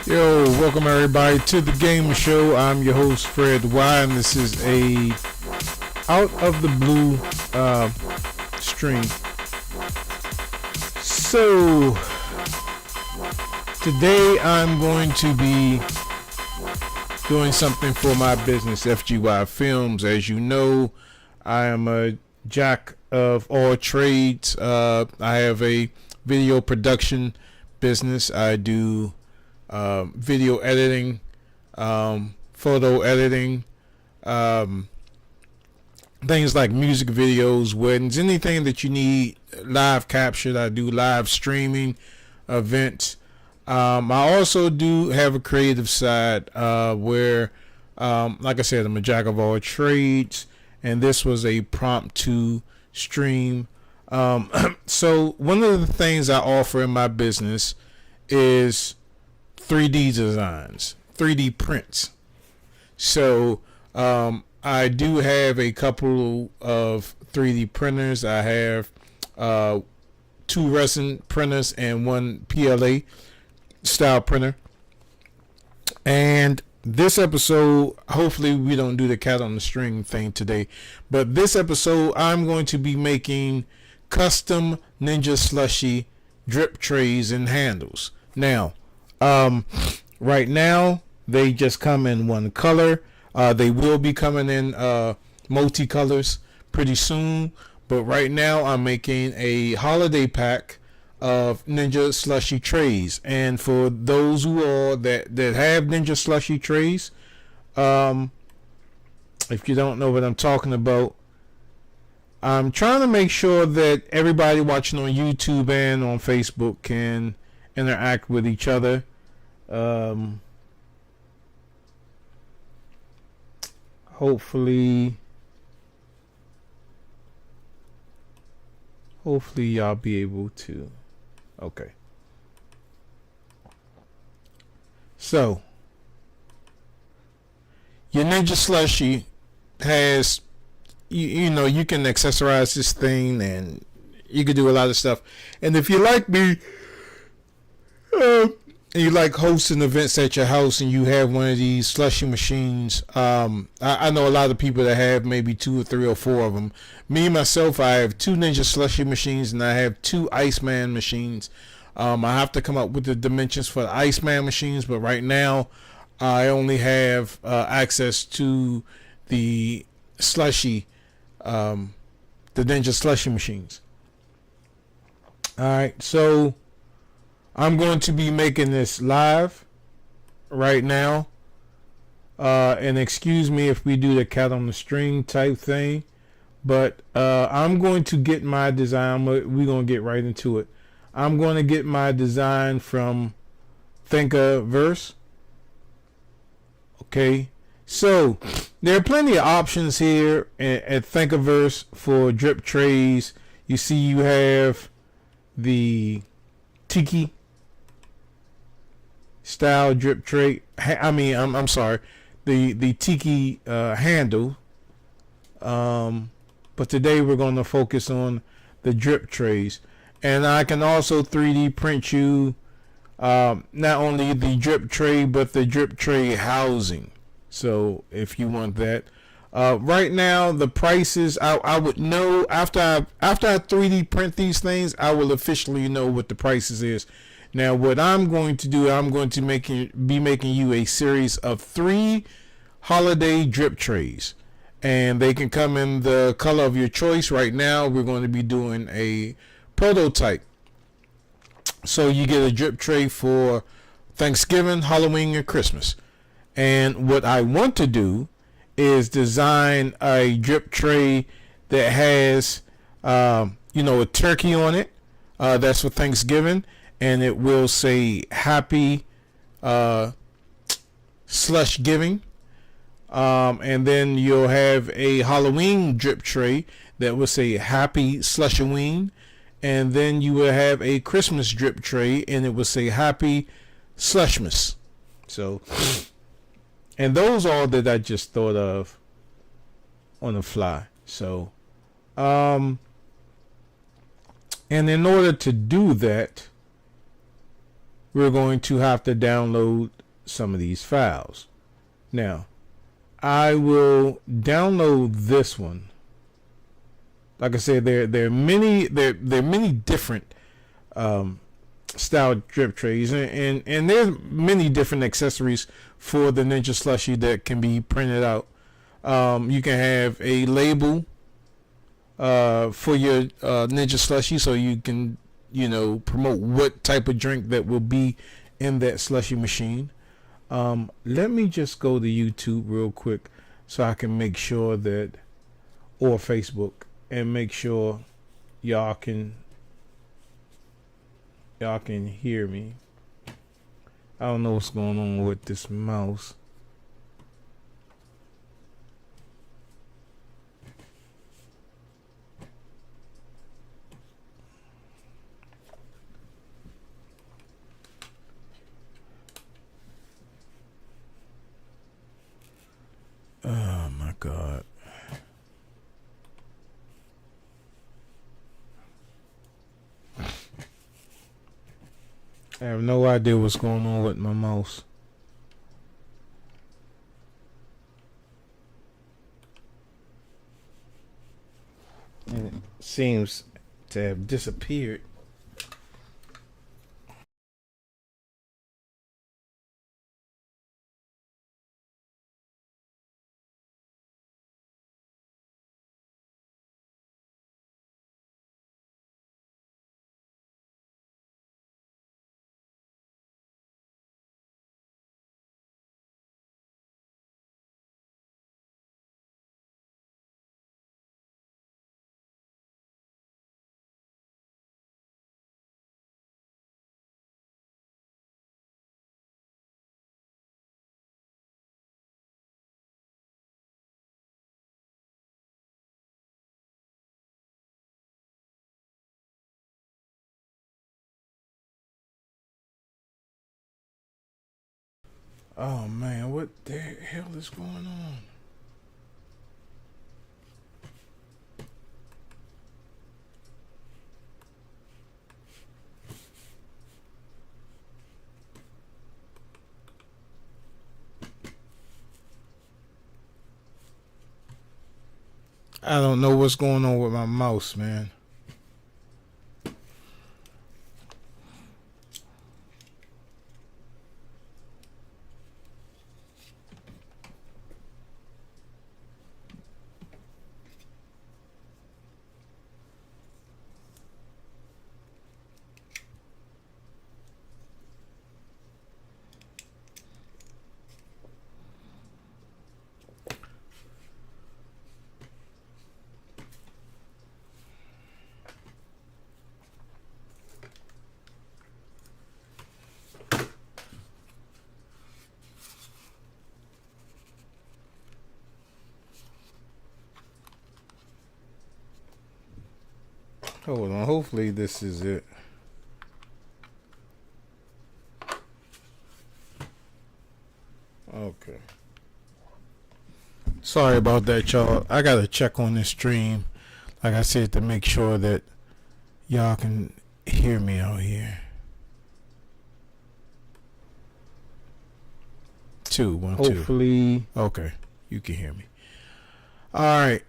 Yo, welcome everybody to the Game Show. I'm your host Fred Y, and this is a out of the blue stream. So today I'm going to be doing something for my business, FGY Films. As you know, I am a jack of all trades. I have a video production business. I do video editing, photo editing, things like music videos, weddings, anything that you need live captured. I do live streaming events. I also do have a creative side where, like I said, I'm a jack of all trades, and this was a prompt to stream. So one of the things I offer in my business is 3D designs, 3D prints. So I do have a couple of 3D printers. I have 2 resin printers and 1 PLA style printer. And this episode, hopefully we don't do the cat on the string thing today, but this episode I'm going to be making custom Ninja Slushi drip trays and handles. Now, right now they just come in one color. They will be coming in multicolors pretty soon, but right now I'm making a holiday pack of Ninja Slushi trays. And for those who are that have Ninja Slushi trays, if you don't know what I'm talking about, I'm trying to make sure that everybody watching on YouTube and on Facebook can interact with each other. Hopefully y'all be able to. Okay. So your Ninja Slushi has, you know, you can accessorize this thing and you can do a lot of stuff. And if you like me, and you like hosting events at your house and you have one of these slushy machines, I know a lot of people that have maybe 2 or 3 or 4 of them. Me myself, I have 2 Ninja Slushy machines and I have 2 Iceman machines. I have to come up with the dimensions for the Iceman machines, but right now I only have access to the slushy, the Ninja Slushy machines. Alright, so I'm going to be making this live right now. And excuse me if we do the cat on the string type thing. But I'm going to get my design. We're going to get right into it. I'm going to get my design from Thingiverse. Okay. So there are plenty of options here at Thingiverse for drip trays. You see you have the Tiki style drip tray. I'm sorry, the Tiki handle. But today we're going to focus on the drip trays, and I can also 3D print you not only the drip tray but the drip tray housing. So if you want that, right now the prices I would know after I 3D print these things. I will officially know what the prices is. Now, what I'm going to do, I'm going to be making you a series of 3 holiday drip trays, and they can come in the color of your choice. Right now, we're going to be doing a prototype. So you get a drip tray for Thanksgiving, Halloween, and Christmas. And what I want to do is design a drip tray that has, a turkey on it. That's for Thanksgiving. And it will say happy slush giving. And then you'll have a Halloween drip tray that will say happy slushoween. And then you will have a Christmas drip tray and it will say happy slushmas. So, and those are that I just thought of on the fly. So, and in order to do that, we're going to have to download some of these files. Now, I will download this one. Like I said, there are many different style drip trays, and there's many different accessories for the Ninja Slushi that can be printed out. You can have a label for your Ninja Slushi, so you can promote what type of drink that will be in that slushy machine. Let me just go to YouTube real quick so I can make sure that, or Facebook, and make sure y'all can hear me. I don't know what's going on with this mouse. Oh my God. I have no idea what's going on with my mouse. And it seems to have disappeared. Oh man, what the hell is going on? I don't know what's going on with my mouse, man. Hold on, hopefully this is it. Okay. Sorry about that, y'all. I gotta check on this stream, like I said, to make sure that y'all can hear me out here. 2 1 2. Hopefully, okay, you can hear me. All right.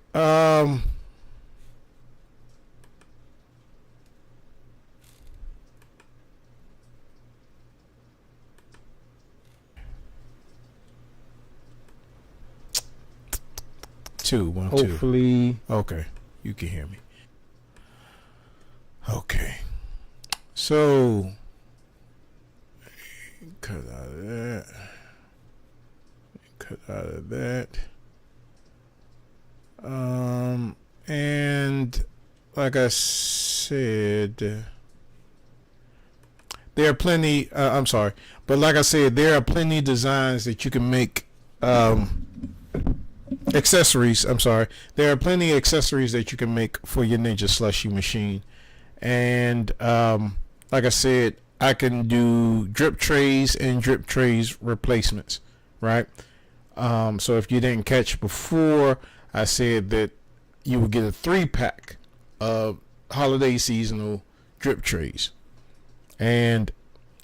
2 1 2. Hopefully, okay, you can hear me. Okay, so cut out of that. Cut out of that. And like I said, there are plenty. I'm sorry, but like I said, there are plenty of designs that you can make. Accessories. I'm sorry. There are plenty of accessories that you can make for your Ninja Slushi machine, and like I said, I can do drip trays and drip trays replacements. Right. So if you didn't catch before, I said that you would get a 3-pack of holiday seasonal drip trays. And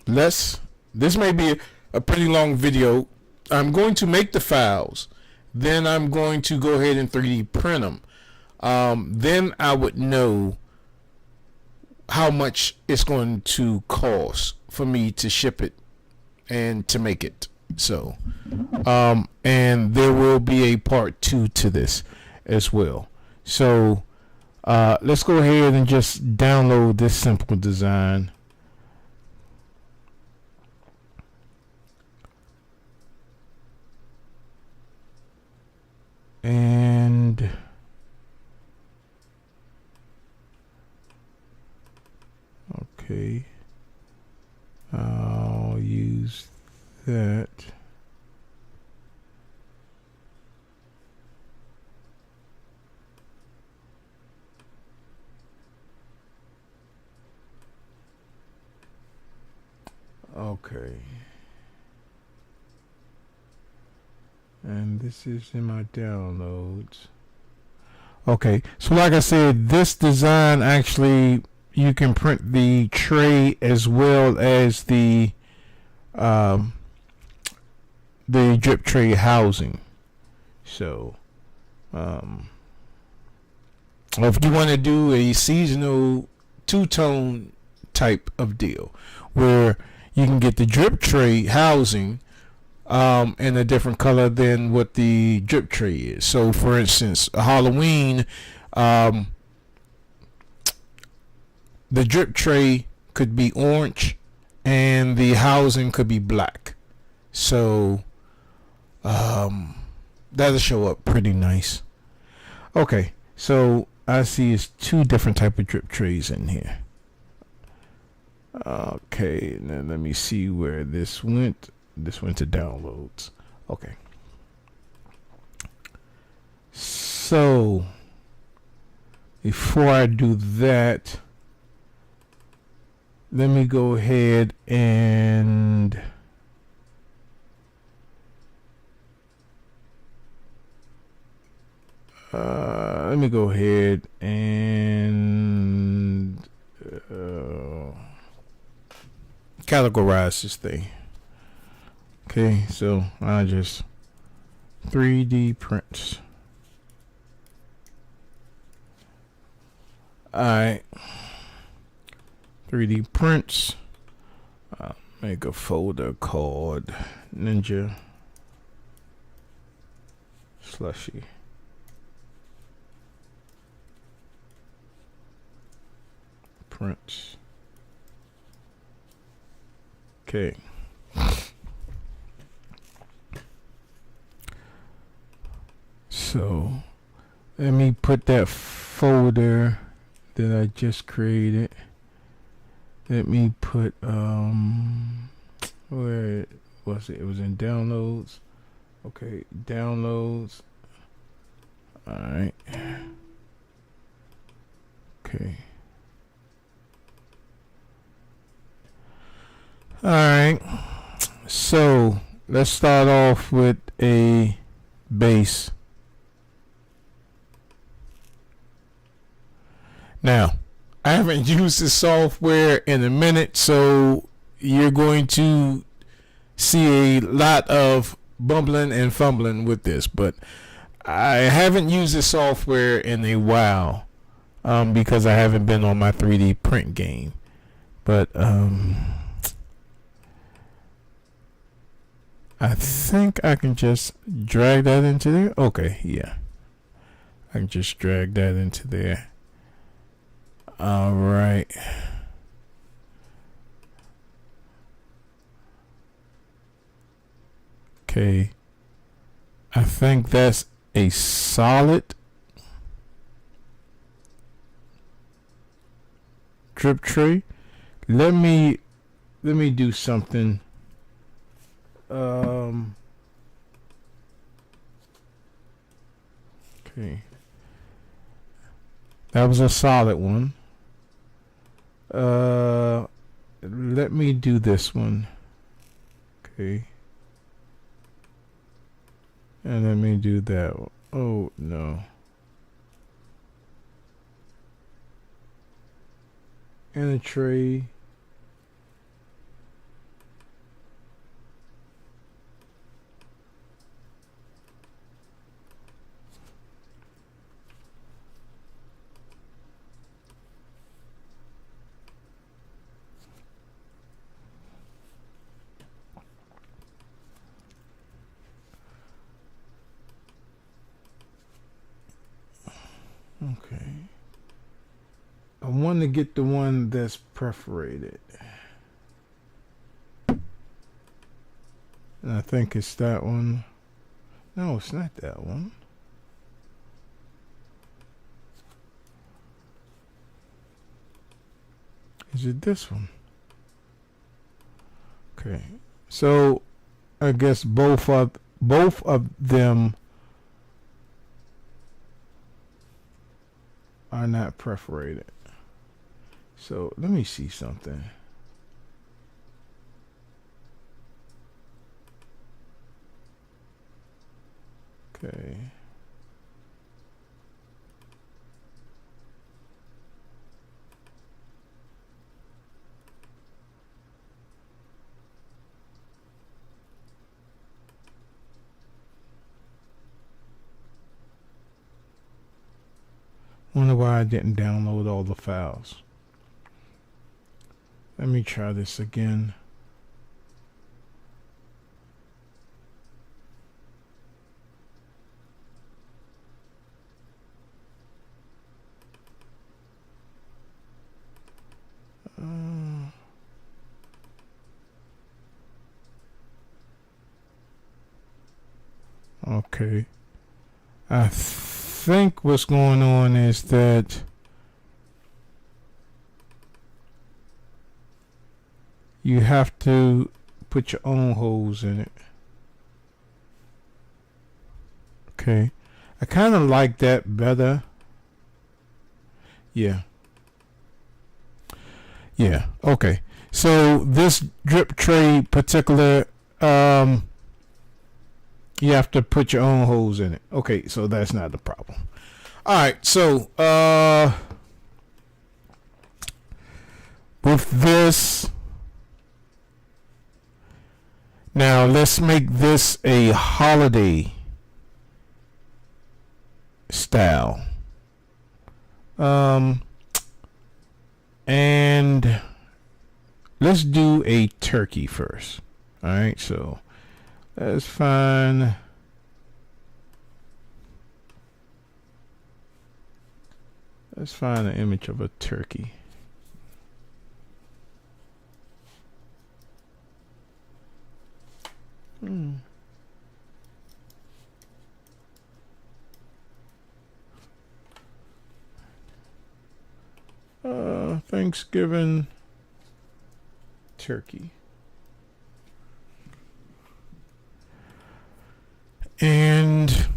this may be a pretty long video. I'm going to make the files, then I'm going to go ahead and 3D print them. Then I would know how much it's going to cost for me to ship it and to make it. So and there will be a part 2 to this as well. So let's go ahead and just download this simple design. And okay, I'll use that. Okay. And this is in my downloads. Okay, so like I said, this design actually, you can print the tray as well as the drip tray housing. So if you want to do a seasonal two-tone type of deal where you can get the drip tray housing in a different color than what the drip tray is. So for instance, Halloween, the drip tray could be orange and the housing could be black. So that'll show up pretty nice. Okay, so I see it's 2 different type of drip trays in here. Okay, now let me see where this went. This went to downloads. Okay. So before I do that, let me go ahead and categorize this thing. Okay, so I just 3D print. Alright, 3D prints. Make a folder called Ninja Slushi. Prints. Okay. So let me put that folder that I just created. Let me put where was it? It was in downloads. Okay, downloads. All right. Okay. All right. So let's start off with a base. Now, I haven't used this software in a minute, so you're going to see a lot of bumbling and fumbling with this, but I haven't used this software in a while because I haven't been on my 3D print game. But I think I can just drag that into there. Okay, yeah. I can just drag that into there. All right. Okay. I think that's a solid drip tray. Let me do something. Okay. That was a solid one. Let me do this one. Okay. And let me do that one. Oh no. In a tray. Okay. I want to get the one that's perforated. And I think it's that one. No, it's not that one. Is it this one? Okay. So I guess both of them are not perforated. So let me see something. Okay. Wonder why I didn't download all the files. Let me try this again. Okay. I think what's going on is that you have to put your own holes in it. Okay. I kind of like that better. Yeah. Yeah. Okay. So this drip tray particular, you have to put your own holes in it. Okay. So that's not the problem. All right. So, with this, now let's make this a holiday style. And let's do a turkey first. All right, so let's find an image of a turkey. Thanksgiving turkey. And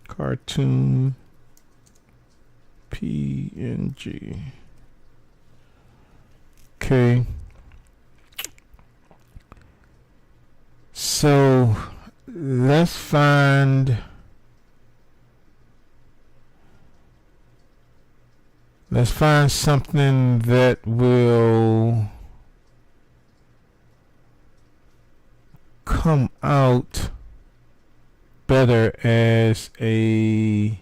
cartoon PNG. Okay. So let's find something that will come out better as a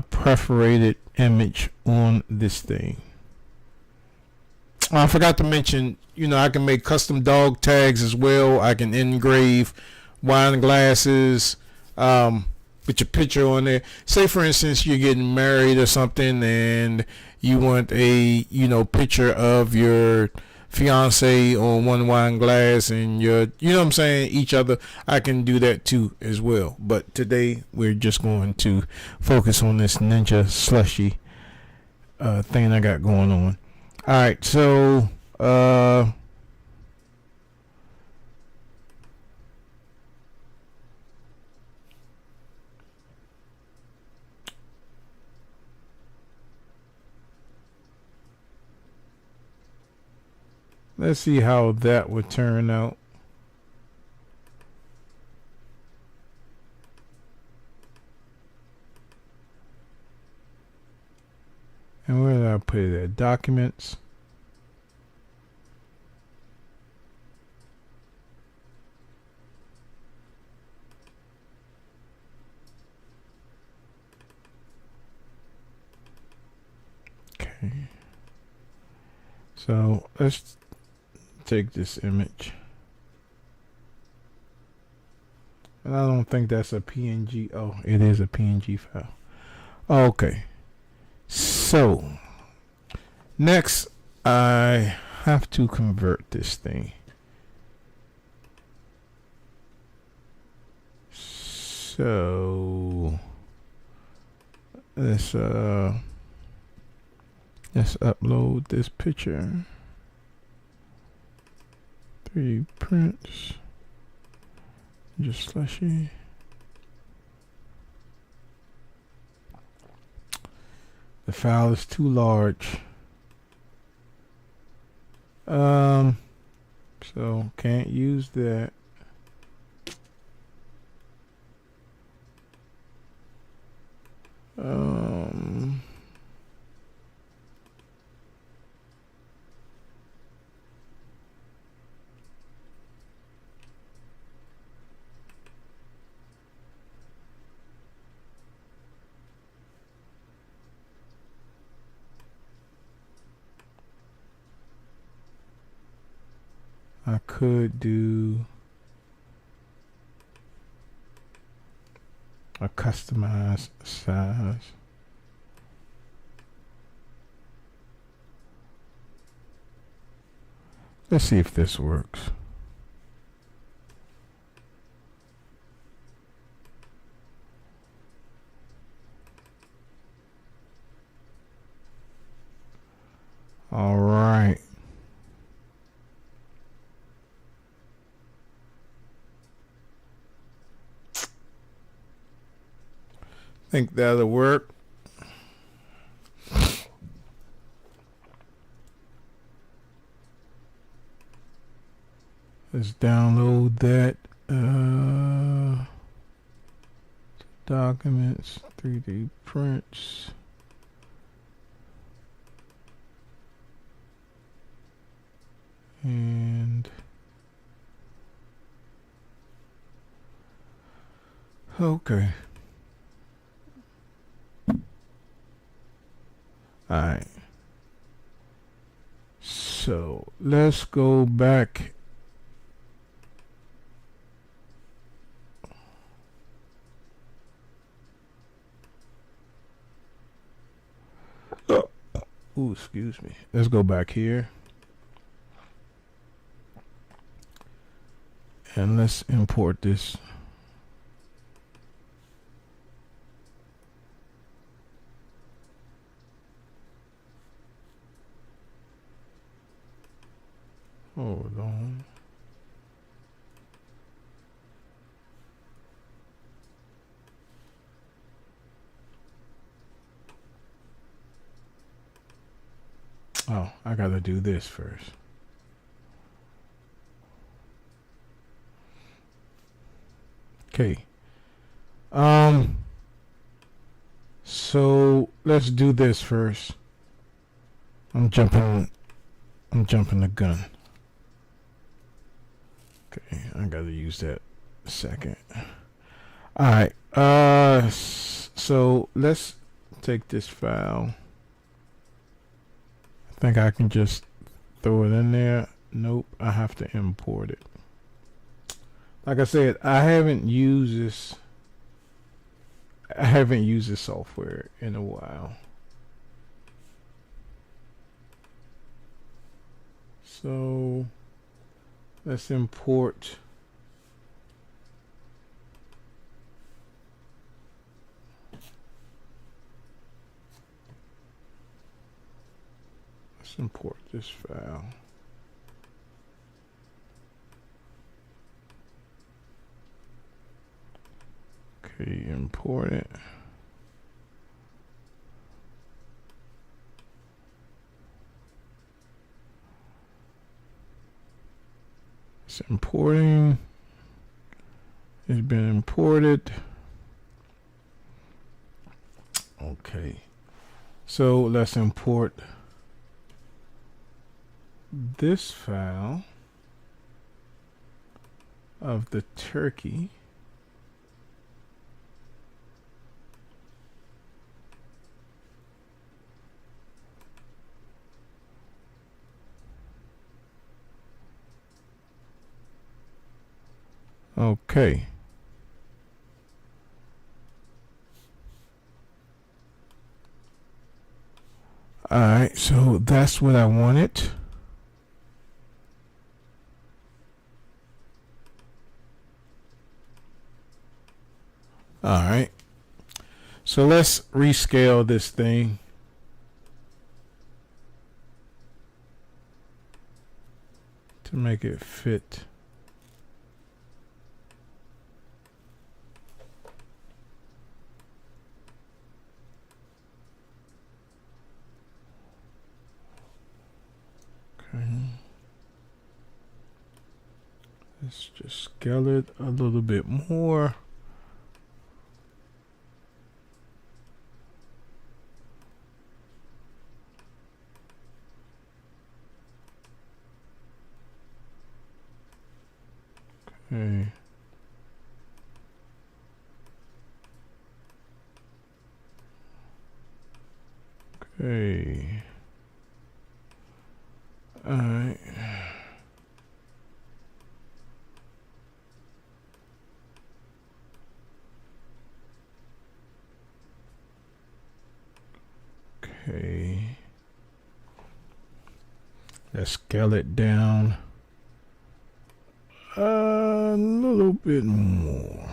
perforated image on this thing. I forgot to mention, I can make custom dog tags as well. I can engrave wine glasses, put your picture on there. Say, for instance, you're getting married or something and you want a, picture of your fiance on one wine glass and each other. I can do that too as well. But today we're just going to focus on this Ninja Slushi thing I got going on. All right, so Let's see how that would turn out. And where did I put it at? Documents. Okay. So let's take this image. And I don't think that's a PNG. Oh, it is a PNG file. Okay. So next I have to convert this thing. So let's upload this picture. 3D prints. Just Slushi. The file is too large. So can't use that. I could do a customized size. Let's see if this works. All right. Think that'll work. Let's download that. Documents, 3D prints. And okay. Alright. So let's go back. Ooh, excuse me. Let's go back here. And let's import this. Hold on. Oh, I gotta do this first. Okay. So let's do this first. I'm jumping the gun. Okay, I gotta use that second. Alright, so let's take this file. I think I can just throw it in there. Nope, I have to import it. Like I said, I haven't used this software in a while. So let's import. Let's import this file. Okay, import it. It's importing. It's been imported. Okay. So let's import this file of the turkey. Okay. All right, so that's what I wanted. All right. So let's rescale this thing. To make it fit. Okay. Let's just scale it a little bit more. Okay. Okay. All right. Okay. Let's scale it down a little bit more.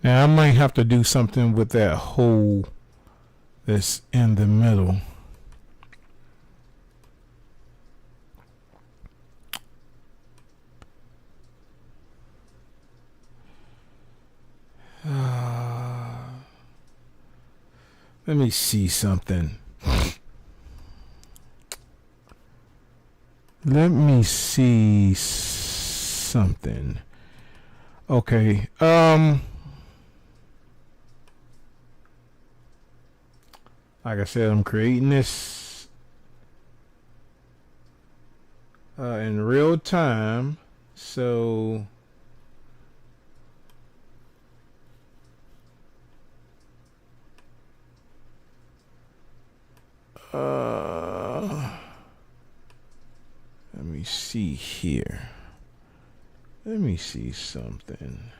Now I might have to do something with that hole that's in the middle. Let me see something. Let me see something. Okay. Like I said, I'm creating this in real time. So let me see here. Let me see something.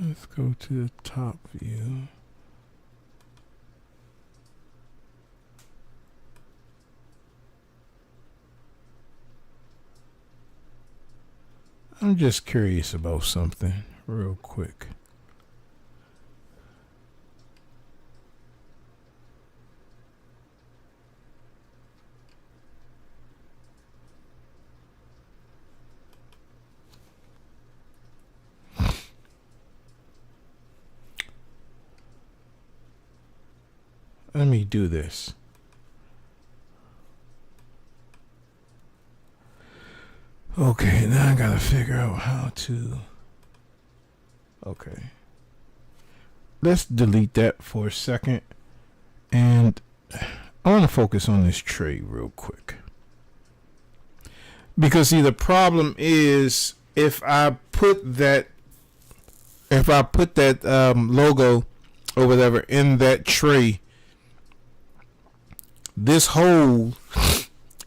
Let's go to the top view. I'm just curious about something real quick. Let me do this. Okay, now I gotta figure out how to. Okay. Let's delete that for a second. And I want to focus on this tray real quick. Because see, the problem is if I put that logo or whatever in that tray, this hole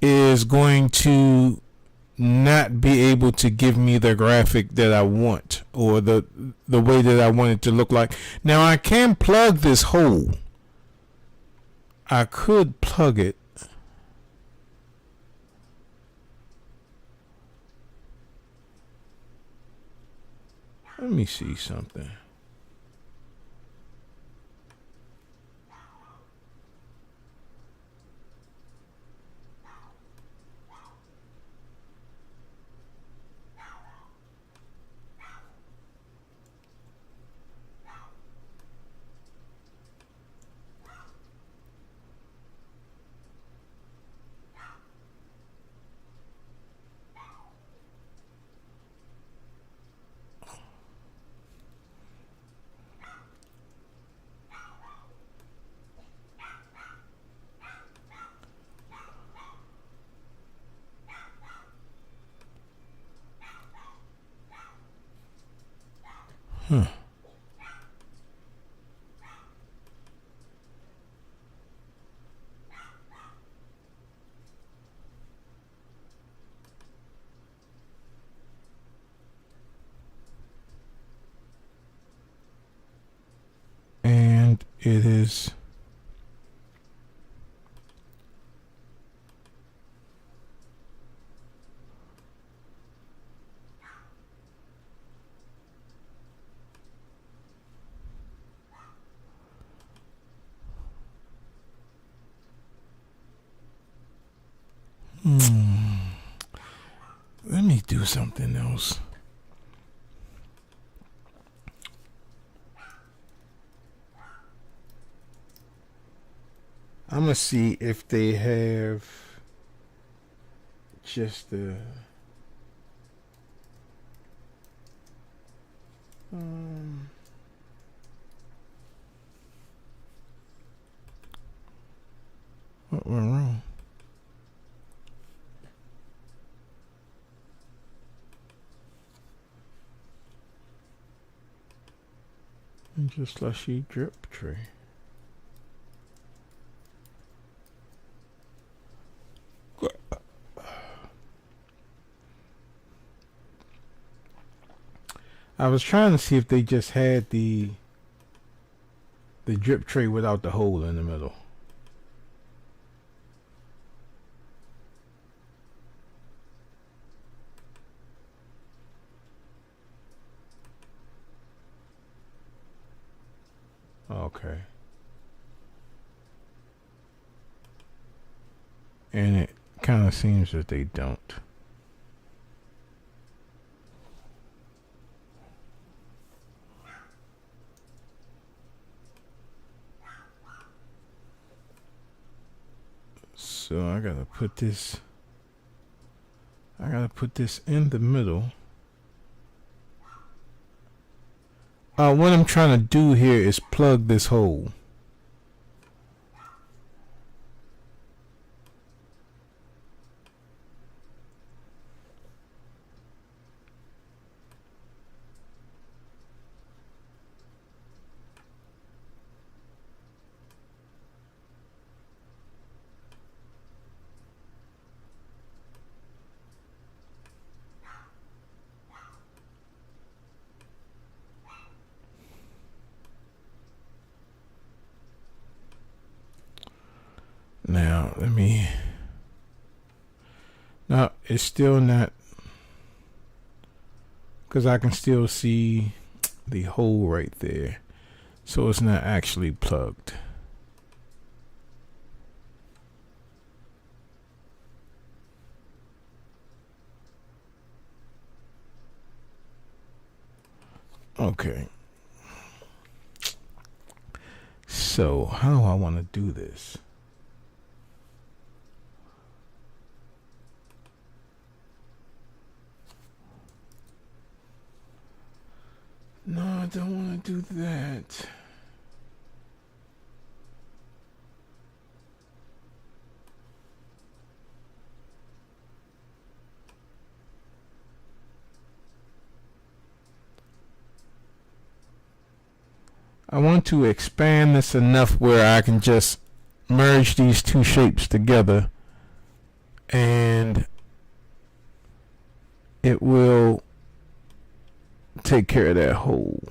is going to not be able to give me the graphic that I want, or the way that I want it to look like. Now I can plug this hole. I could plug it. Let me see something. Huh. And it is let me do something else. I'm gonna see if they have just the what went wrong? Just Slushi drip tray. I was trying to see if they just had the drip tray without the hole in the middle. Okay. And it kind of seems that they don't. So I gotta put this in the middle. What I'm trying to do here is plug this hole. Now, no, it's still not. because I can still see the hole right there, so it's not actually plugged. Okay. So how do I want to do this? No, I don't want to do that. I want to expand this enough where I can just merge these two shapes together and it will take care of that hole.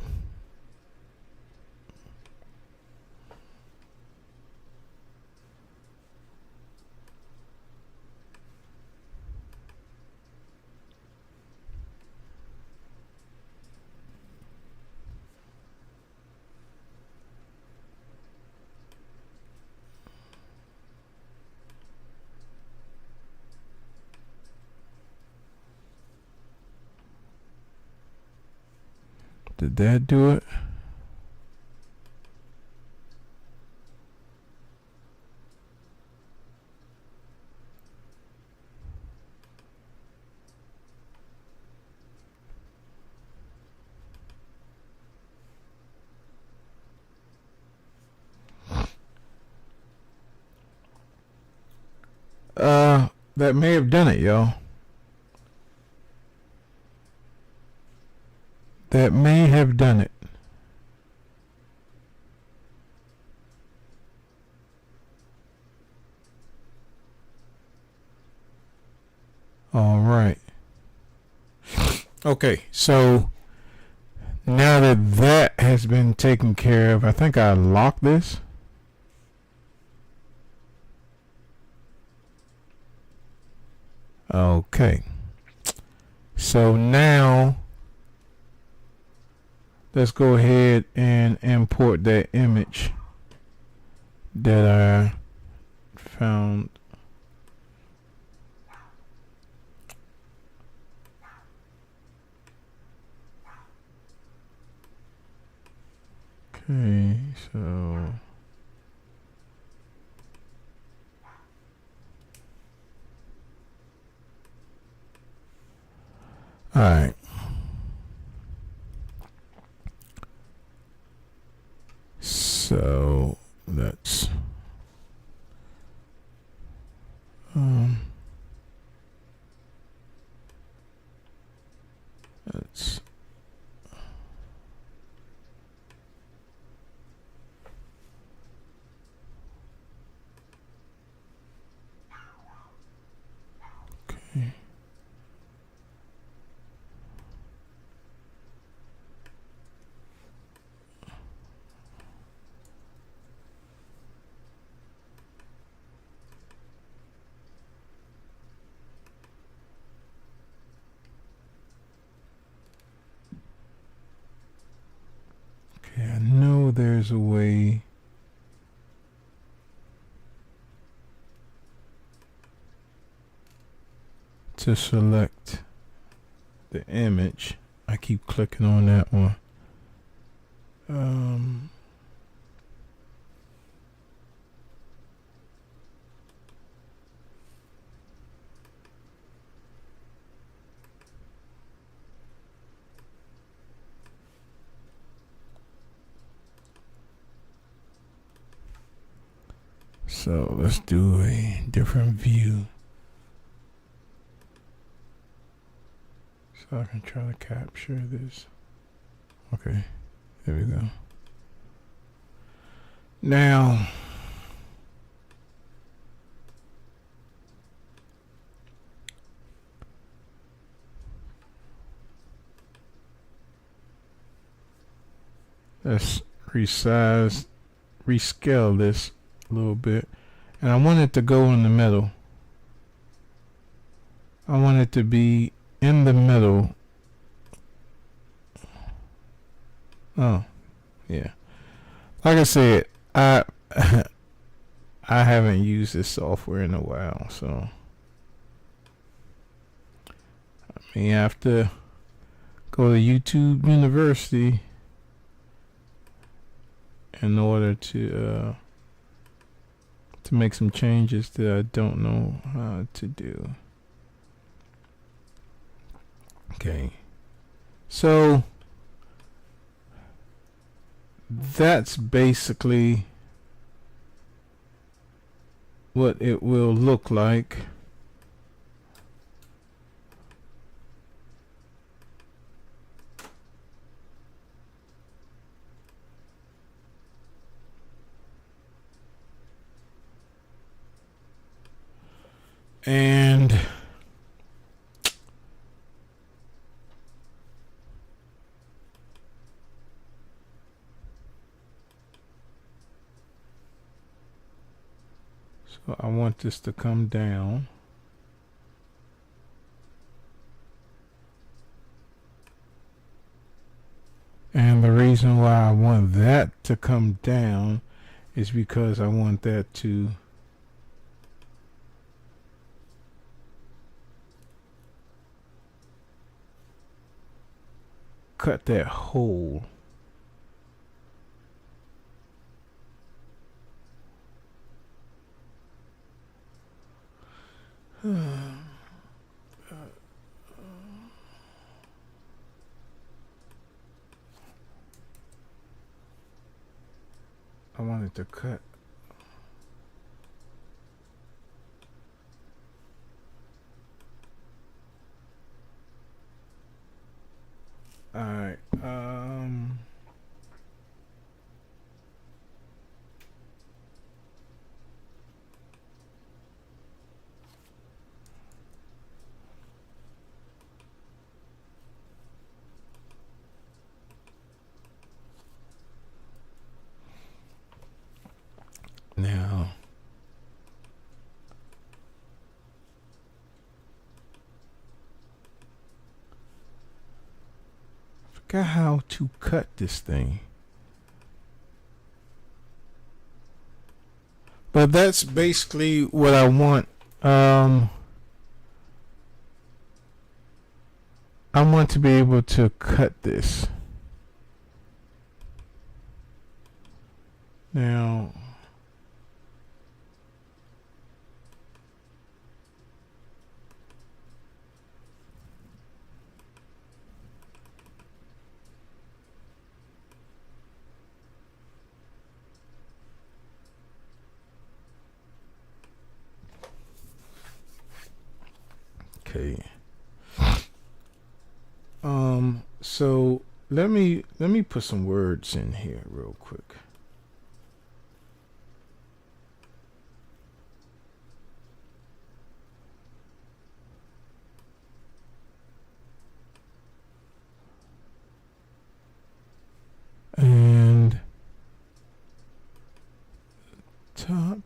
Did that do it? That may have done it, y'all. That may have done it. All right. Okay, so now that that has been taken care of, I think I locked this. Okay. So now let's go ahead and import that image that I found. Okay, so all right. So that's that's okay. I know there's a way to select the image. I keep clicking on that one. So let's do a different view. So I can try to capture this. Okay, there we go. Now, let's rescale this a little bit. And I want it to go in the middle. I want it to be in the middle Oh, yeah. Like I said, I I haven't used this software in a while, so I may have to go to YouTube University in order to make some changes that I don't know how to do. Okay, so that's basically what it will look like. And so I want this to come down. And the reason why I want that to come down is because I want that to cut that hole. I wanted to cut. All right. Now, I forgot how to cut this thing. But that's basically what I want. I want to be able to cut this. Now, okay. So let me put some words in here real quick. And top.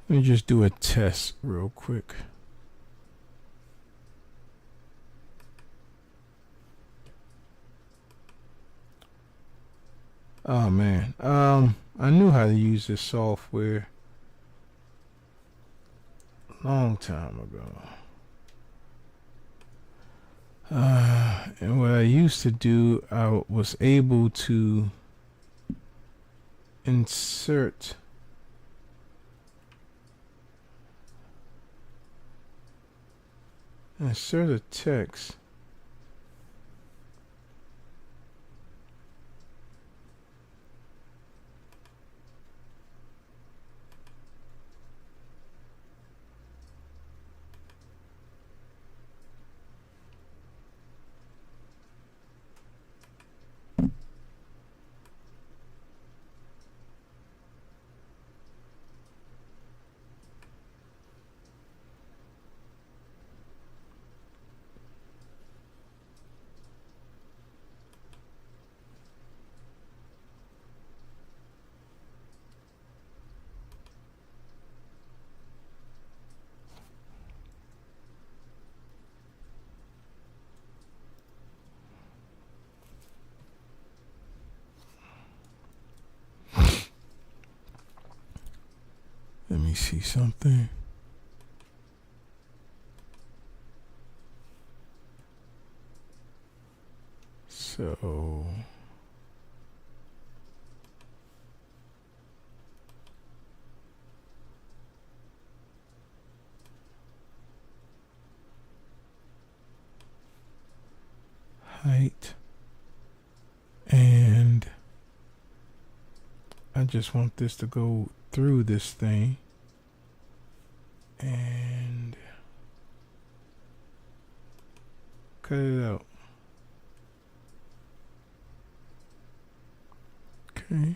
Let me just do a test real quick. Oh man, I knew how to use this software a long time ago. And what I used to do, I was able to insert a text. Let me see something. So height, and I just want this to go through this thing, and cut it out. Okay.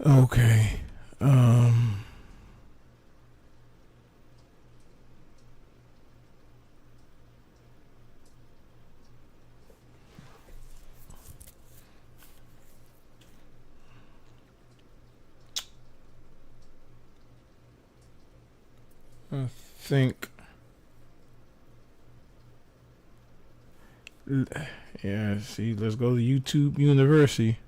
Okay. I think, yeah, see, let's go to YouTube University.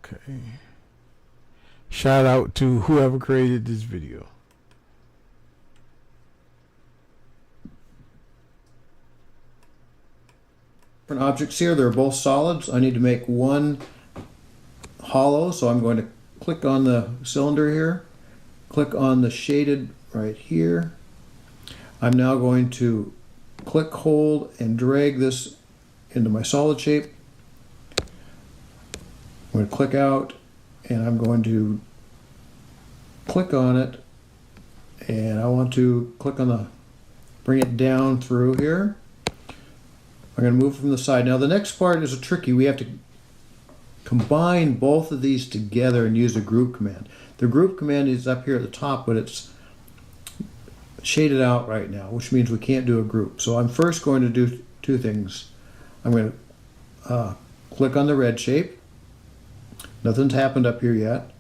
Okay. Shout out to whoever created this video. Different objects here, they're both solids. I need to make one hollow, so I'm going to click on the cylinder here, click on the shaded right here. I'm now going to click, hold, and drag this into my solid shape. I'm going to click out, and I'm going to click on it, and I want to click on the, bring it down through here. I'm going to move from the side. Now the next part is a tricky. We have to combine both of these together and use a group command. The group command is up here at the top, but it's shaded out right now, which means we can't do a group. So I'm first going to do two things. I'm going to click on the red shape. Nothing's happened up here yet.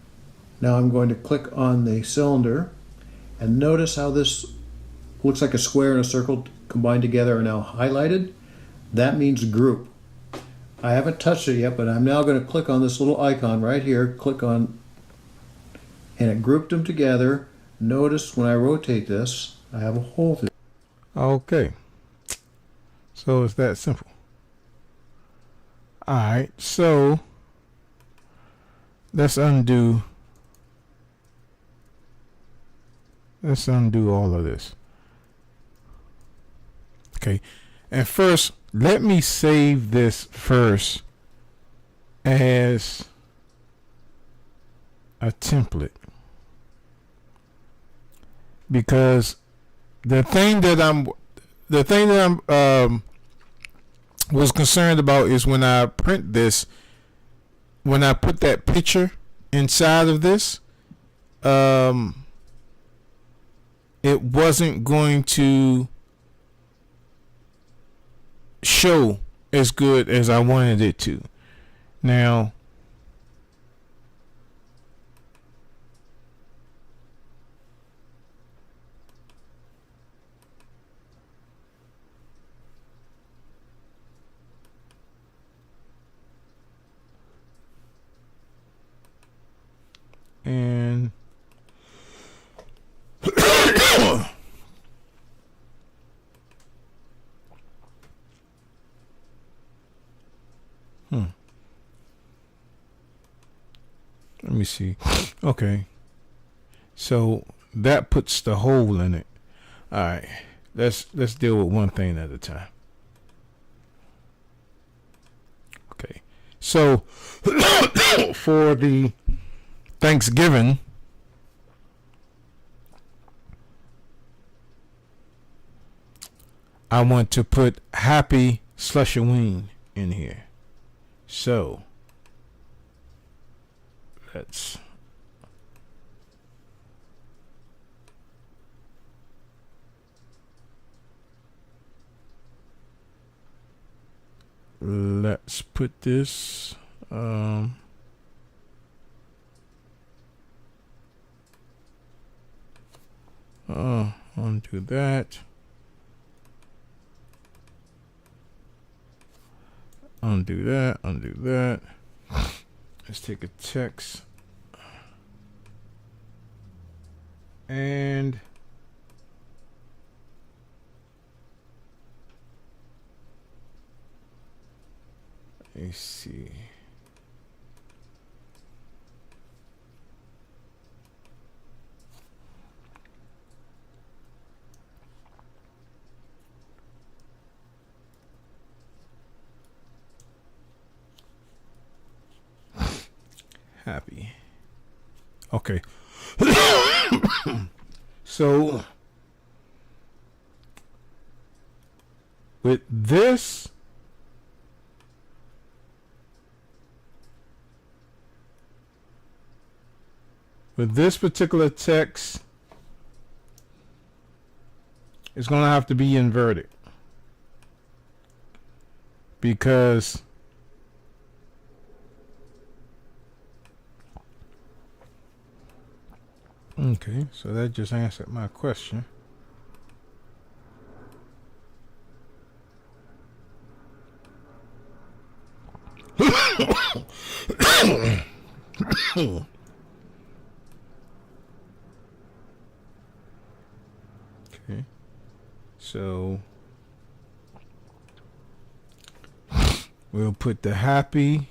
Now I'm going to click on the cylinder, and notice how this looks like a square and a circle combined together are now highlighted. That means group. I haven't touched it yet, but I'm now going to click on this little icon right here, click on, and it grouped them together. Notice when I rotate this, I have a hole through. Okay. So it's that simple. Alright, so let's undo all of this. Okay, and first let me save this first as a template, because the thing that I'm was concerned about is when I print this, when I put that picture inside of this, it wasn't going to show as good as I wanted it to. Now, and let me see. Okay, so that puts the hole in it. All right, let's deal with one thing at a time. Okay, so for the Thanksgiving, I want to put happy Slushaween in here. So let's put this undo that. Undo that, undo that. Let's take a text and let's see. Happy. Okay. So with this, particular text, it's going to have to be inverted because okay, so that just answered my question. Okay, so we'll put the happy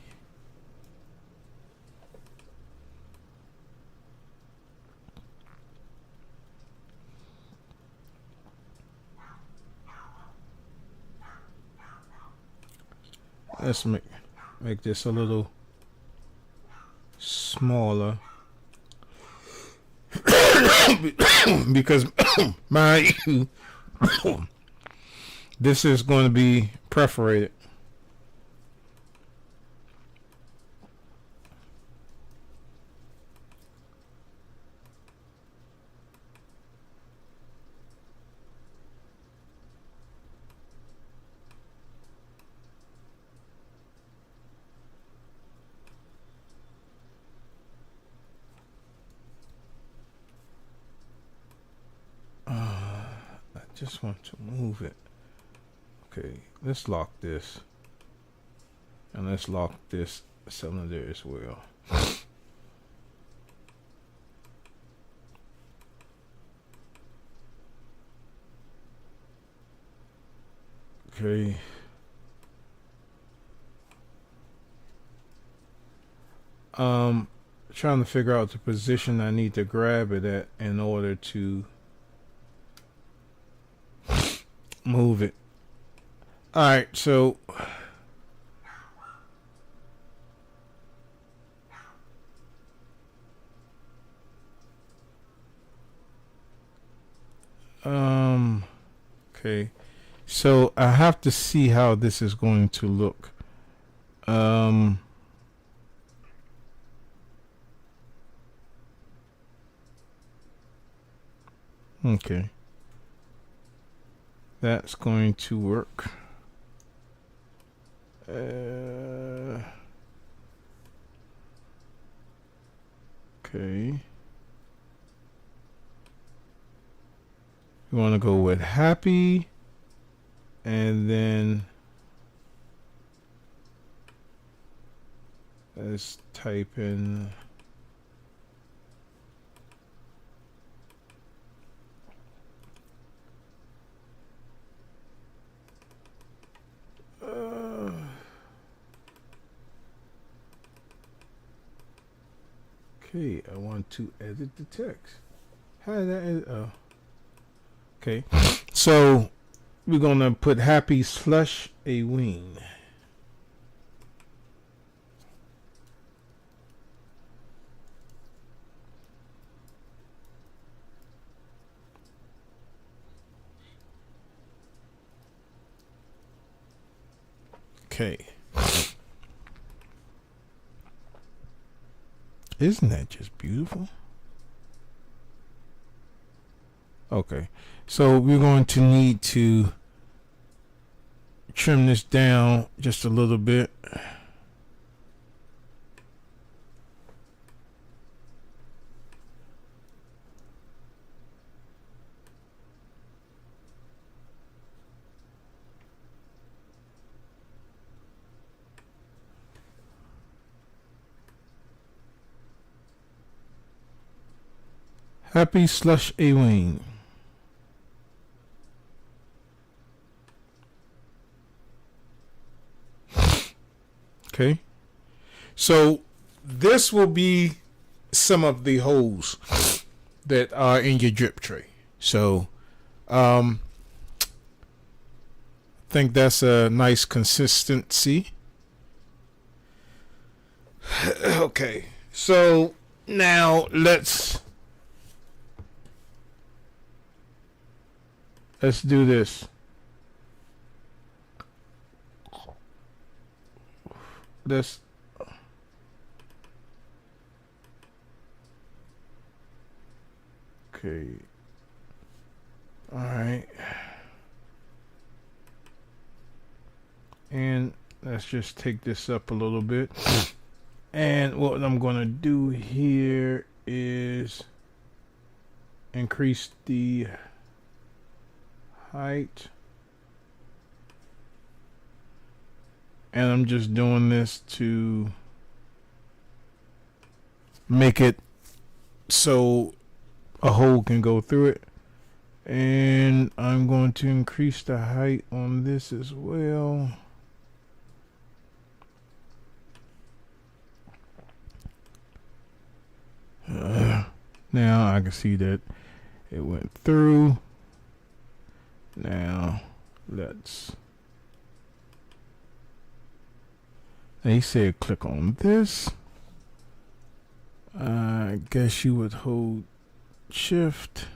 let's make this a little smaller because this is going to be perforated. Just want to move it. Okay, let's lock this. And let's lock this cylinder as well. Okay. Trying to figure out the position I need to grab it at in order to move it. All right, so okay, so I have to see how this is going to look. Okay, that's going to work. Okay. We want to go with happy, and then let's type in okay, I want to edit the text. How did I edit? Oh. Okay, so we're gonna put happy slush a wing. Okay. Isn't that just beautiful? Okay. So we're going to need to trim this down just a little bit. Happy Slush Ewing. Okay. So this will be some of the holes that are in your drip tray. So I think that's a nice consistency. Okay. So now let's do this. Let's okay. All right. And let's just take this up a little bit. And what I'm going to do here is increase the height. And I'm just doing this to make it so a hole can go through it. And I'm going to increase the height on this as well. Now I can see that it went through. Now let's. He said click on this. I guess you would hold shift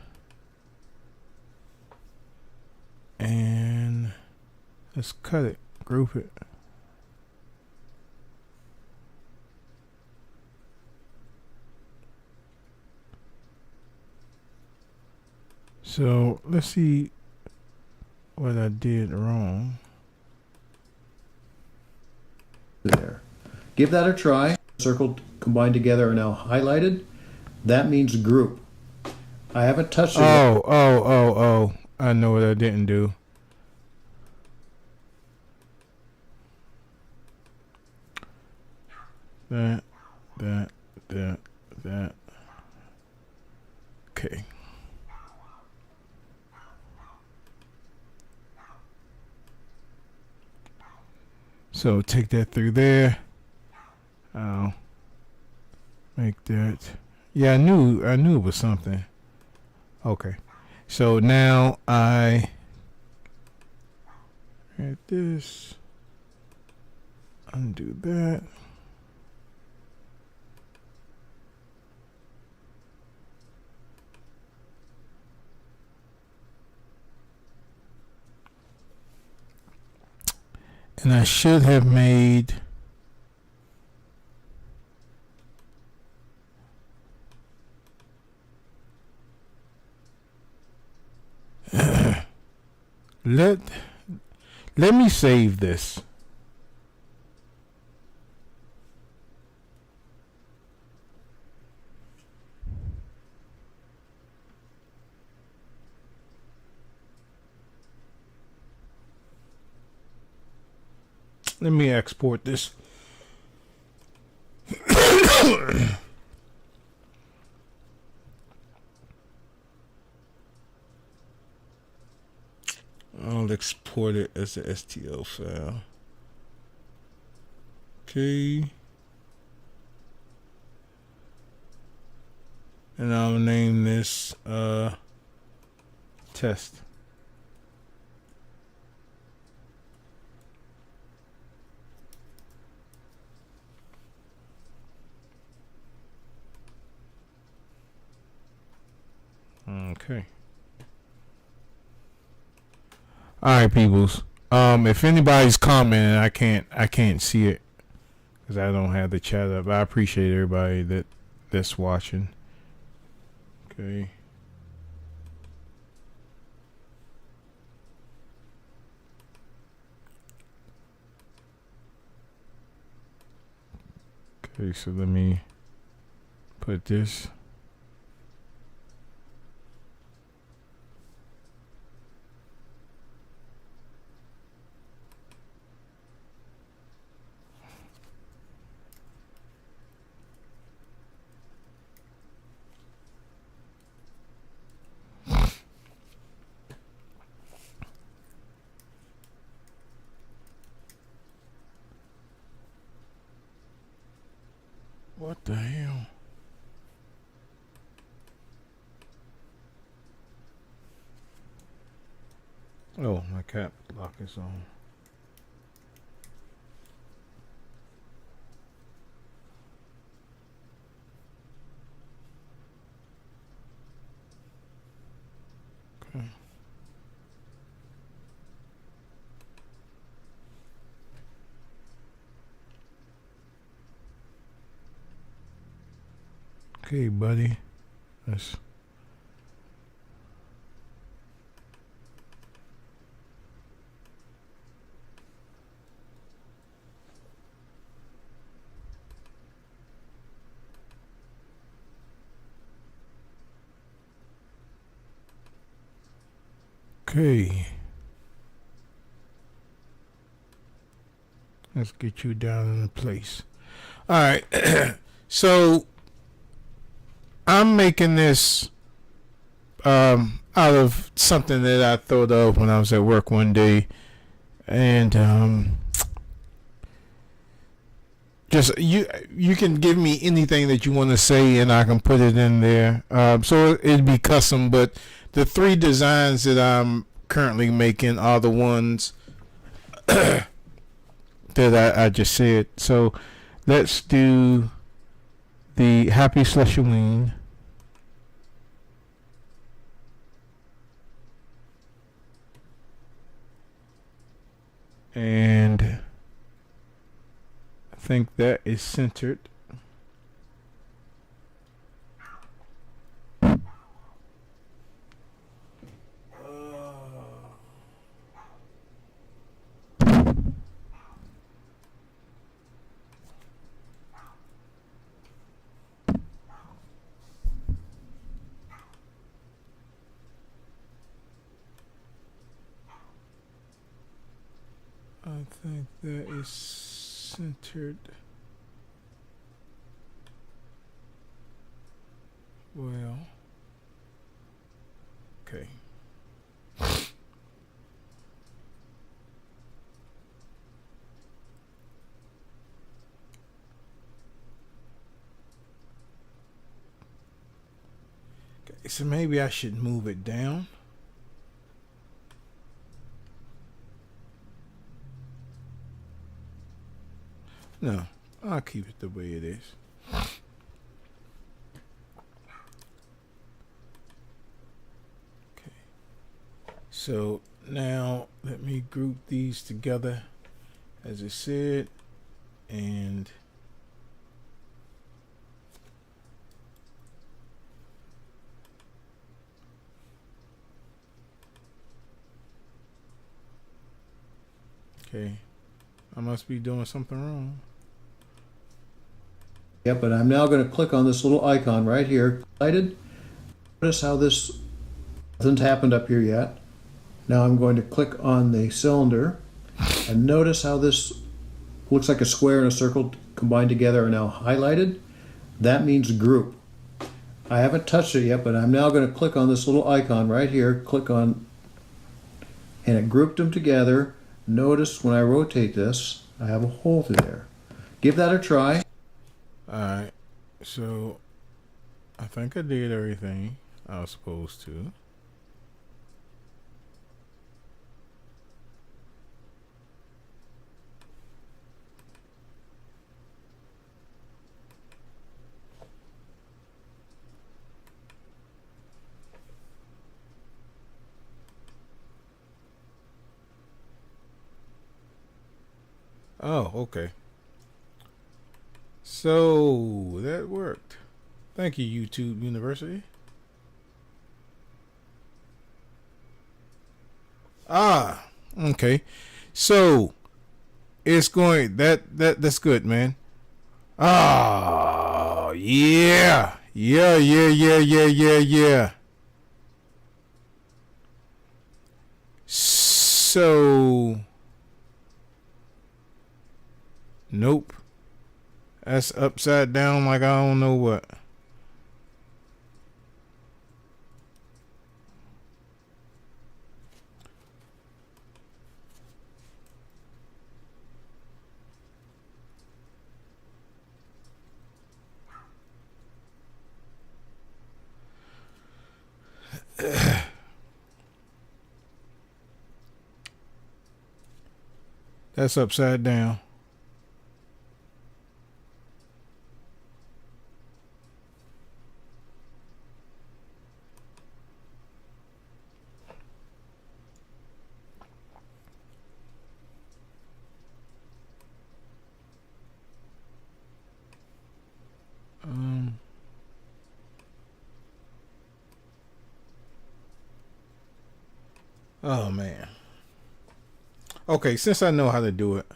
and let's cut it, group it. So let's see what I did wrong. There. Give that a try. Circle combined together are now highlighted. That means group. I haven't touched it. Oh. I know what I didn't do. That. Okay. So take that through there. I'll make that. Yeah, I knew it was something. Okay. So now I add this. Undo that. And I should have made let me save this. Let me export this. I'll export it as a STL file. Okay. And I'll name this test. Okay. All right, peoples. If anybody's commenting, I can't see it because I don't have the chat up. I appreciate everybody that's watching. Okay. Okay, so let me put this. What the hell? Oh, my cap lock is on. Okay. Okay, buddy. Let's. Okay. Let's get you down in place. All right. So I'm making this out of something that I thought of when I was at work one day, and just you can give me anything that you want to say, and I can put it in there. So it'd be custom, but the 3 designs that I'm currently making are the ones that I just said. So let's do the Happy Slushi. And I think that is centered. I think that is centered. Well, okay. Okay, so maybe I should move it down. No, I'll keep it the way it is. Okay. So now let me group these together as I said, and okay. I must be doing something wrong. Yep, and I'm now going to click on this little icon right here. Excited? Notice how this hasn't happened up here yet. Now I'm going to click on the cylinder, and notice how this looks like a square and a circle combined together are now highlighted. That means group. I haven't touched it yet, but I'm now going to click on this little icon right here. Click on, and it grouped them together. Notice when I rotate this, I have a hole through there. Give that a try. Alright, so I think I did everything I was supposed to. Oh, okay. So that worked. Thank you, YouTube University. Ah, okay. So it's going that's good, man. Oh yeah. Yeah. So nope. That's upside down like I don't know what. That's upside down. Um oh man. Okay, since I know how to do it.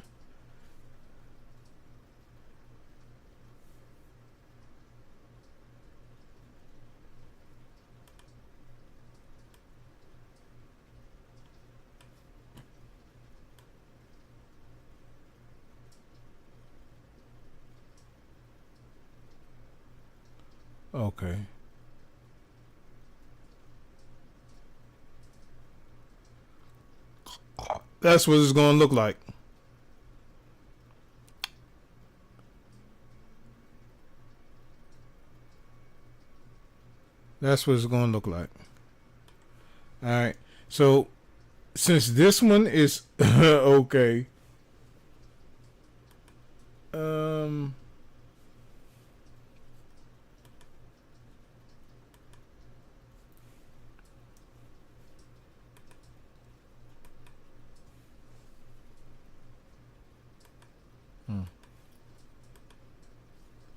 Okay. That's what it's gonna look like. That's what it's gonna look like. Alright. So since this one is okay. Um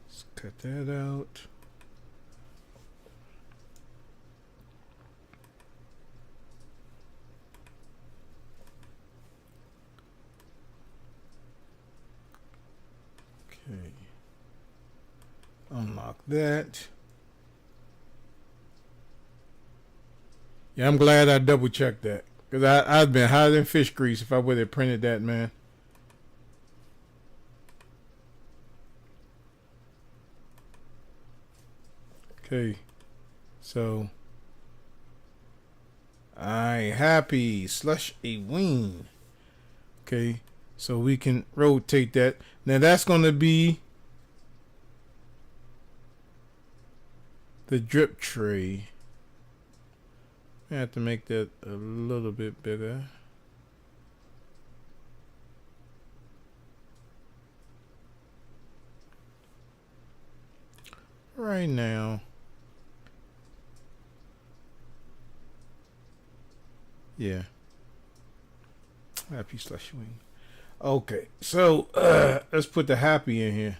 let's cut that out. Okay. Unlock that. Yeah, I'm glad I double checked that. Because I'd been hotter than fish grease if I would have printed that, man. Okay. So I happy slush a wing. Okay. So we can rotate that. Now that's gonna be the drip tray. I have to make that a little bit bigger. Right now. Yeah. Happy slush wing. Okay. So let's put the happy in here.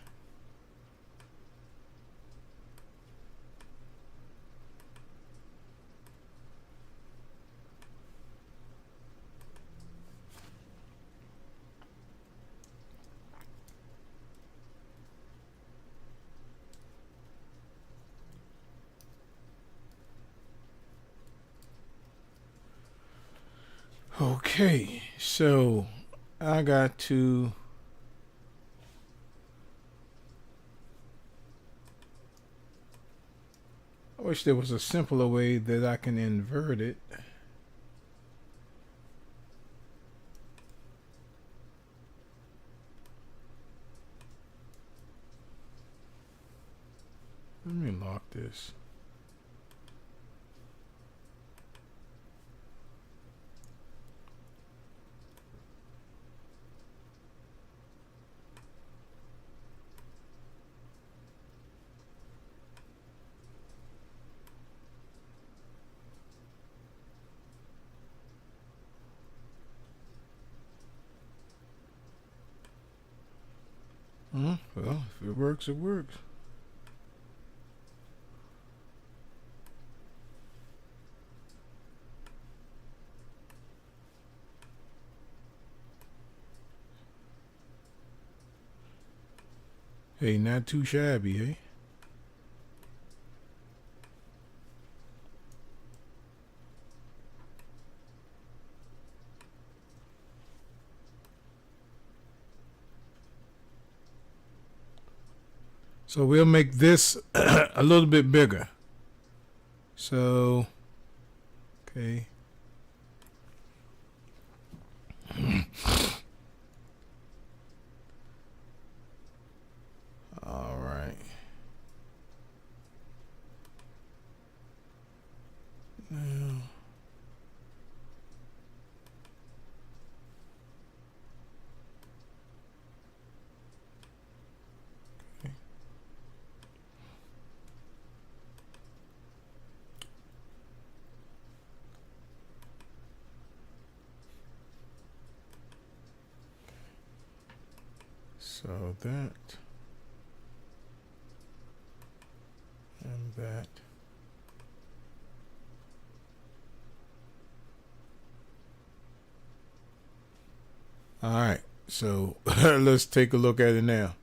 Okay, so I got to I wish there was a simpler way that I can invert it. Let me lock this. it works, it works. Hey, not too shabby, hey? So we'll make this a little bit bigger. So, okay. All right. Now, okay. So that and that. All right, so let's take a look at it now.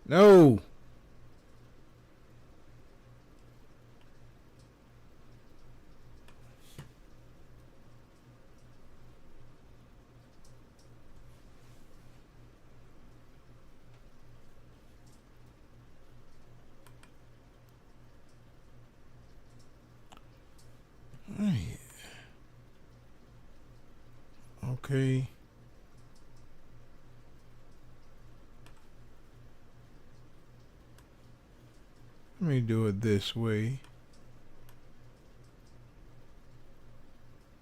No. All right. Okay. Let me do it this way.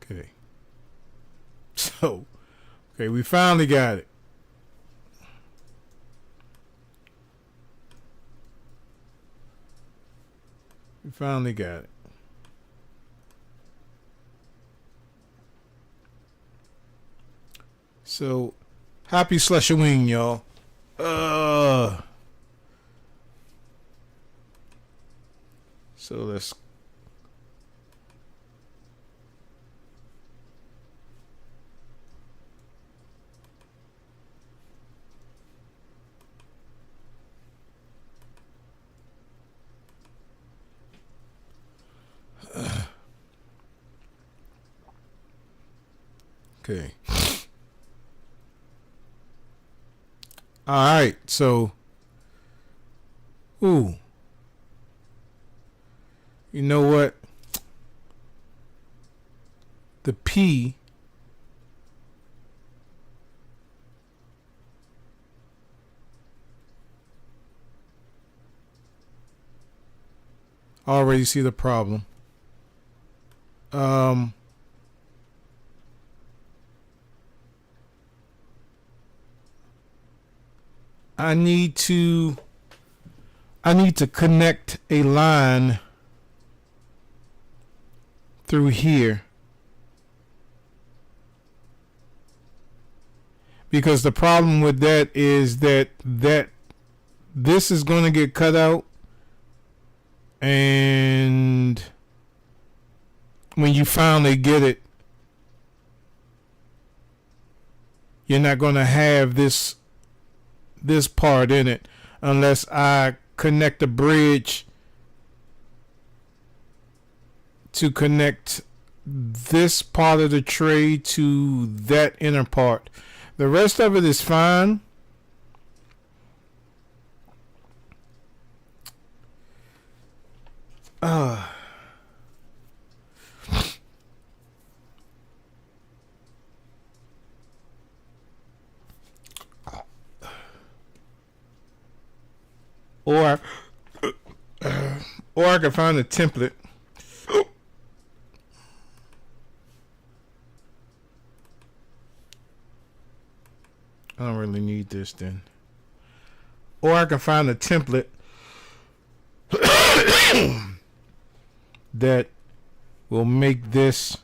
Okay. So, okay, we finally got it. We finally got it. So, happy Slushing, y'all. So let's okay. All right, so, ooh, you know what? The P I already see the problem. I need to connect a line through here, because the problem with that is that this is going to get cut out, and when you finally get it, you're not going to have this part in it unless I connect a bridge to connect this part of the tray to that inner part. The rest of it is fine. Or I can find a template. I don't really need this then. Or I can find a template that will make this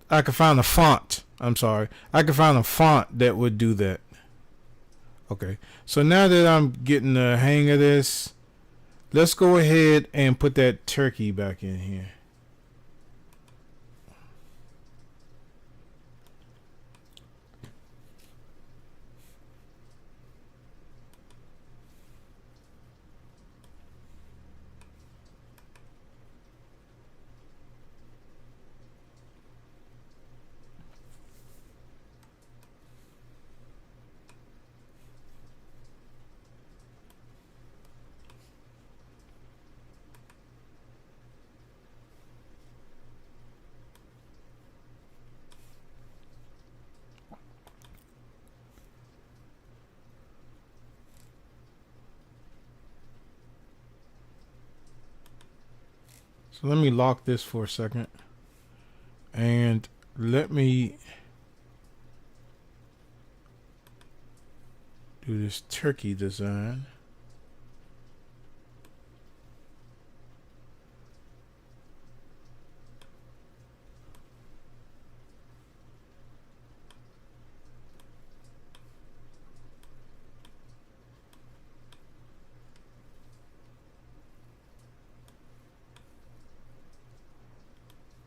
I could find a font. I'm sorry. I could find a font that would do that. Okay. So now that I'm getting the hang of this, let's go ahead and put that turkey back in here. So let me lock this for a second. And let me do this turkey design.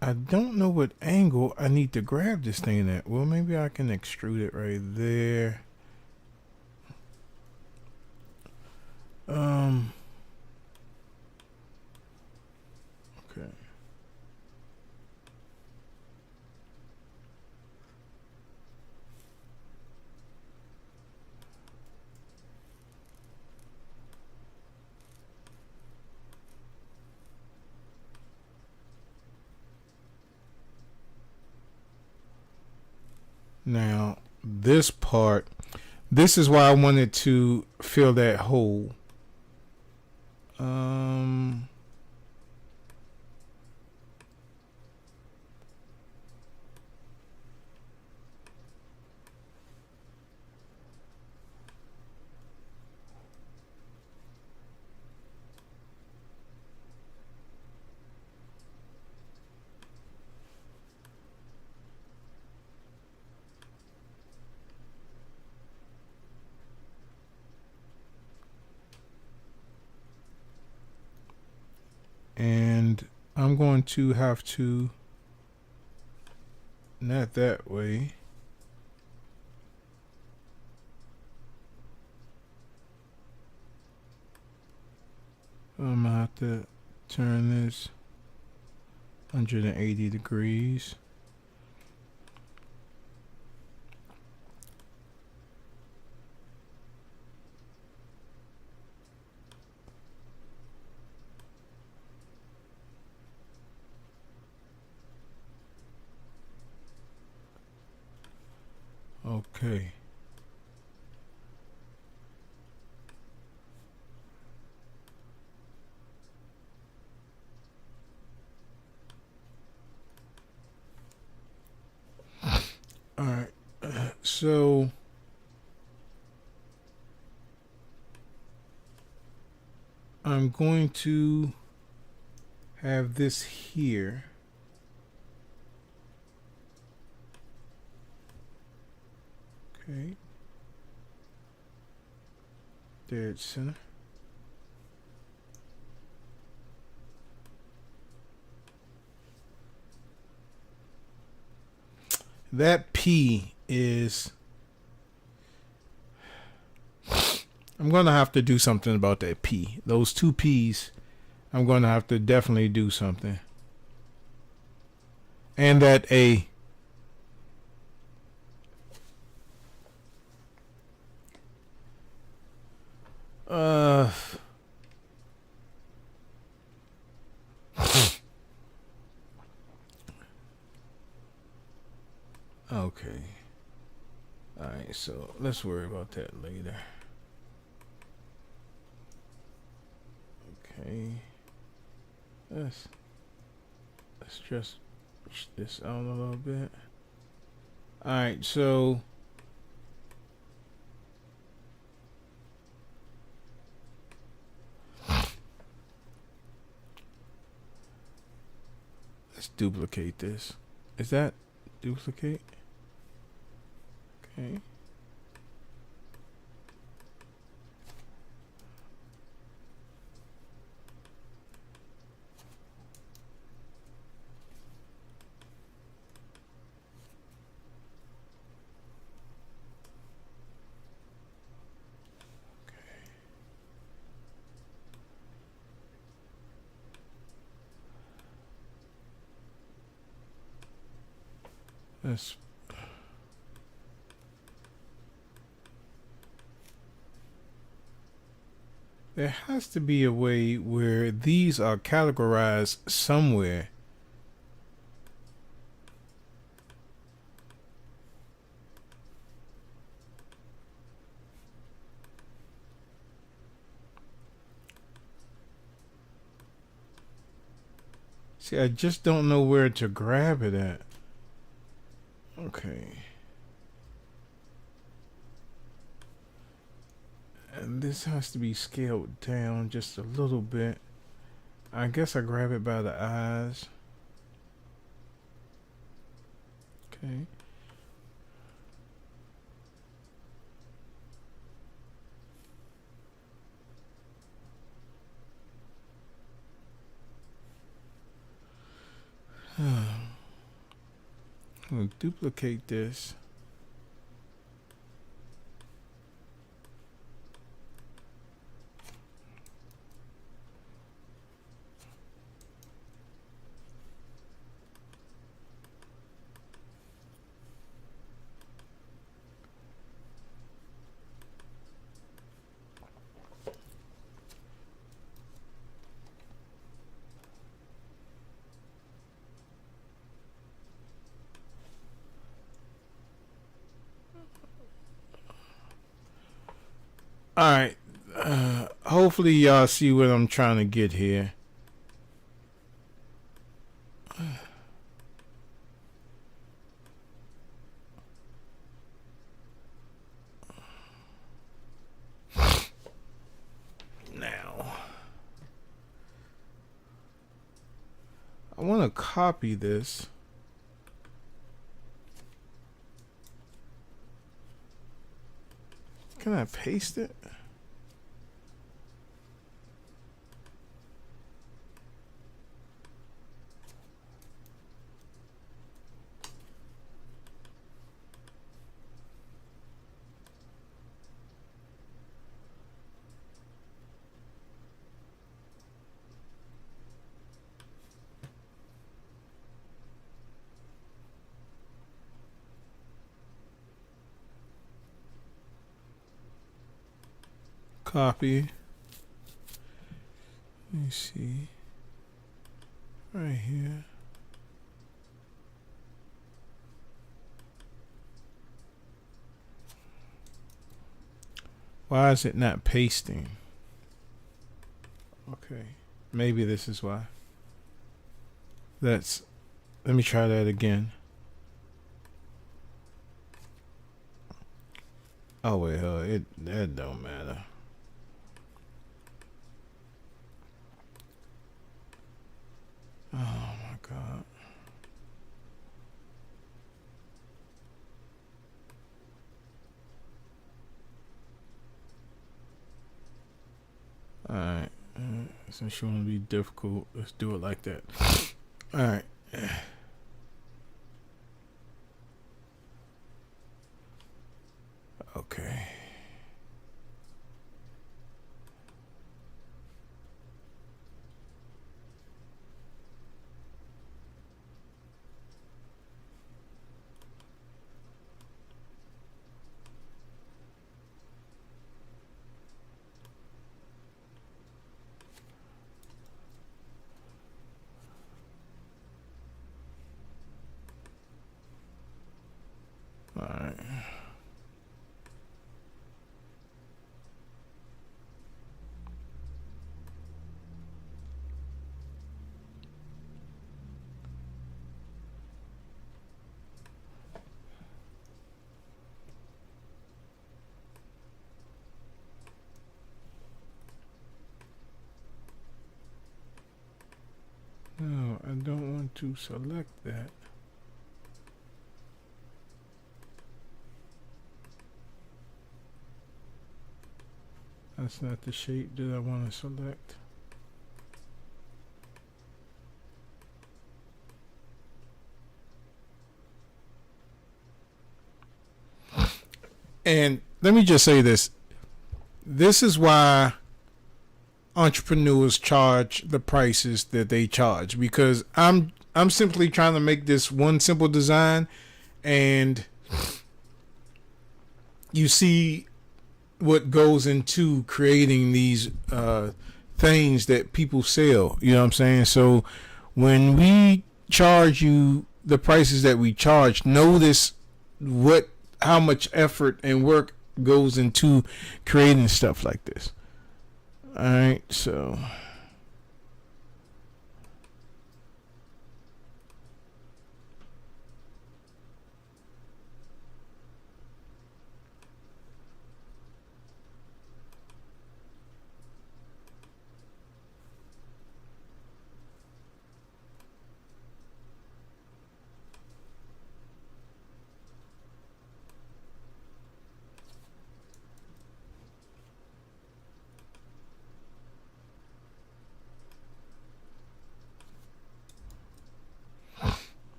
I don't know what angle I need to grab this thing at. Well, maybe I can extrude it right there. Okay. Now, this part, this is why I wanted to fill that hole. And I'm going to have to, not that way. I'm gonna have to turn this 180 degrees. Okay. All right. So I'm going to have this here. Okay. Dead center. That P is, I'm going to have to do something about that P. Those two P's, I'm going to have to definitely do something. And that A. Okay. Alright, so let's worry about that later. Okay. Let's just push this out a little bit. Alright, so let's duplicate this. Is that Duplicate. Okay. Let's There has to be a way where these are categorized somewhere. See, I just don't know where to grab it at. Okay. And this has to be scaled down just a little bit. I guess I grab it by the eyes. Okay. I'm gonna duplicate this. All right. Hopefully y'all see what I'm trying to get here. Now, I want to copy this. Can I paste it? Copy. Let me see. Right here. Why is it not pasting? Okay. Maybe this is why. Let me try that again. Oh wait, that don't matter. Oh my God. Alright. Since you want to be difficult, let's do it like that. Alright. Okay. Alright. No, I don't want to select that. that's not the shape that I want to select. And let me just say this. This is why entrepreneurs charge the prices that they charge, because I'm simply trying to make this one simple design, and you see what goes into creating these things that people sell. You know what I'm saying? So when we charge you the prices that we charge, notice how much effort and work goes into creating stuff like this. All right, so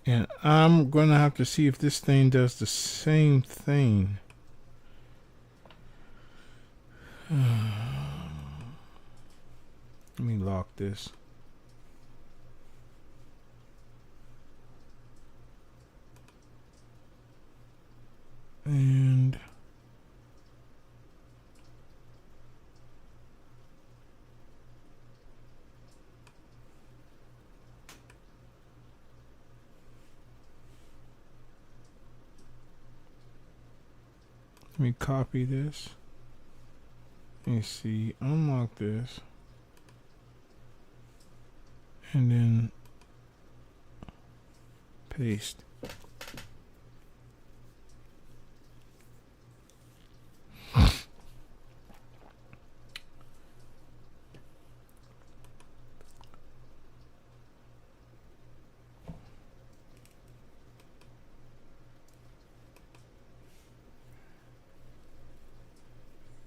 and I'm gonna have to see if this thing does the same thing. Let me lock this. And let me copy this. Let me see, unlock this. And then paste.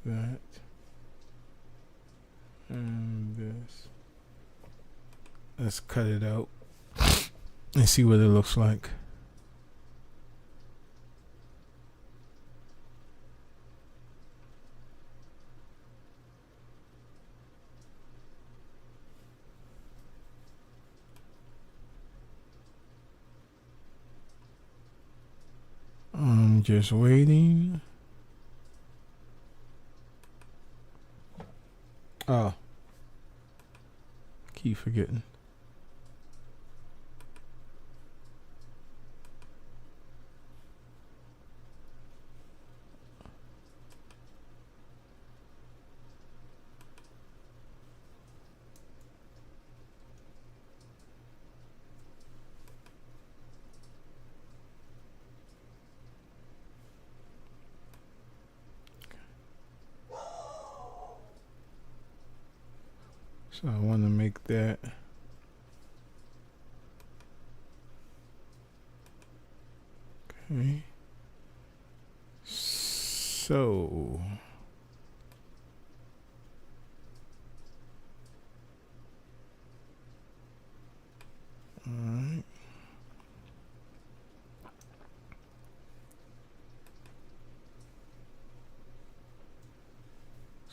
That and this. Let's cut it out and see what it looks like. I'm just waiting. Oh, keep forgetting. So I want to make that. Okay. So all right.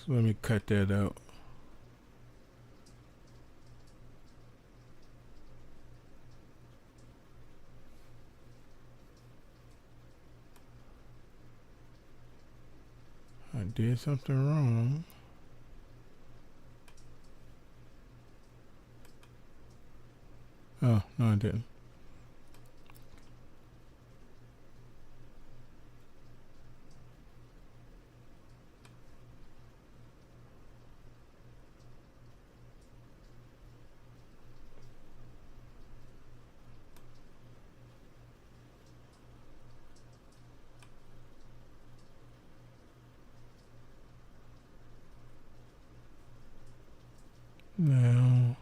So let me cut that out. I did something wrong. Oh, no I didn't. Now,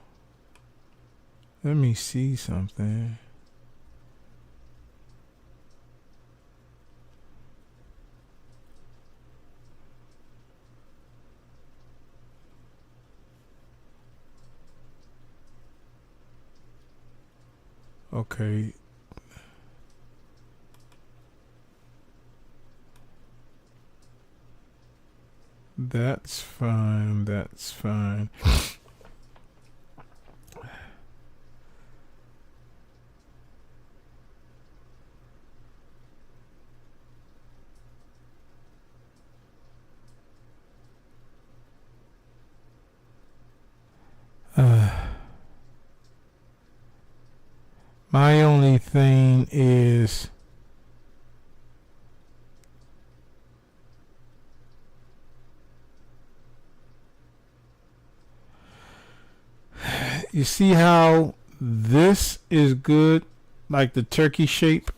let me see something. Okay. That's fine. That's fine. My only thing is you see how this is good, like the turkey shape?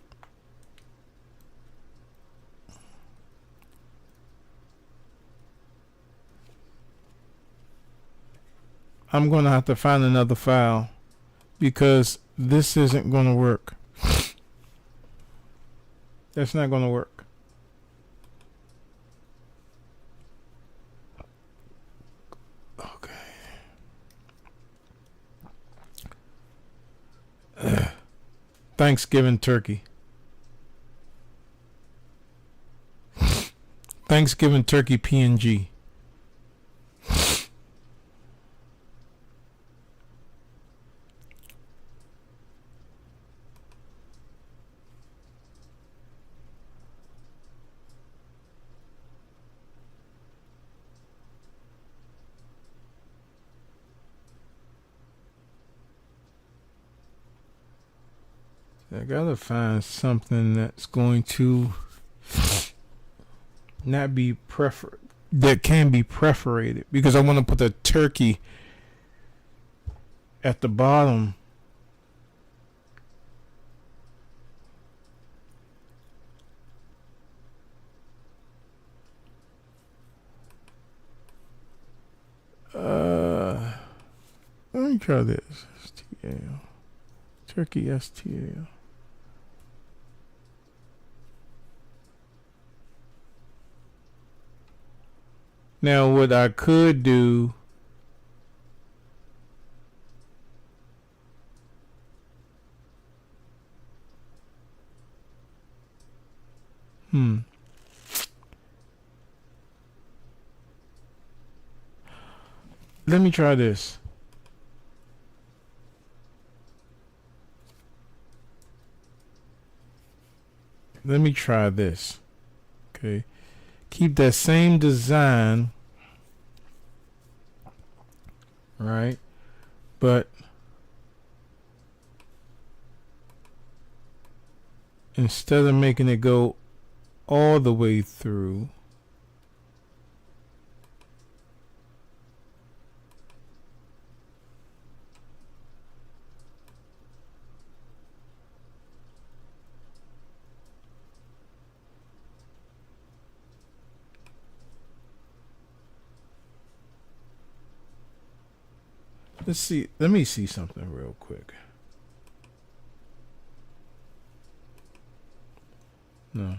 I'm going to have to find another file because this isn't going to work. That's not going to work. Okay. Thanksgiving turkey. Thanksgiving turkey PNG. I gotta find something that's going to not be that can be perforated, because I want to put the turkey at the bottom. Let me try this. STL. Turkey STL. Now what I could do let me try this. Let me try this. Okay. Keep that same design, right? But instead of making it go all the way through, let's see. Let me see something real quick. No.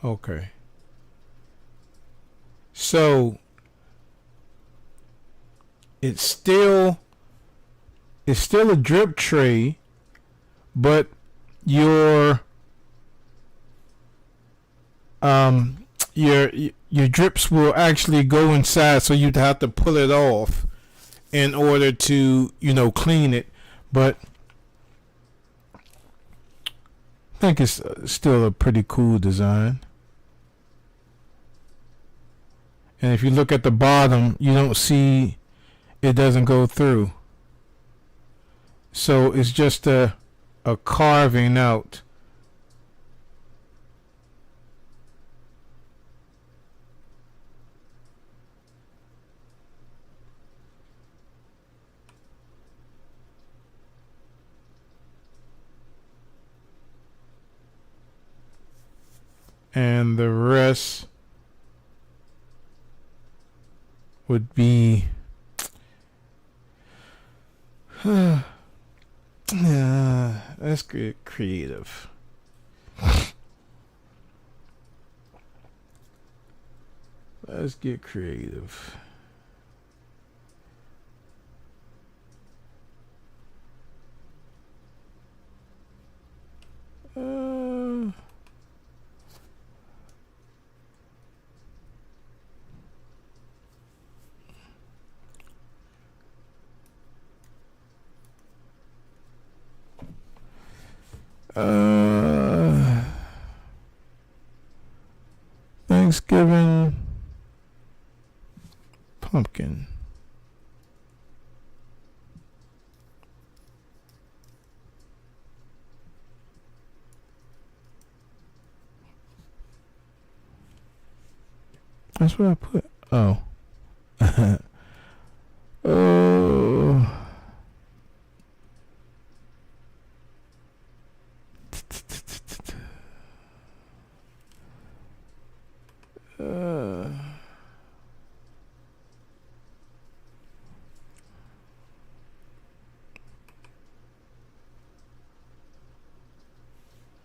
Okay. So it's still a drip tray, but your your drips will actually go inside, so you'd have to pull it off in order to, clean it. But I think it's still a pretty cool design. And if you look at the bottom, you don't see, it doesn't go through. So it's just a carving out. And the rest would be let's get creative. Let's get creative. Thanksgiving pumpkin. That's what I put. Oh. Oh.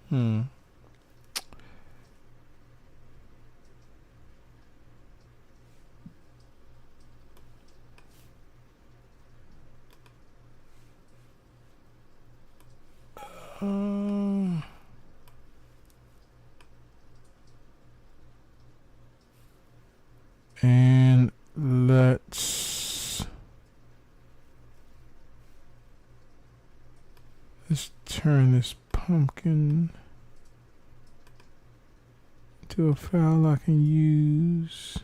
Hmm. And let's turn this pumpkin to a file I can use.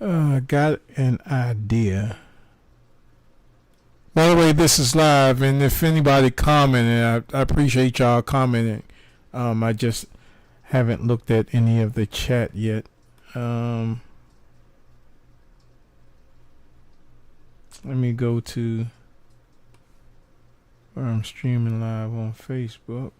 I got an idea. By the way, this is live, and if anybody commented, I appreciate y'all commenting. I just haven't looked at any of the chat yet. Let me go to where I'm streaming live on Facebook.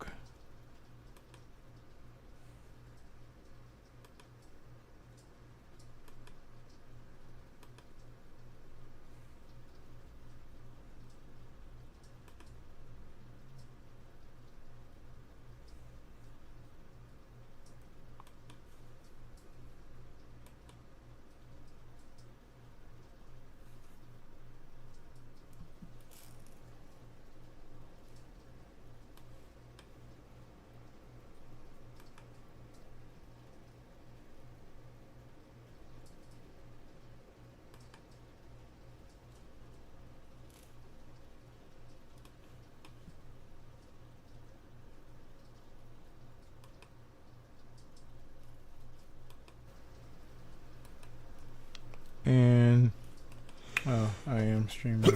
Oh, I am streaming.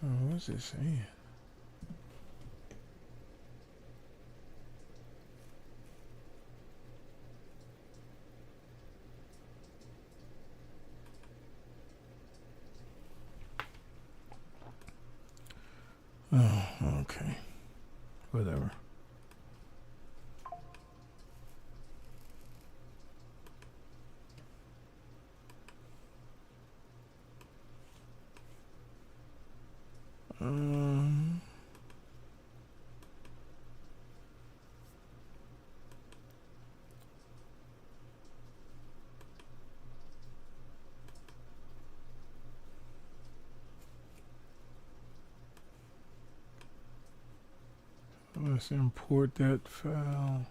Oh, what's it saying? Oh, okay. Whatever. Um, let's import that file.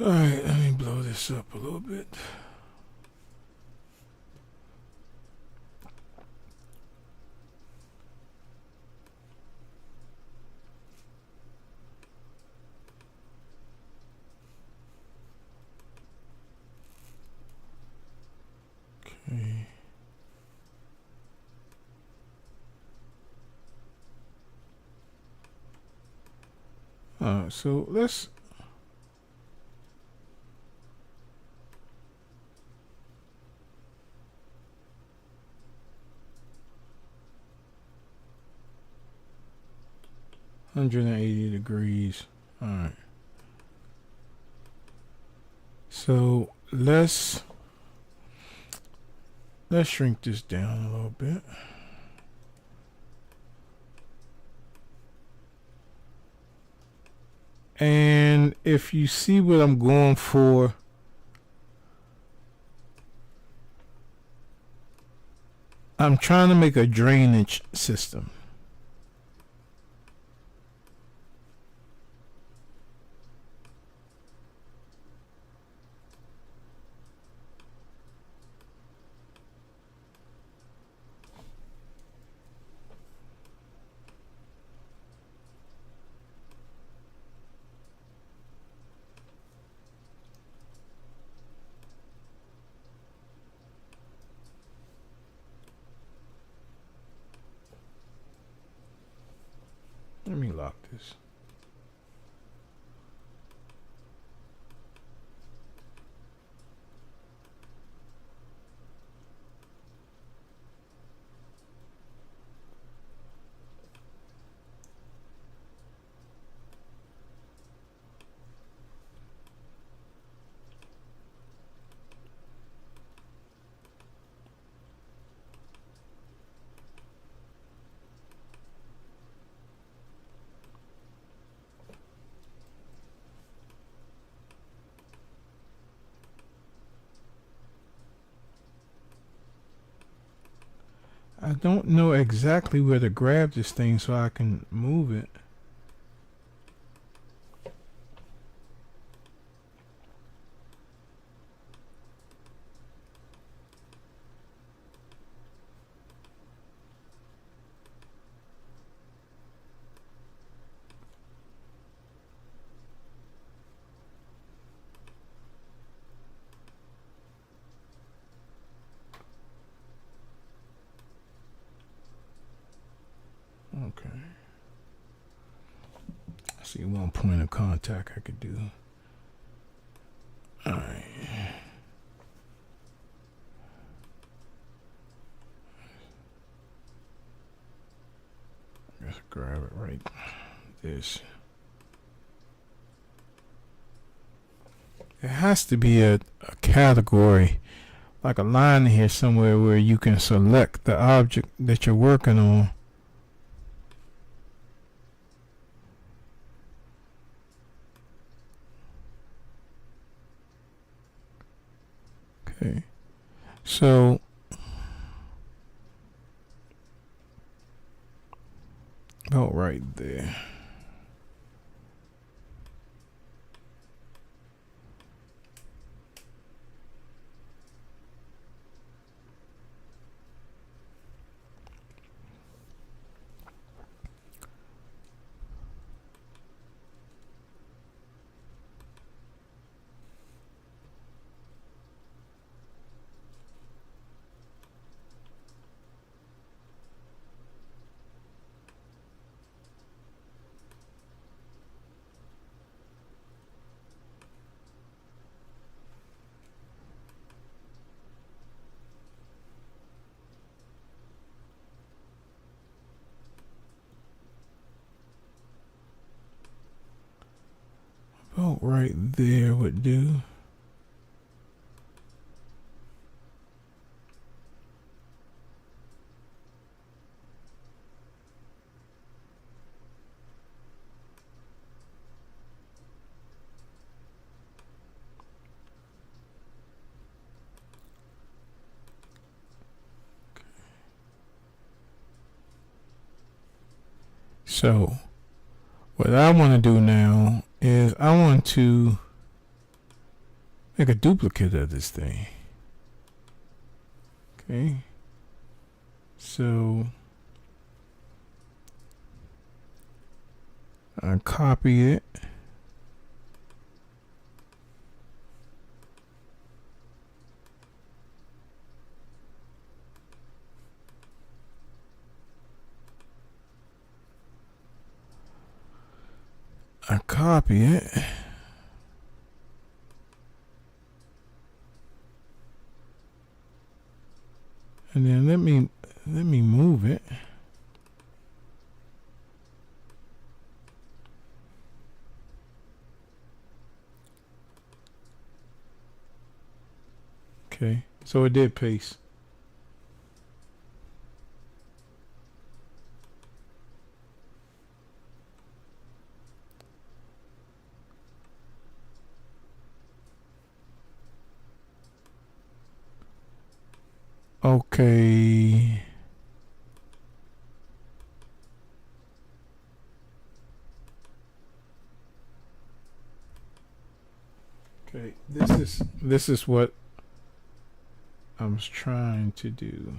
Alright, let me blow this up a little bit. Okay. So let's $180. All right. So let's shrink this down a little bit. And if you see what I'm going for, I'm trying to make a drainage system. Let me lock this. I don't know exactly where to grab this thing so I can move it. Okay. I see one point of contact I could do. Alright. Just grab it right. This. There has to be a category, like a line here somewhere where you can select the object that you're working on. Okay. So About right there. About right there would do. So what I want to do now is I want to make a duplicate of this thing. Okay. So I copy it. I copy it. And then let me move it. Okay, so it did paste. Okay. Okay, this is what I was trying to do.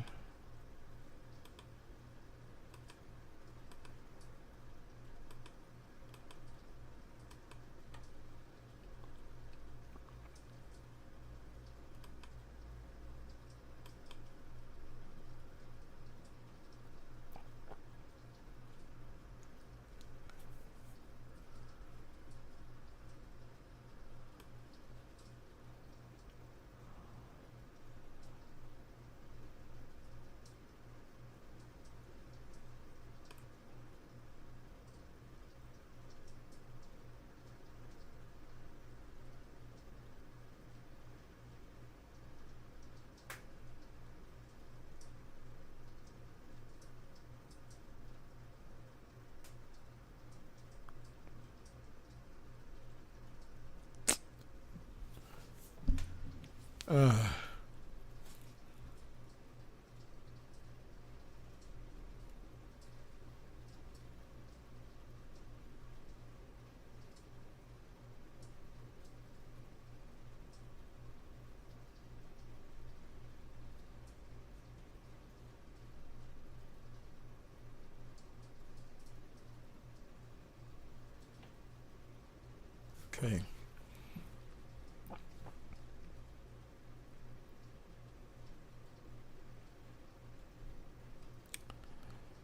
Okay.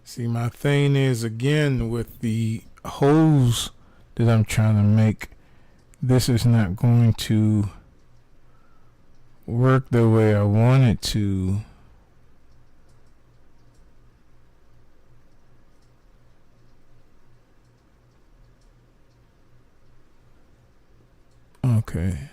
See, my thing is, again, with the holes that I'm trying to make, this is not going to work the way I want it to. Okay.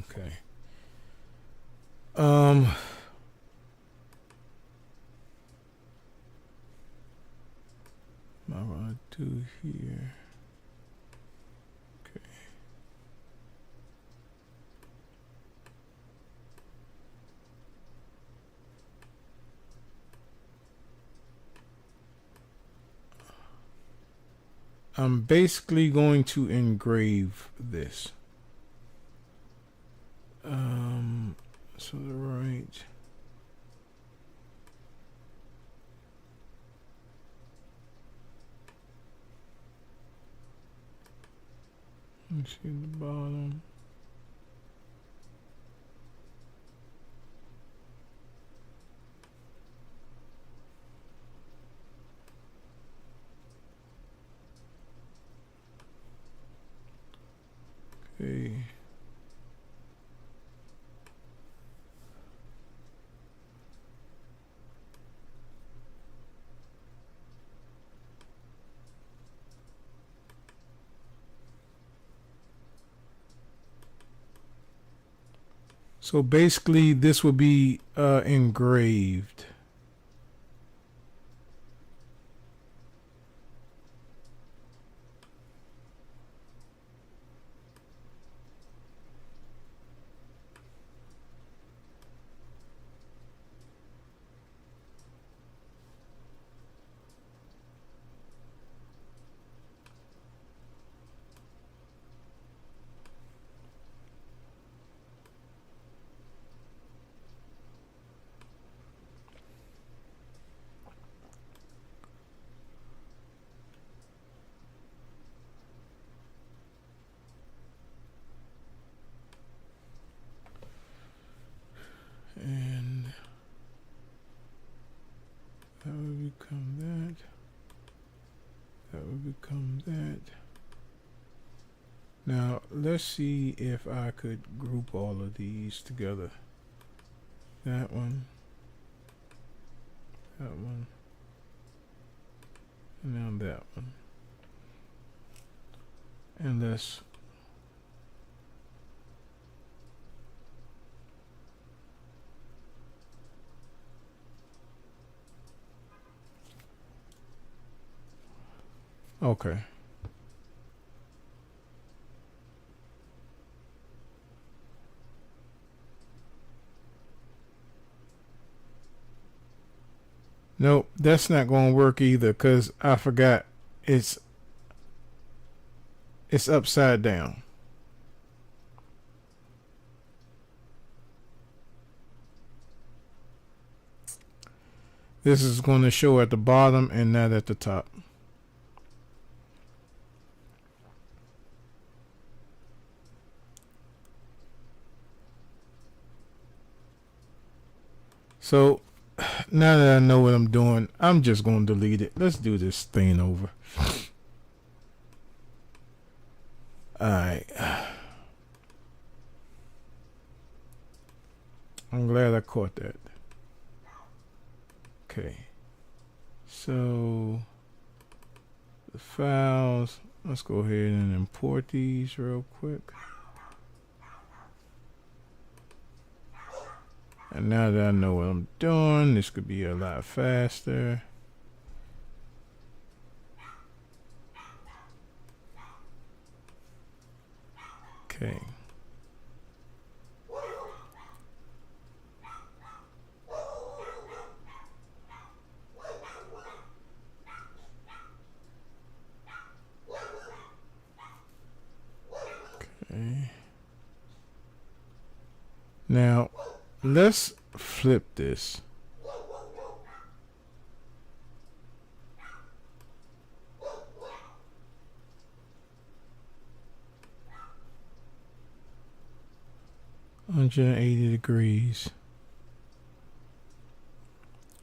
Okay. What am I gonna do here? Okay. I'm basically going to engrave this. So the right. Let's see the bottom. Okay. So basically this will be engraved. And that would become that. That would become that. Now, let's see if I could group all of these together. That one. That one. And now that one. And let's okay. Nope, that's not going to work either because I forgot it's upside down. This is going to show at the bottom and not at the top. So now that I know what I'm doing, I'm just going to delete it. Let's do this thing over. Alright. I'm glad I caught that. Okay. So the files, let's go ahead and import these real quick. And now that I know what I'm doing, this could be a lot faster. Okay. Okay. Now, let's flip this. $180.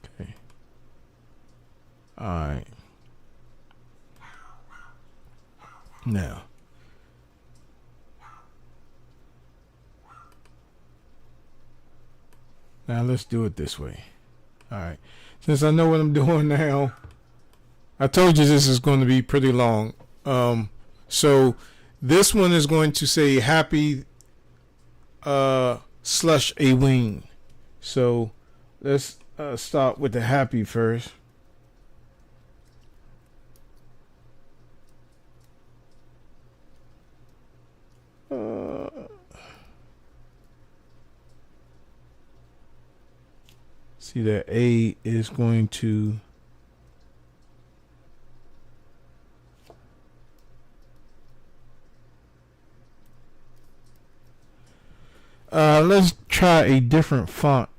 Okay. All right. Now. Now let's do it this way. All right. Since I know what I'm doing now, I told you this is going to be pretty long. So this one is going to say happy slush a wing. So let's start with the happy first. See that A is going to let's try a different font.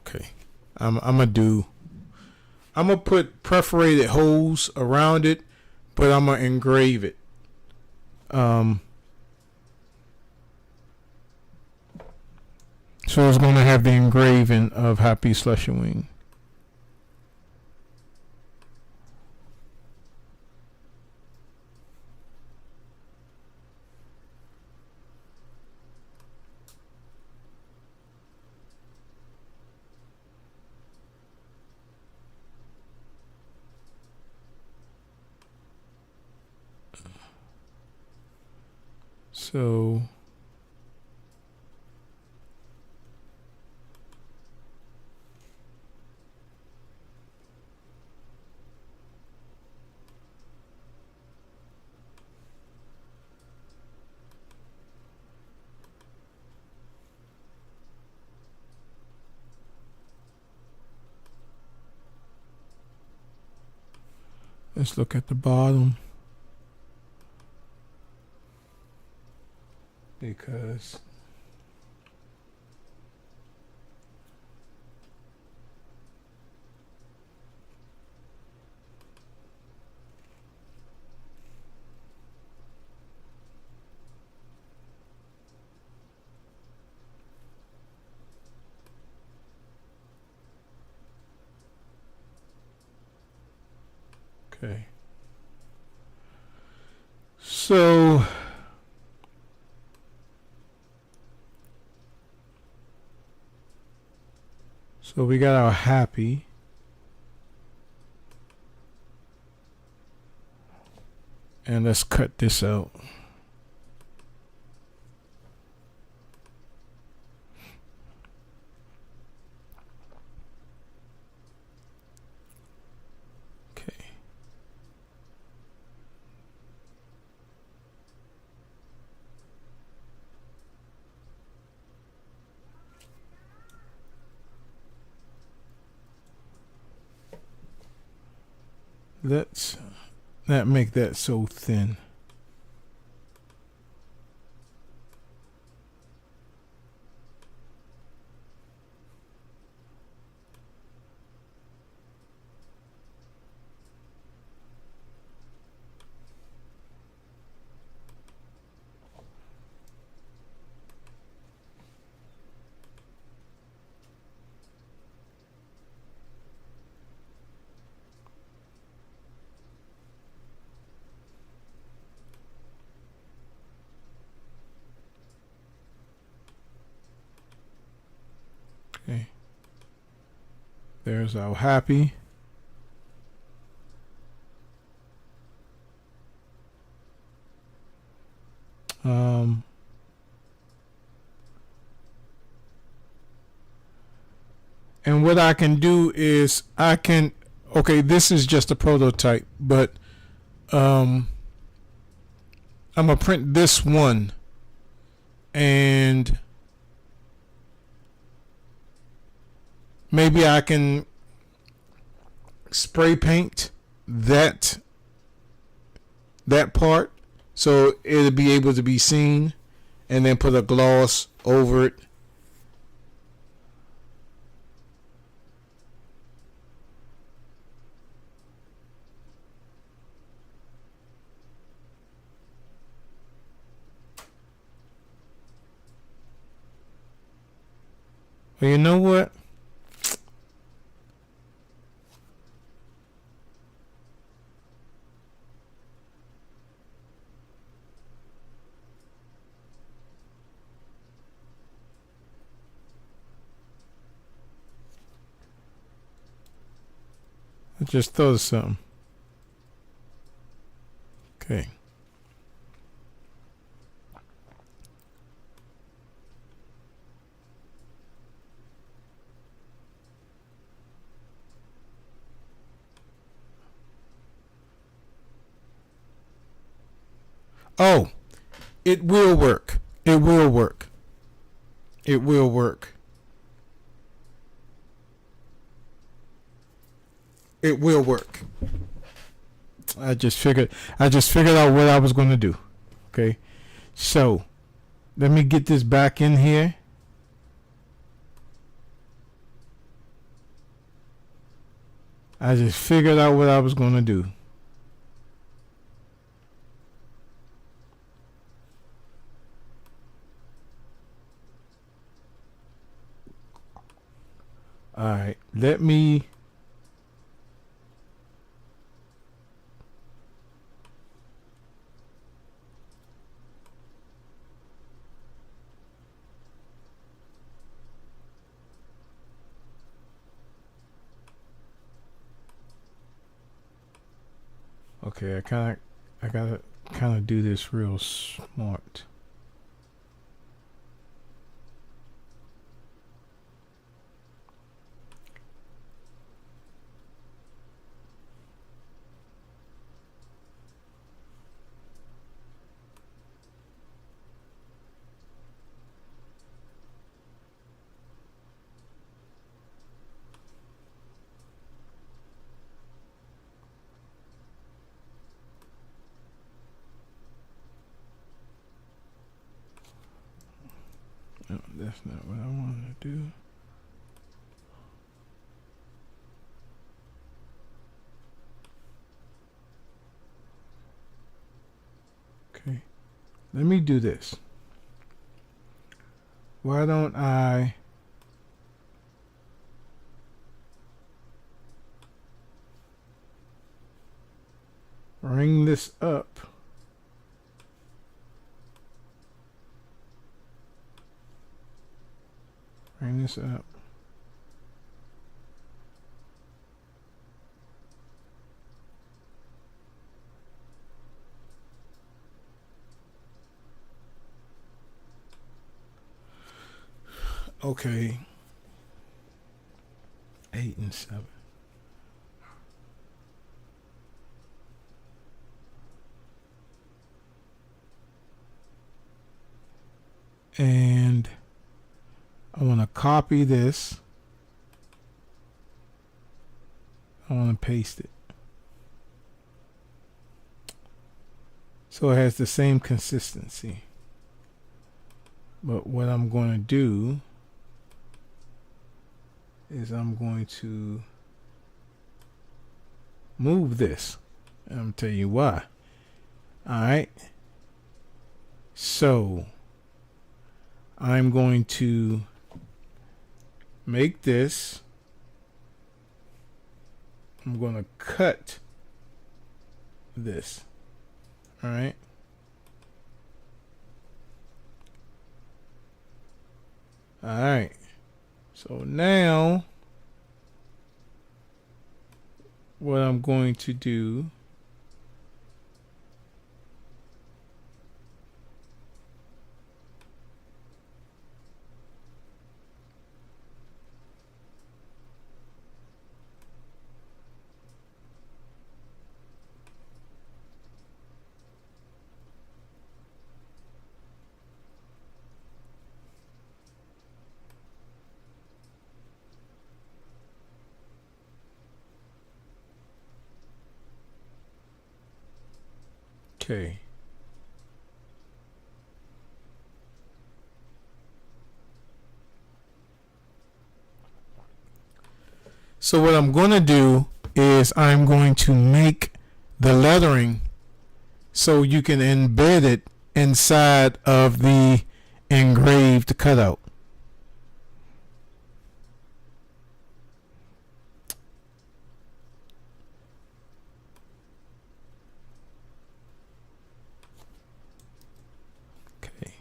Okay, I'm gonna put perforated holes around it, but I'm gonna engrave it. So it's gonna have the engraving of Happy Slushy Wing. So let's look at the bottom, because okay. So we got our happy. And let's cut this out. Okay. Let's not make that so thin. Okay. There's our happy. And what I can do is okay, this is just a prototype, but I'm gonna print this one, and maybe I can spray paint that part so it'll be able to be seen, and then put a gloss over it. Well, you know what? I just thought of something. Okay. Oh, it will work. It will work. It will work. It will work. I just figured out what I was going to do. Okay. So, let me get this back in here. I just figured out what I was going to do. All right, let me okay, I gotta kind of do this real smart. No, that's not what I wanted to do. Okay, let me do this. Why don't I ring this up? Bring this up. Okay. 8 and 7. And I want to copy this. I want to paste it. So it has the same consistency. But what I'm going to do is I'm going to move this. And I'm going to tell you why. Alright. So I'm going to make this. I'm going to cut this. Alright. Alright. So now what I'm going to do okay. So what I'm going to do is I'm going to make the lettering so you can embed it inside of the engraved cutout. Okay.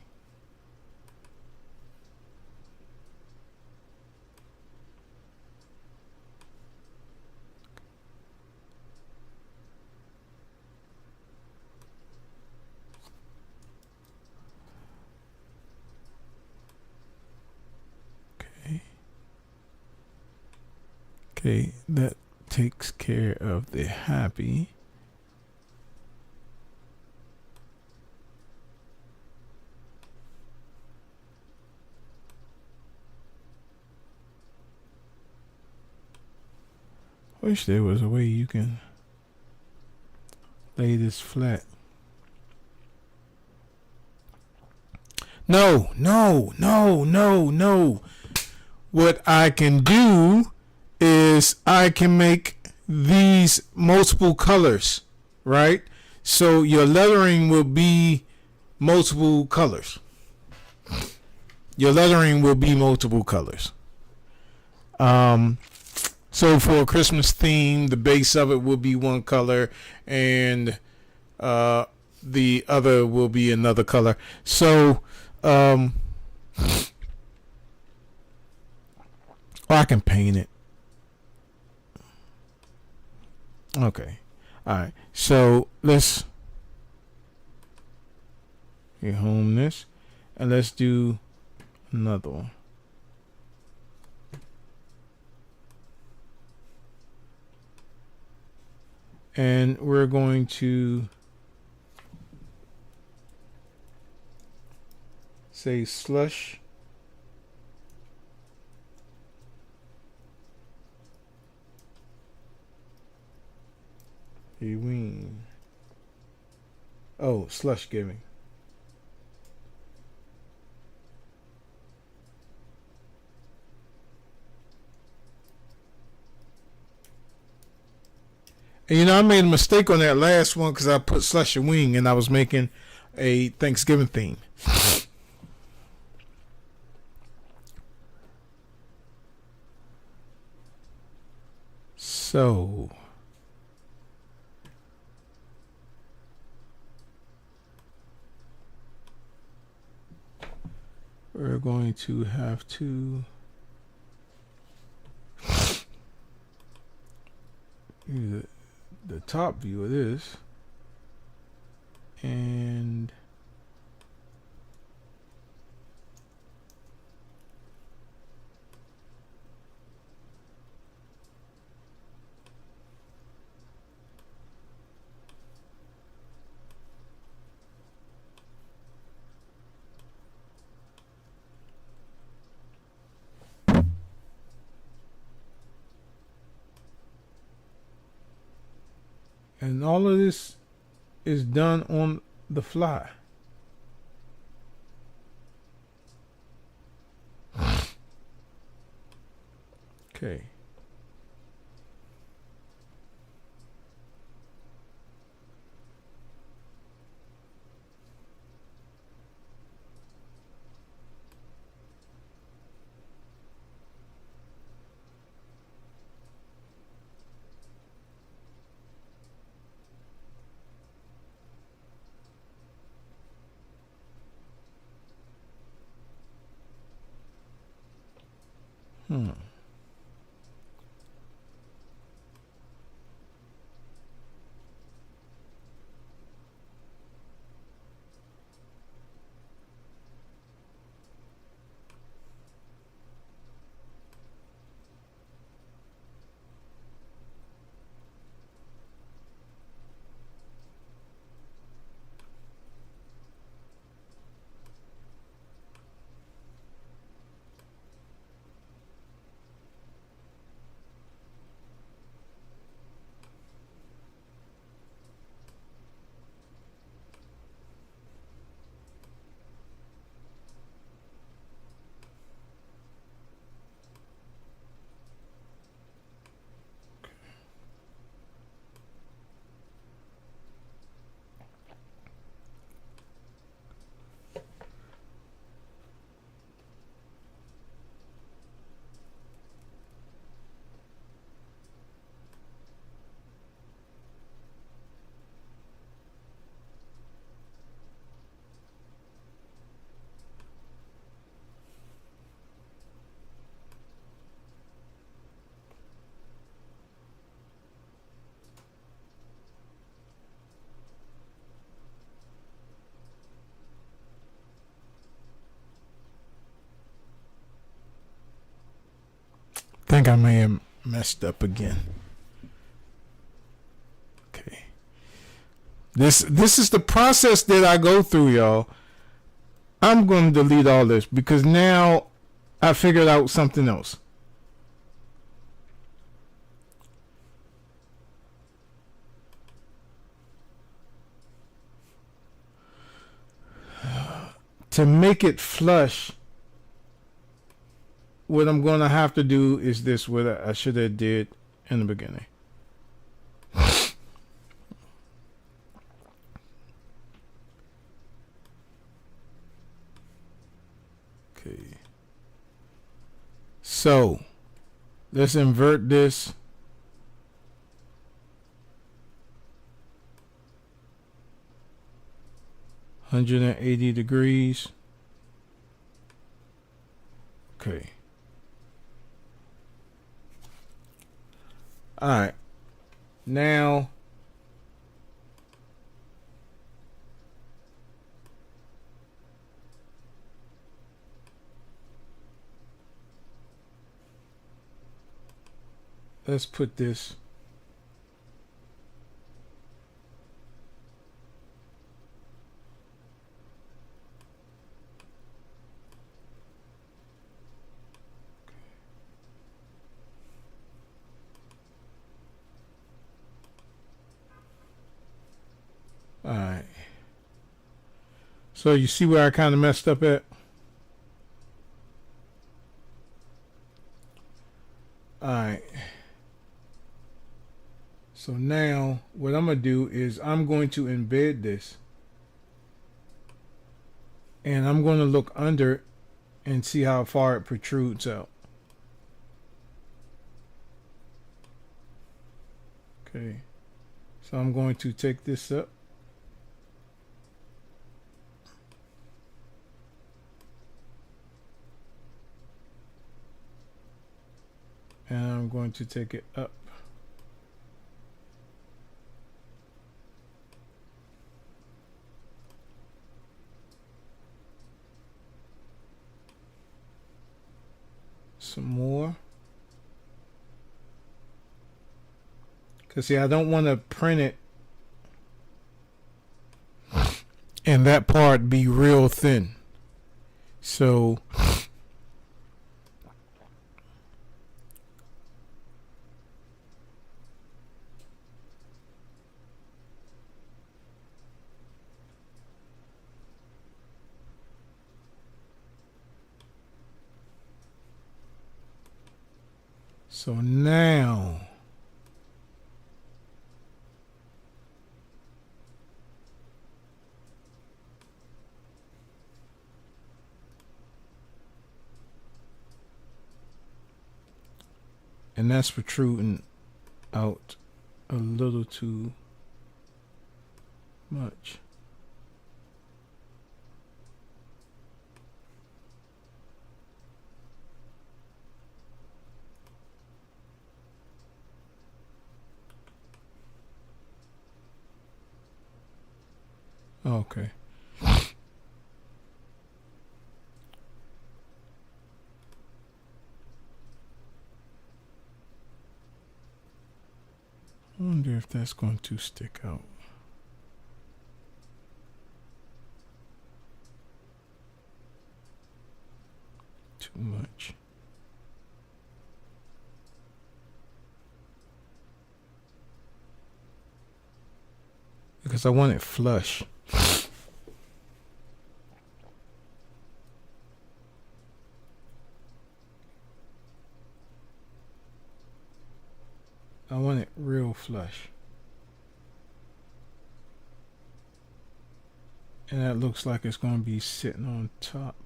Okay, that takes care of the happy. Wish there was a way you can lay this flat. No. What I can do is I can make these multiple colors, right? So your lettering will be multiple colors. Your lettering will be multiple colors. So for a Christmas theme, the base of it will be one color, and the other will be another color. So, I can paint it. Okay. All right. So let's home this, and let's do another one. And we're going to say slush Ewing. Oh, slush giving. And you know, I made a mistake on that last one because I put slush and wing and I was making a Thanksgiving theme. So we're going to have to use the top view of this, and all of this is done on the fly. Okay. think I may have messed up again. Okay. This is the process that I go through, y'all. I'm going to delete all this because now I figured out something else. To make it flush, what I'm going to have to do is this, what I should have did in the beginning. Okay. So, let's invert this. $180. Okay. All right. Now let's put this. Alright. So you see where I kind of messed up at? Alright. So now what I'm going to do is I'm going to embed this. And I'm going to look under it and see how far it protrudes out. Okay. So I'm going to take this up. And I'm going to take it up. Some more. Because see, I don't want to print it and that part be real thin. So now and that's protruding out a little too much. Okay. I wonder if that's going to stick out. Too much. Because I want it flush. I want it real flush. And that looks like it's going to be sitting on top.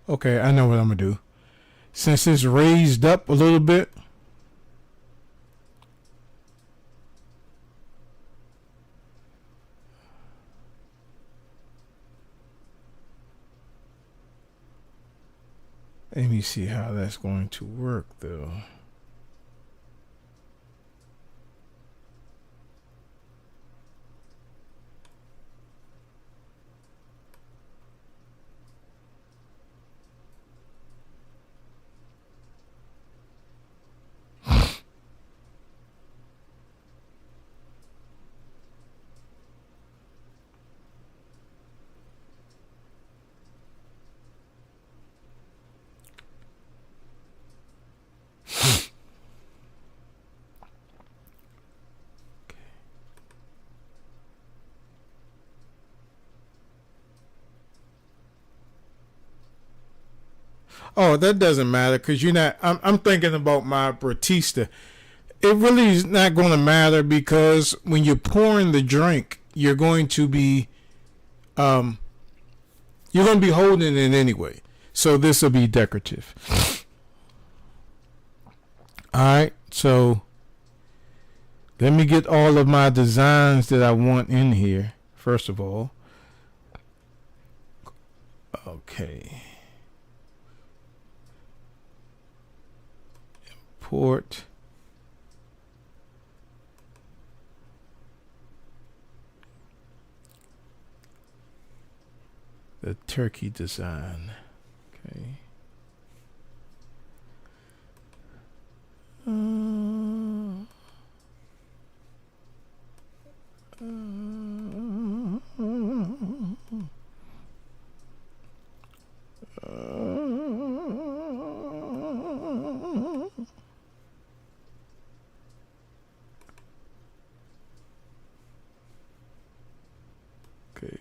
Okay, I know what I'm going to do. Since it's raised up a little bit, Let me see how that's going to work, though. Oh, that doesn't matter because you're not. I'm thinking about my Batista. It really is not going to matter because when you're pouring the drink, you're going to be holding it anyway. So this will be decorative. All right. So let me get all of my designs that I want in here. First of all. Okay. Import. The turkey design. Okay. Okay.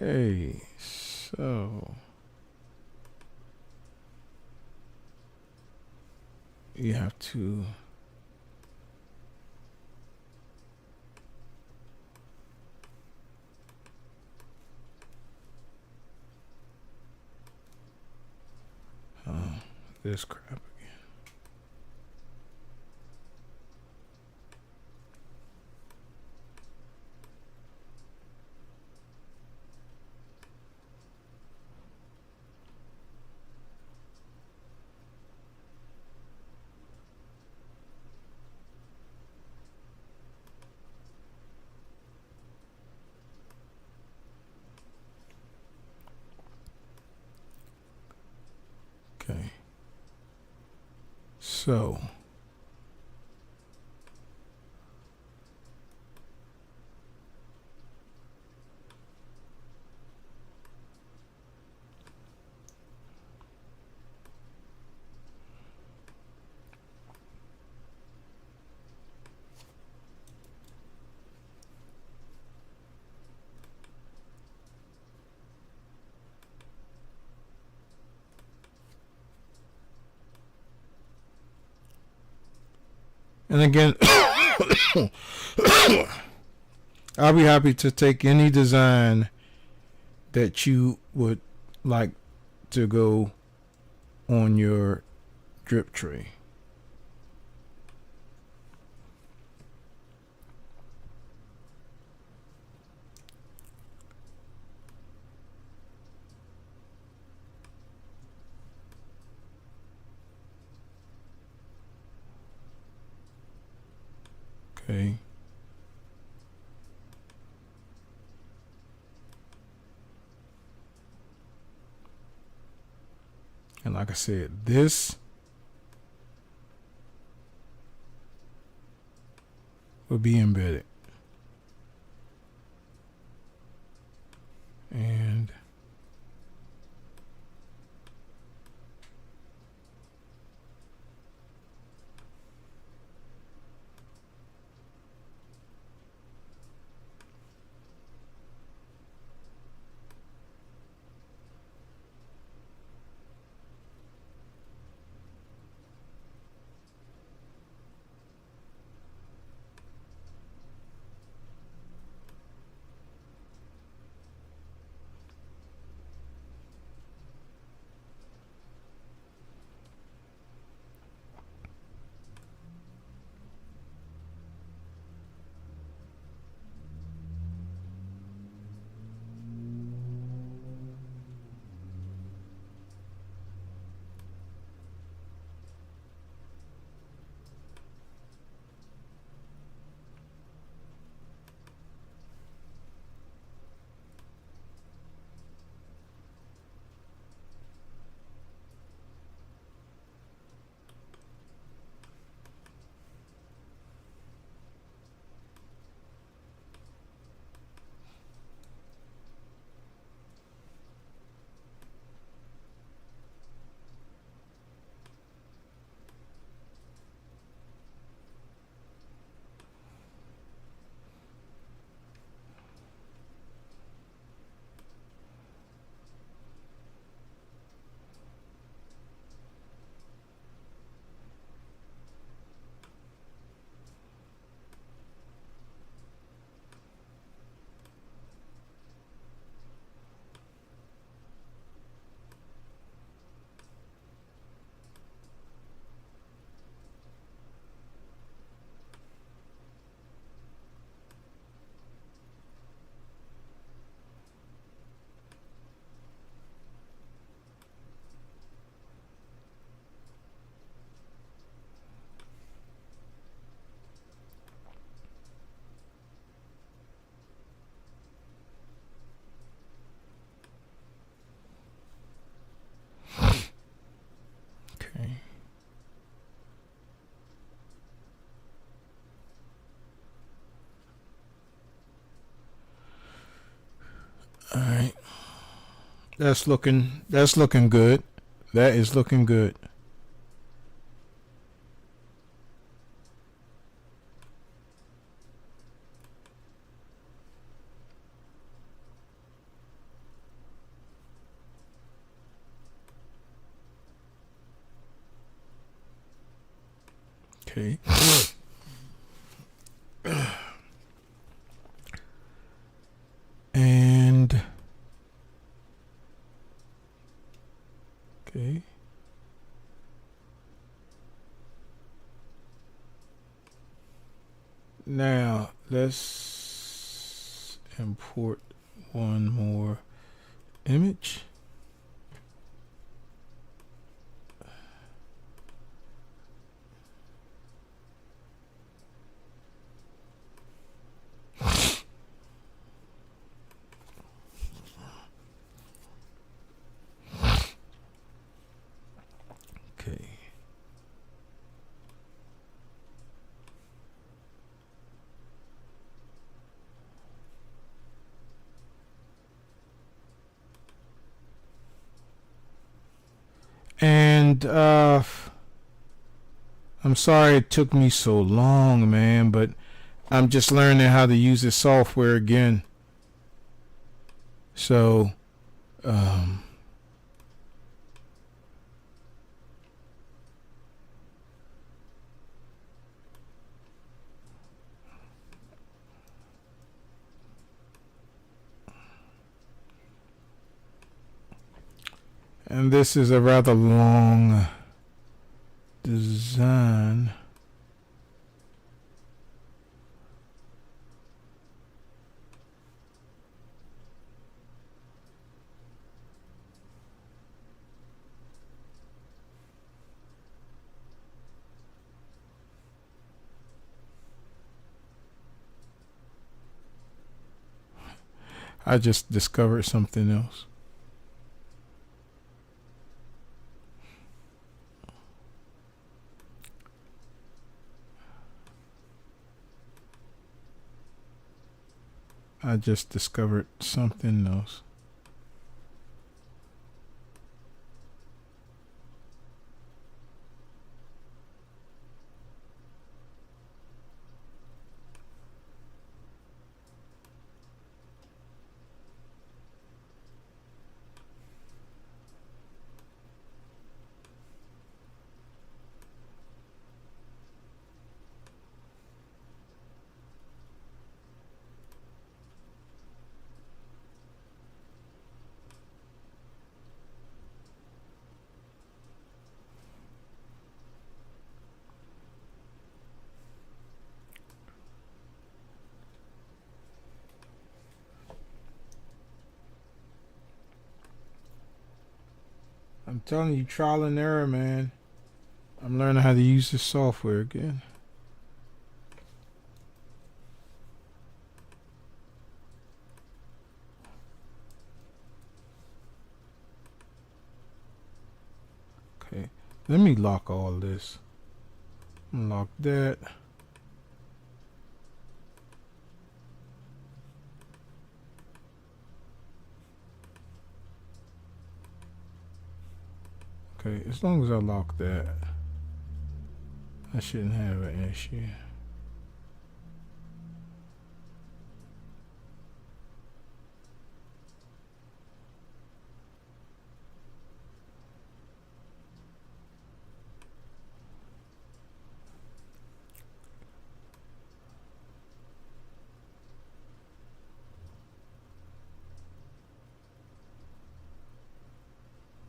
Okay, so you have to this crap again. Okay. So and again, I'll be happy to take any design that you would like to go on your drip tray. Okay. And like I said, this will be embedded. And That's looking good. That is looking good. Okay. And okay. Now let's import one more image. Okay. And I'm sorry it took me so long, man, but I'm just learning how to use this software again. So and this is a rather long design. I just discovered something else. I just discovered something else. I'm telling you, trial and error, man. I'm learning how to use this software again. Okay, let me lock all this. Lock that. Okay, as long as I lock that, I shouldn't have an issue.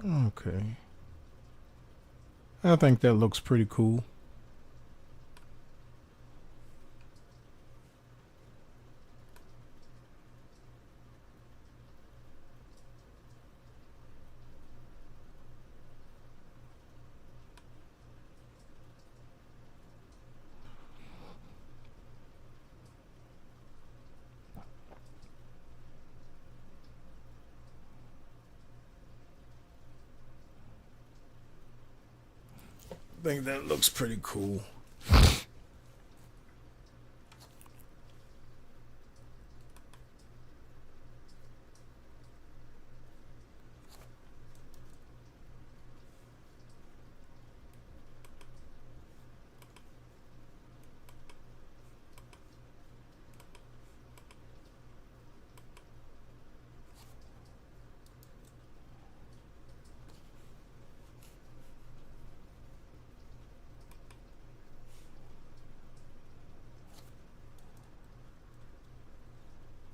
Okay. I think that looks pretty cool. I think that looks pretty cool.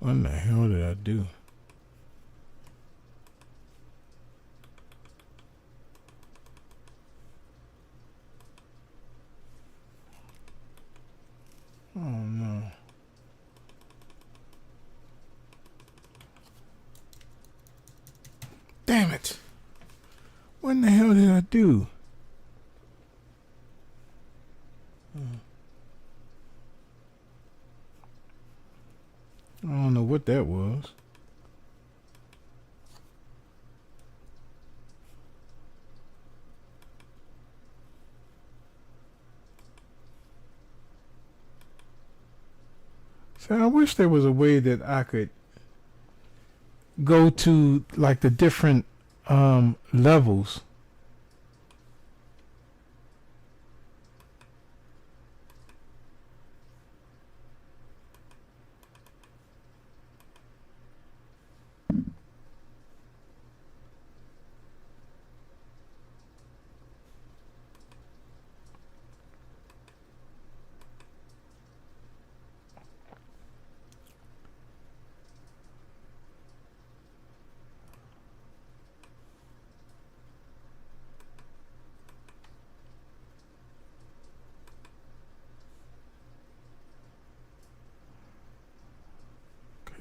What in the hell did I do? Oh no. Damn it. What in the hell did I do? I don't know what that was. So I wish there was a way that I could go to like the different levels.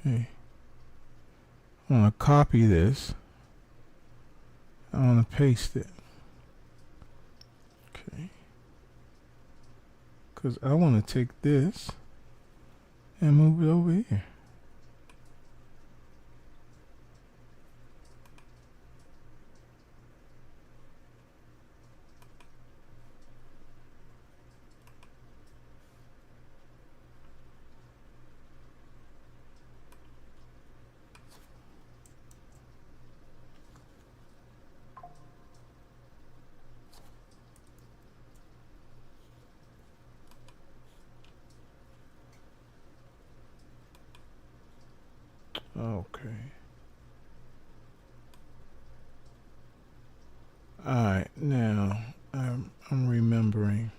Okay. I want to copy this. I want to paste it. Okay. Because I want to take this and move it over here. Okay. Alright, now I'm remembering.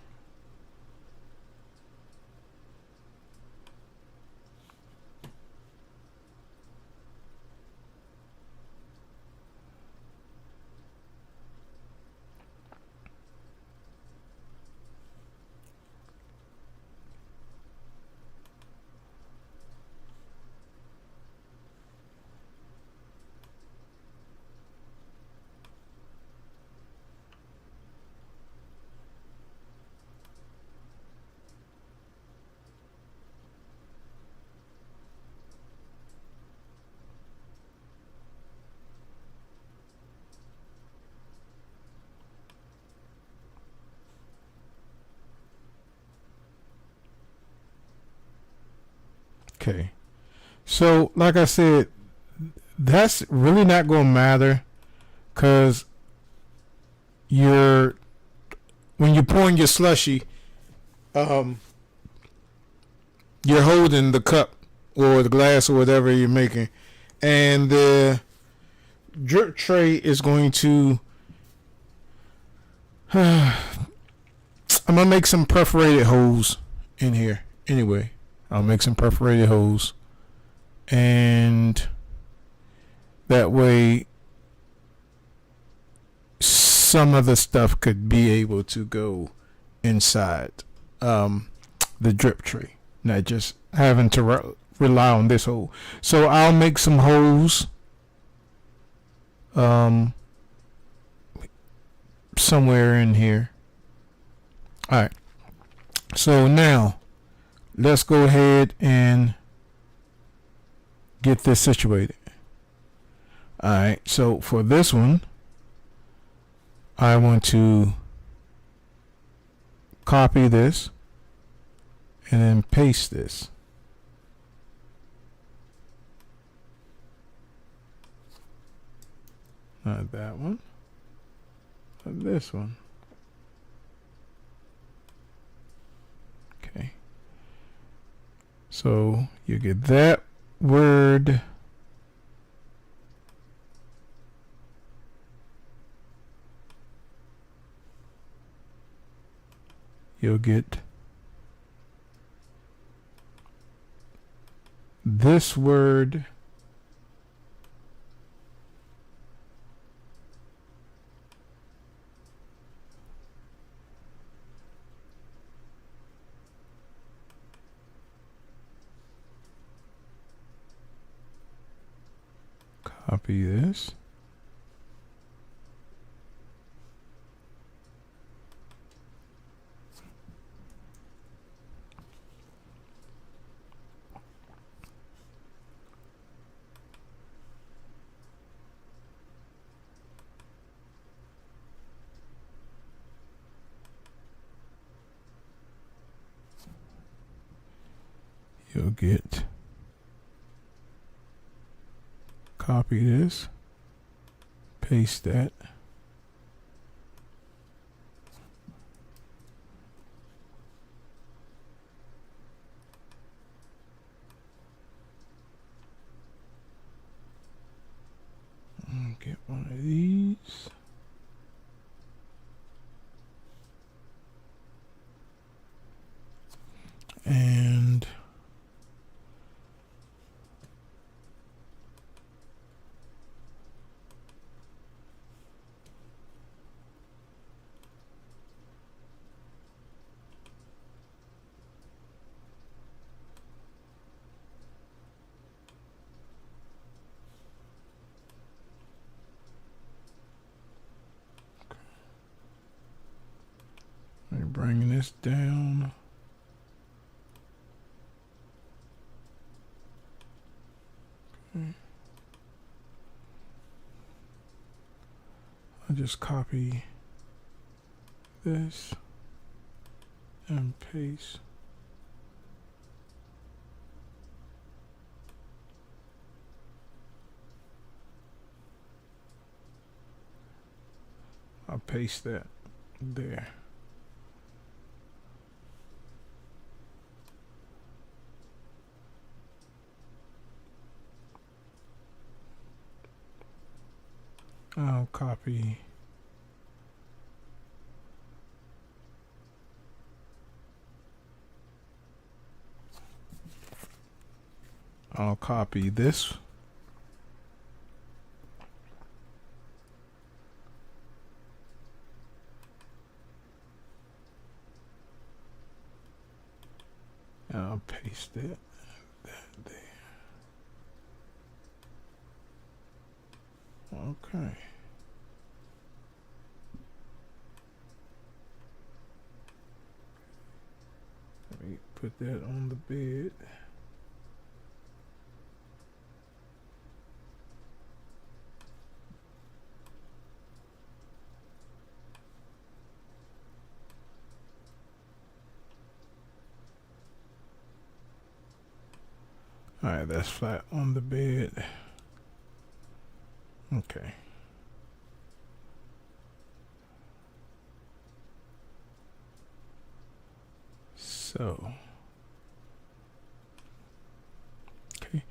Okay. So, like I said, that's really not going to matter because when you're pouring your slushy, you're holding the cup or the glass or whatever you're making, and the drip tray is going to I'm gonna make some perforated holes in here anyway. I'll make some perforated holes, and that way some of the stuff could be able to go inside the drip tray, not just having to rely on this hole. So I'll make some holes somewhere in here. Alright, so now let's go ahead and get this situated. Alright, so for this one, I want to copy this and then paste this. Not that one, but this one. Okay. So you get that word. You'll get this word copy this. You'll get, copy this, paste that. Get one of these. And bring this down. Okay. I'll just copy this and paste. I'll paste that there. I'll copy this. I'll paste that there. Okay. Let me put that on the bed. All right, that's flat on the bed. Okay. So, okay.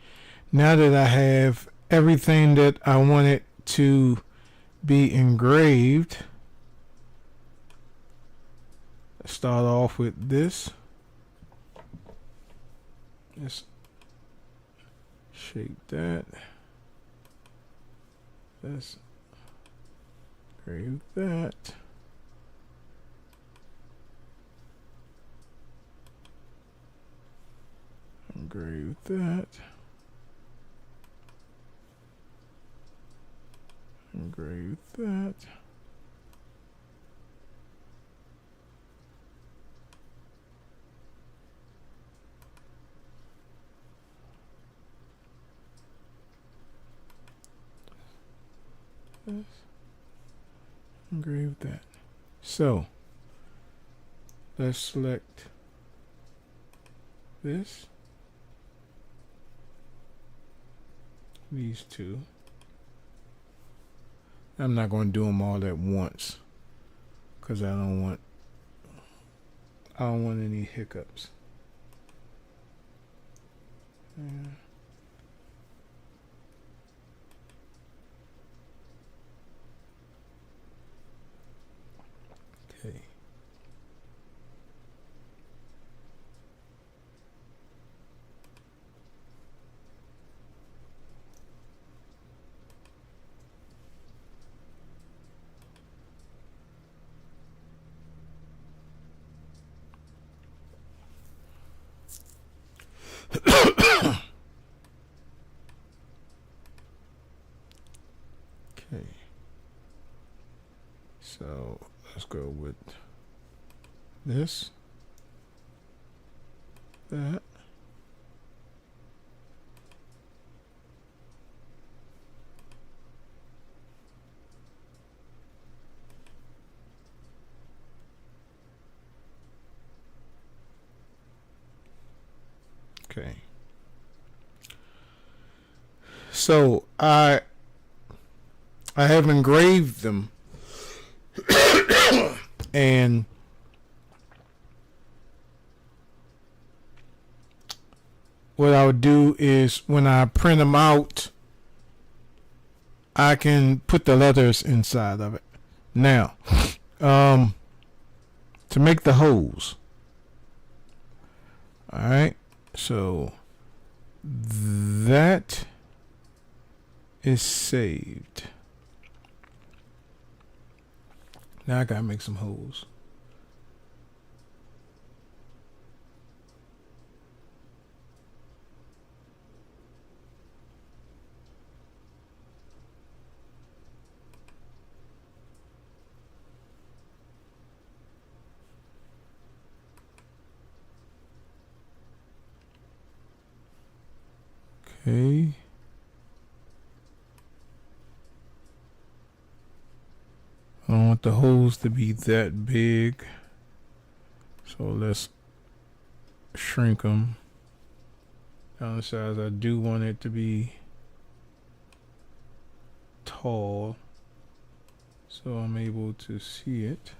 Now that I have everything that I wanted to be engraved, let's start off with this. Let's shape that. Let's engrave that. Engrave that. Engrave that. Engrave that. So let's select this, these two. I'm not going to do them all at once because I don't want any hiccups. Yeah. Okay. go with this, that. Okay. So I have engraved them, and what I would do is when I print them out, I can put the letters inside of it. Now, to make the holes. All right. So that is saved. Now I gotta make some holes. Okay. I don't want the holes to be that big, so let's shrink them down the size. I do want it to be tall, so I'm able to see it.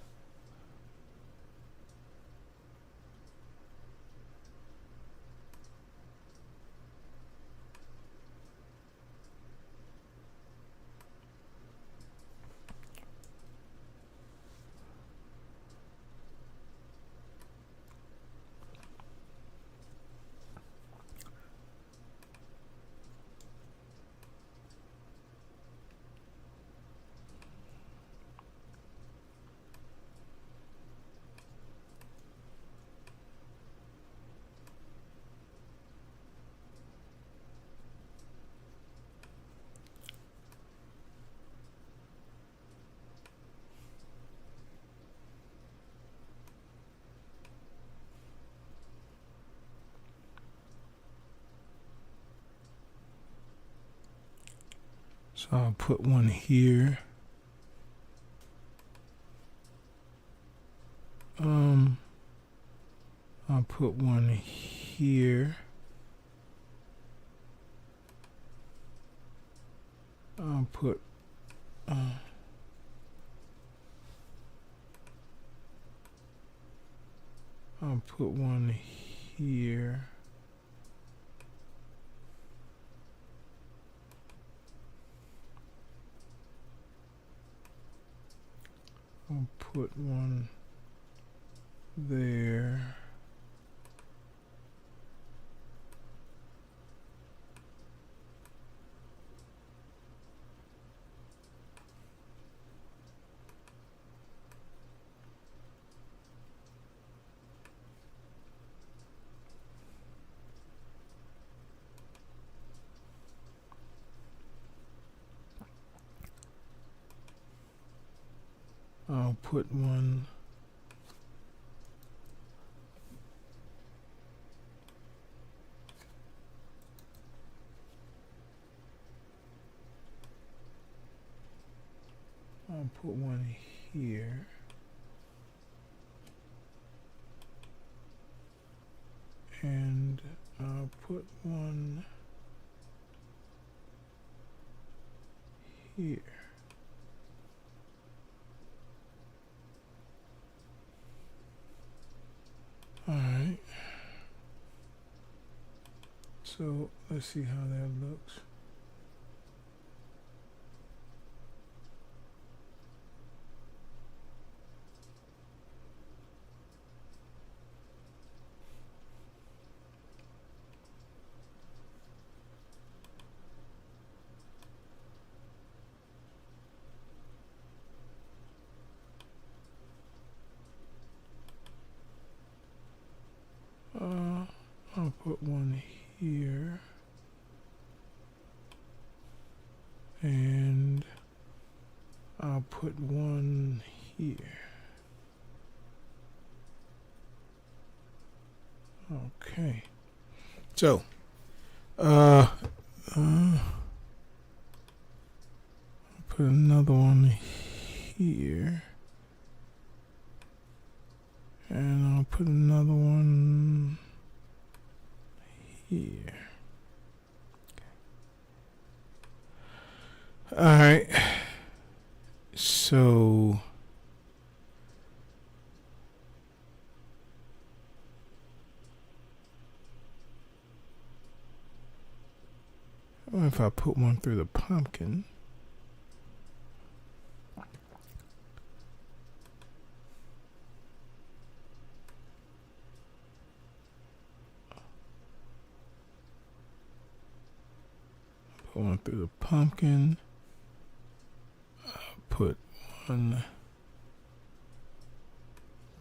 So I'll put one here. I'll put one here. I'll put one here. I'll put one there. I'll put one here. And I'll put one here. Alright. So let's see how that looks. I'll put one here, and I'll put one here. Okay. So, put another one here. And I'll put another one here. Alright. So what if I put one through the pumpkin? Put one through the pumpkin. Put one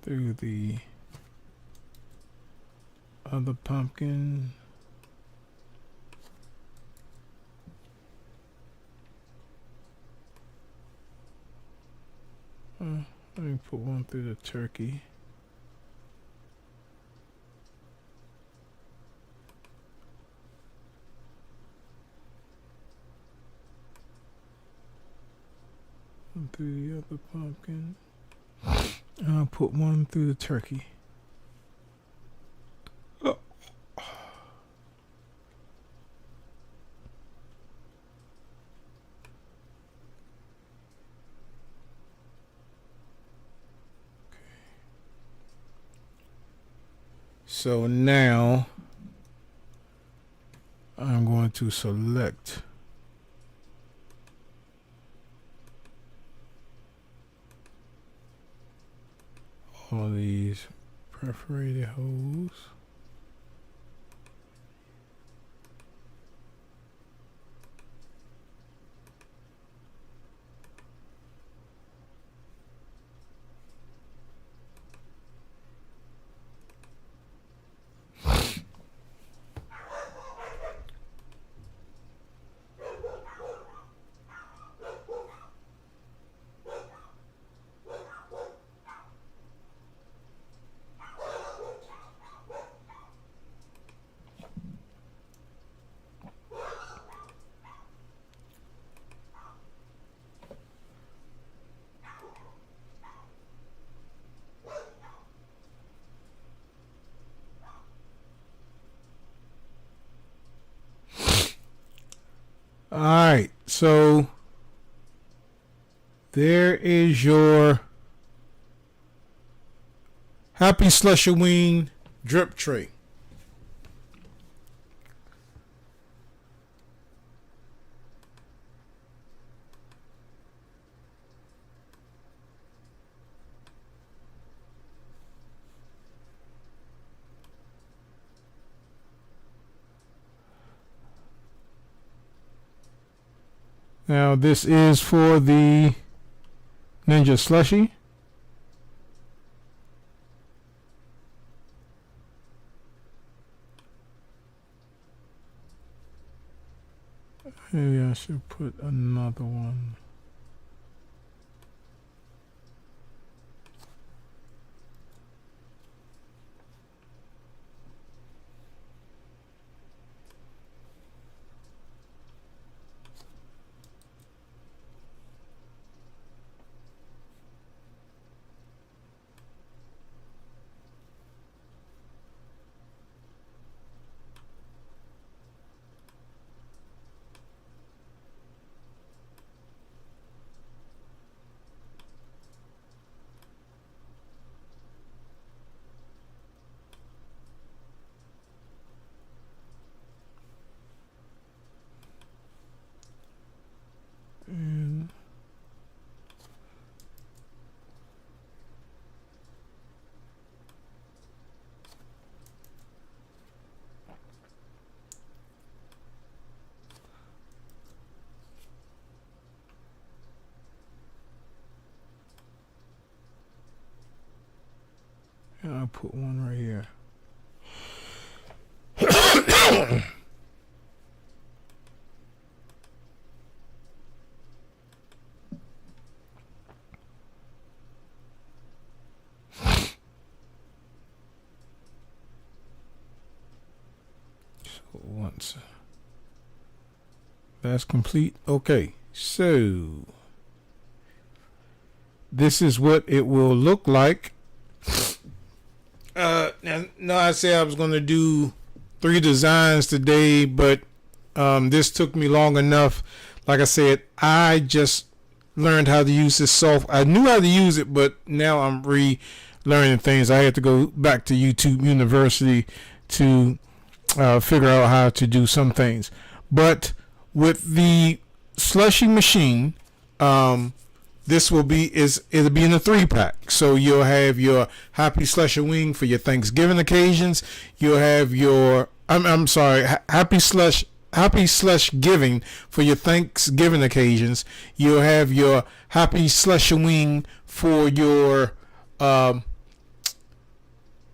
through the other pumpkin. Let me put one through the turkey. One through the other pumpkin. And I'll put one through the turkey. Oh. So now I'm going to select all these perforated holes. All right, so there is your Happy Slushaween drip tray. Now this is for the Ninja Slushi. Maybe I should put another one. And I'll put one right here. once that's complete. Okay, so this is what it will look like. Now I said I was going to do 3 designs today, but this took me long enough. Like I said, I just learned how to use this software. I knew how to use it, but now I'm relearning things. I had to go back to YouTube University to figure out how to do some things. But with the Slushi machine, this will be it'll be in a 3-pack. So you'll have your Happy Slush Wing for your Thanksgiving occasions. You'll have your Happy Slush Giving for your Thanksgiving occasions. You'll have your Happy Slush Wing for your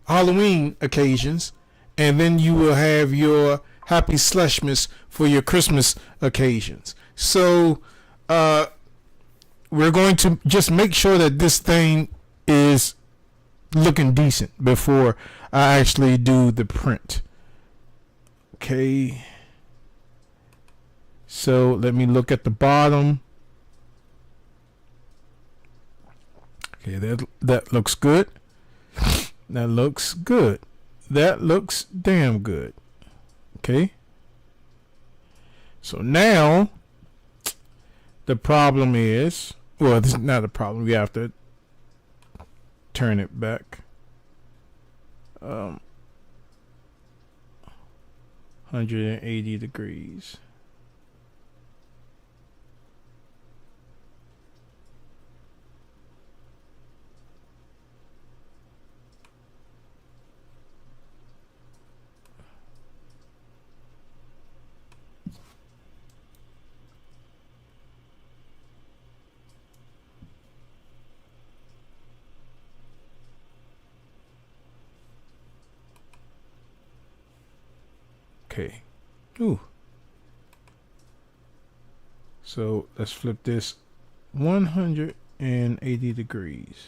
Halloween occasions, and then you will have your Happy Slushmas for your Christmas occasions. So we're going to just make sure that this thing is looking decent before I actually do the print. Okay. So let me look at the bottom. Okay, that looks good. That looks good. That looks damn good. Okay. So now the problem is, well, this is not a problem. We have to turn it back. 180 degrees. Okay. Ooh. So let's flip this 180 degrees.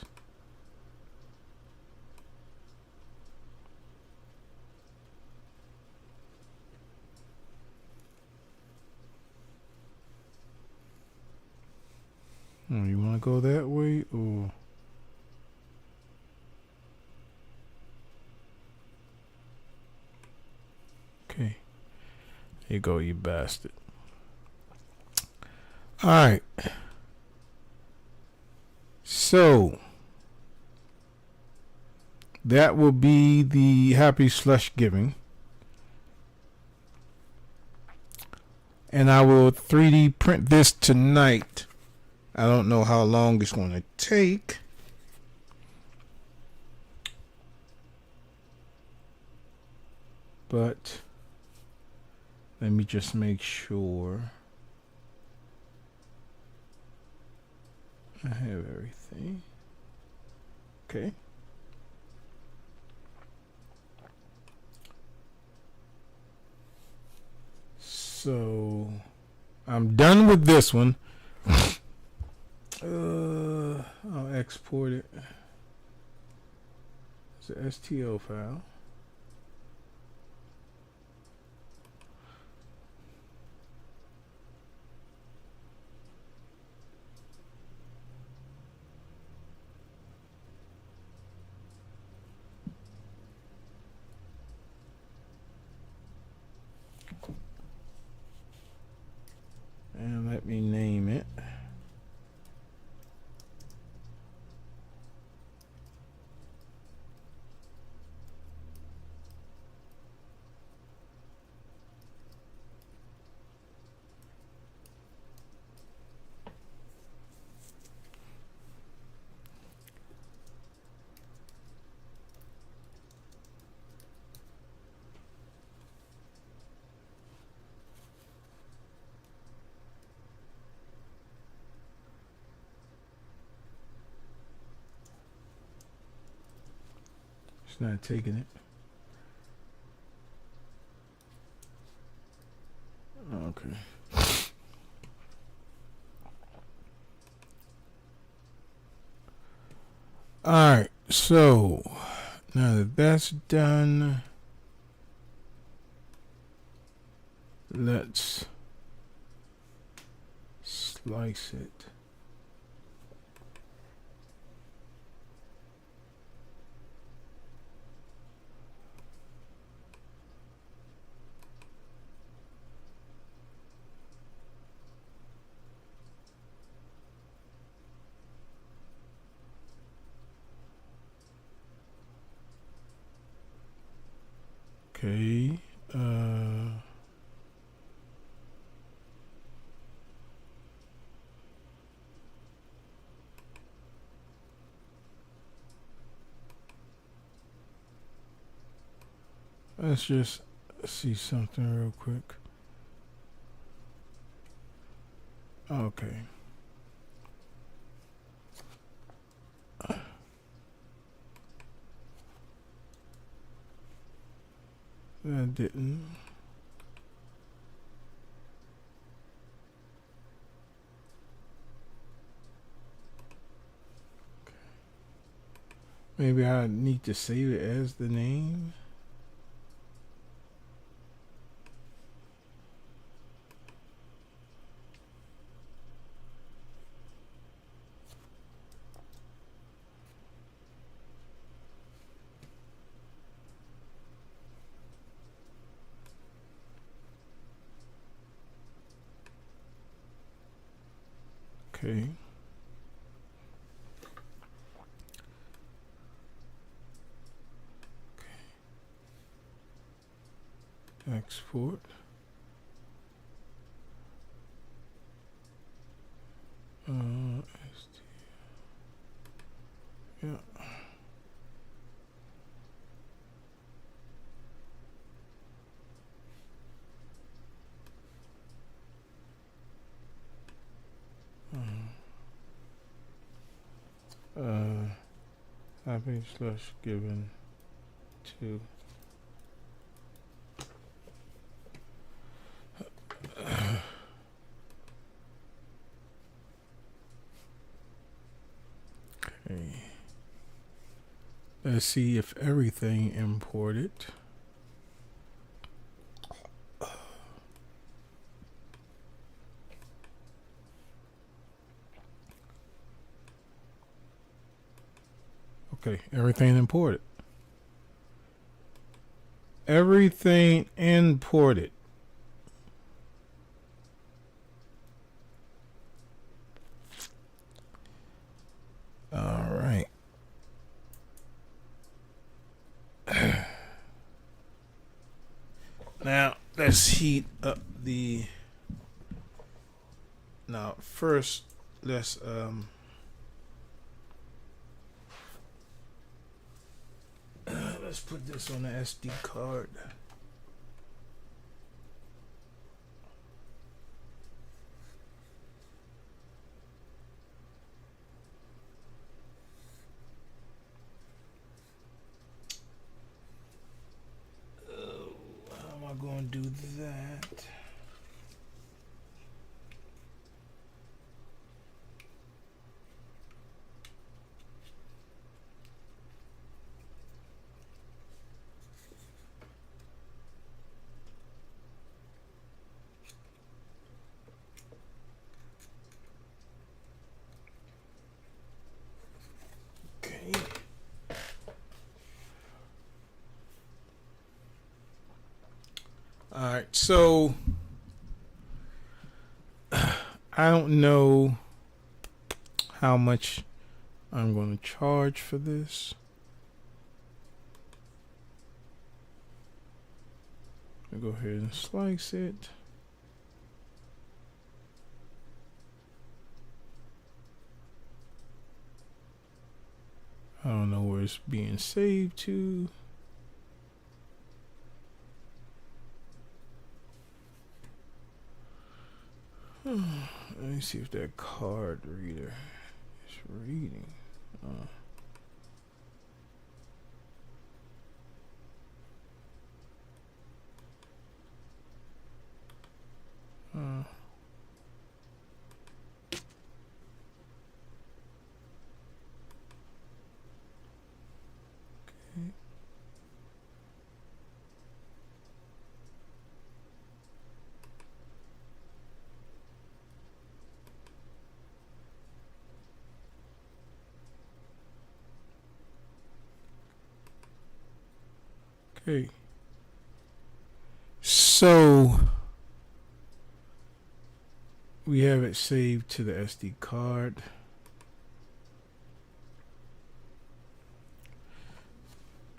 Oh, you want to go that way or? Okay. Here you go, you bastard. Alright. So that will be the Happy Slush Giving. And I will 3D print this tonight. I don't know how long it's going to take. But let me just make sure I have everything. Okay. So I'm done with this one. I'll export it. It's an STL file. And let me name it. It's not taking it. Okay. Alright, so now that that's done, Let's slice it. Okay. Let's just see something real quick. Okay. That didn't. Maybe I need to save it as the name. Okay. Export. Yeah. Happy slash given to okay. Let's see if everything imported. Okay, everything imported. Everything imported. All right. Now let's heat up the. Now first, let's let's put this on the SD card. How am I going to do that? Okay. All right, so I don't know how much I'm going to charge for this. I'll go ahead and slice it. I don't know where it's being saved to. Let me see if that card reader is reading. Okay. So we have it saved to the SD card.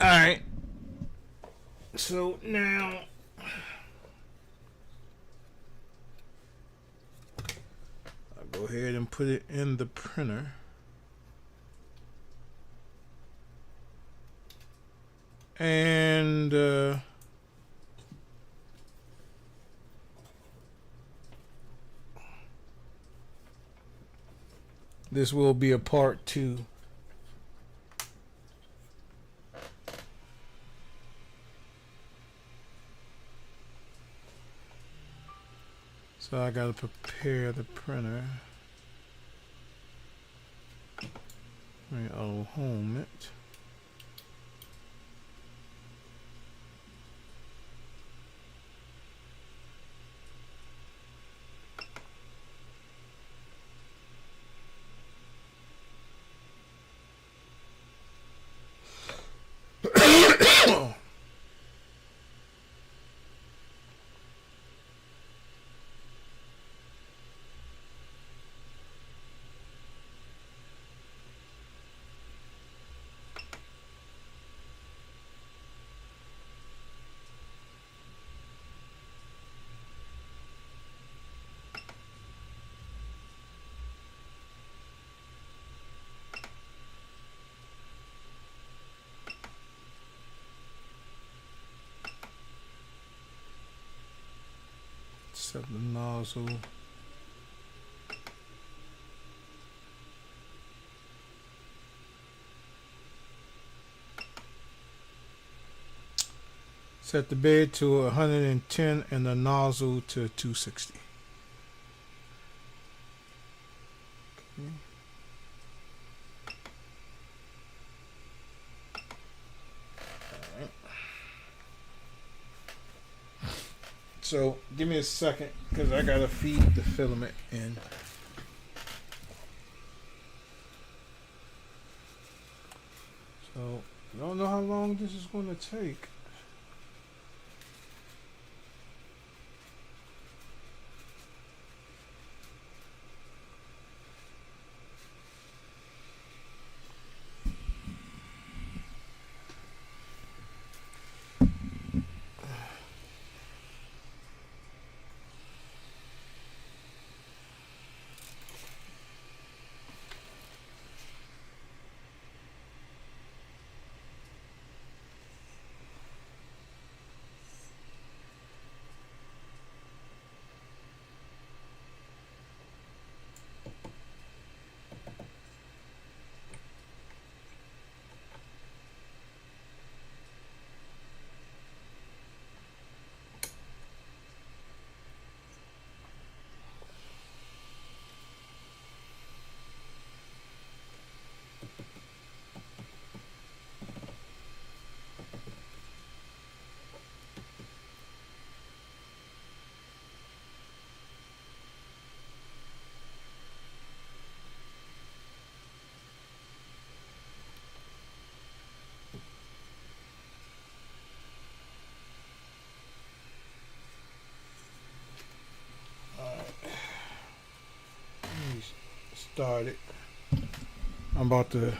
Alright. So now I'll go ahead and put it in the printer. And this will be a part 2. So I gotta prepare the printer. I'll home it. Set the nozzle. Set the bed to 110 and the nozzle to 260. Okay. So give me a second because I gotta feed the filament in. So I don't know how long this is going to take. Started. I'm about to.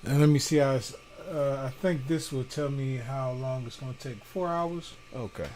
And let me see how it's. I think this will tell me how long it's going to take. 4 hours. Okay.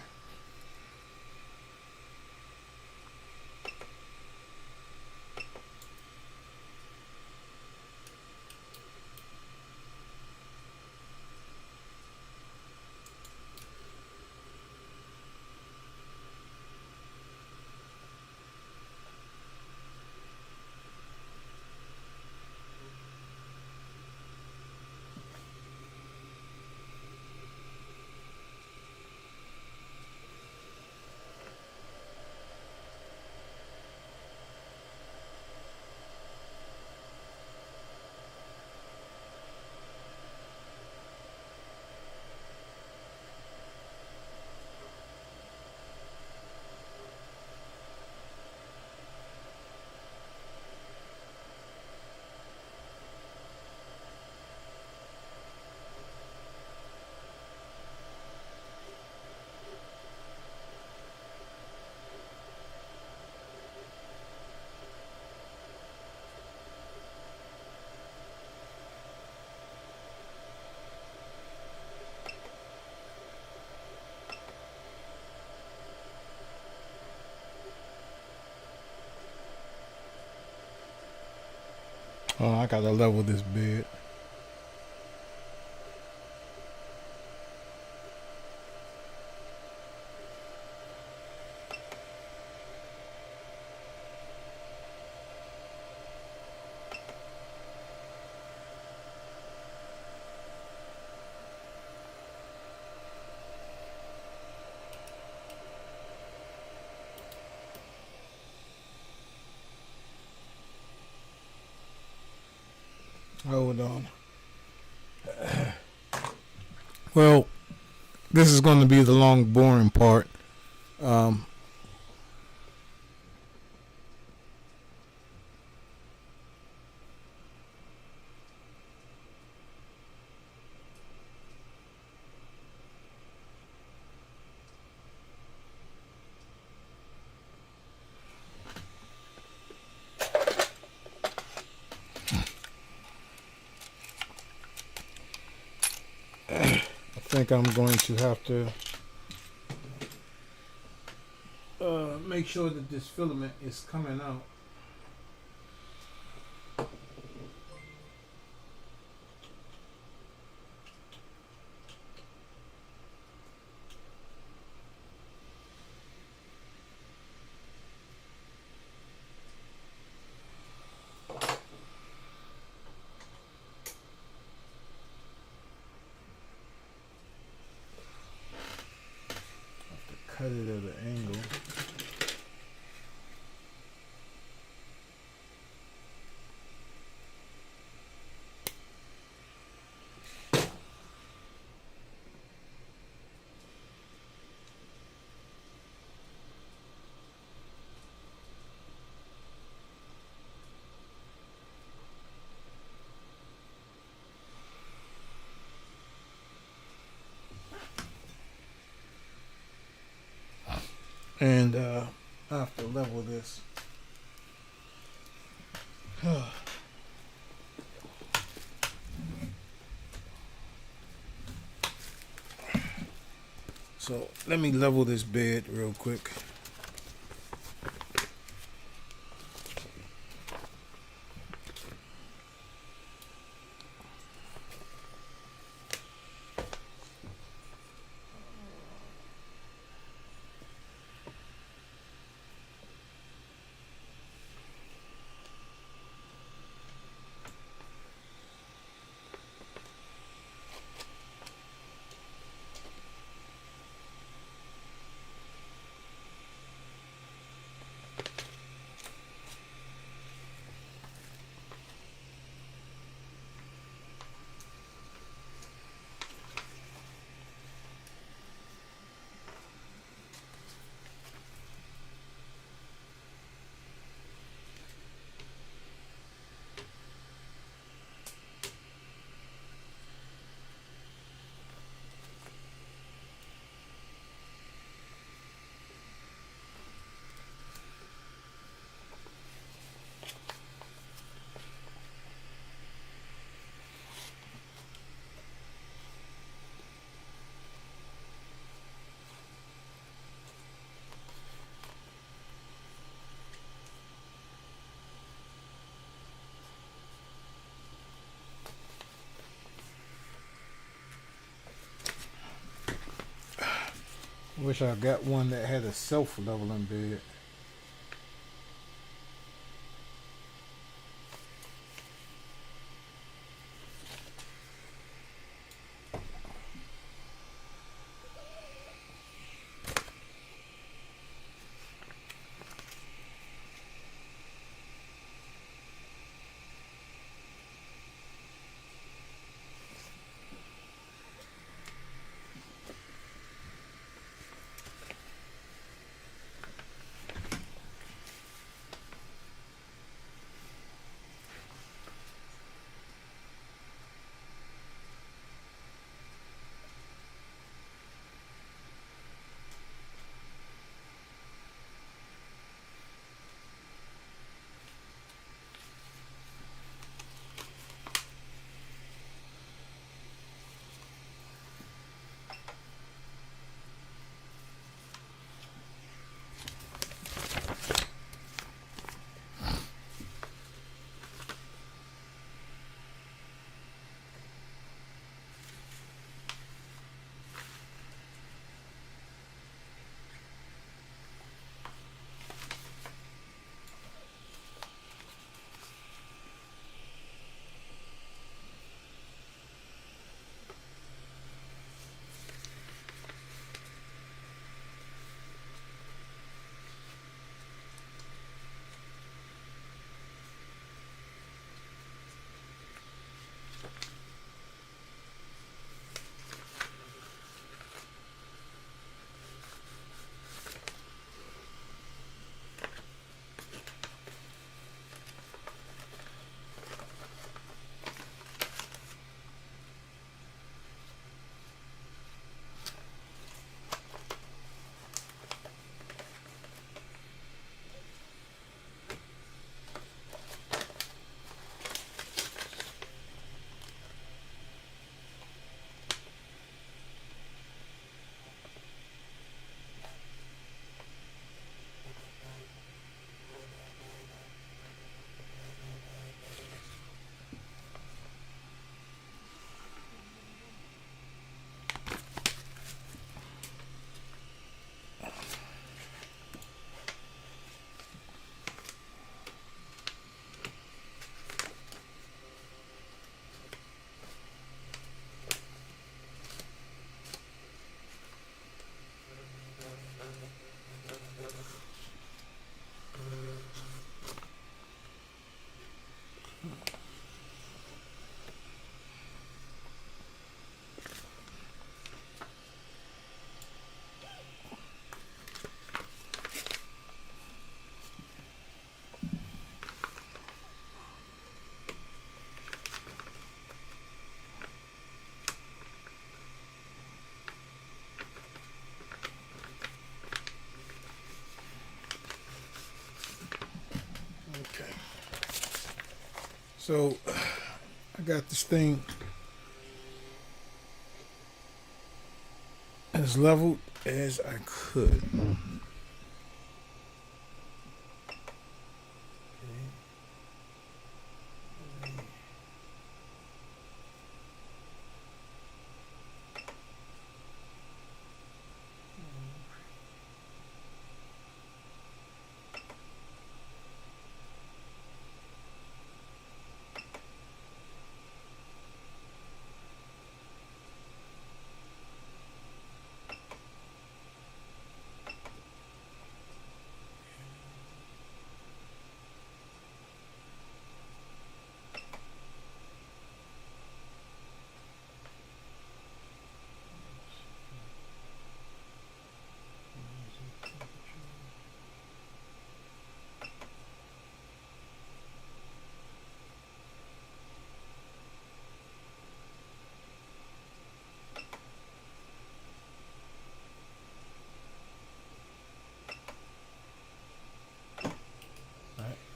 Oh, I gotta level this bed. Hold on. Well, this is going to be the long, boring part. Um, I think I'm going to have to make sure that this filament is coming out. Cut it at an angle. And I have to level this. So let me level this bed real quick. Wish I got one that had a self-leveling bed. So I got this thing as leveled as I could.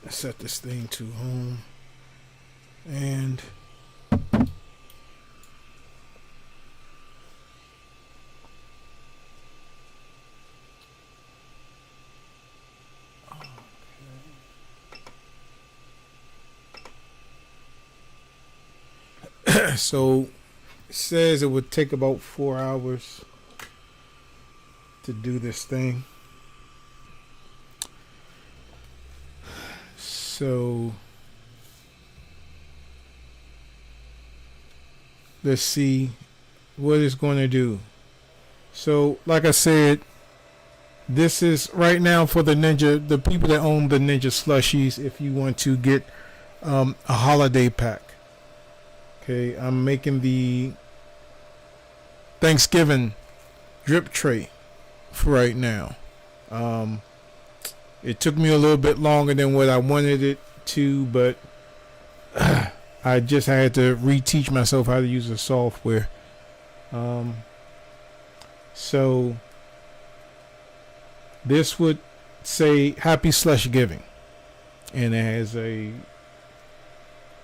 Set this thing to home and so it says it would take about 4 hours to do this thing. So let's see what it's going to do. So like I said, this is right now for the people that own the Ninja Slushies. If you want to get a holiday pack, okay, I'm making the Thanksgiving drip tray for right now. It took me a little bit longer than what I wanted it to, but I just had to reteach myself how to use the software. So this would say Happy Slush Giving, and it has a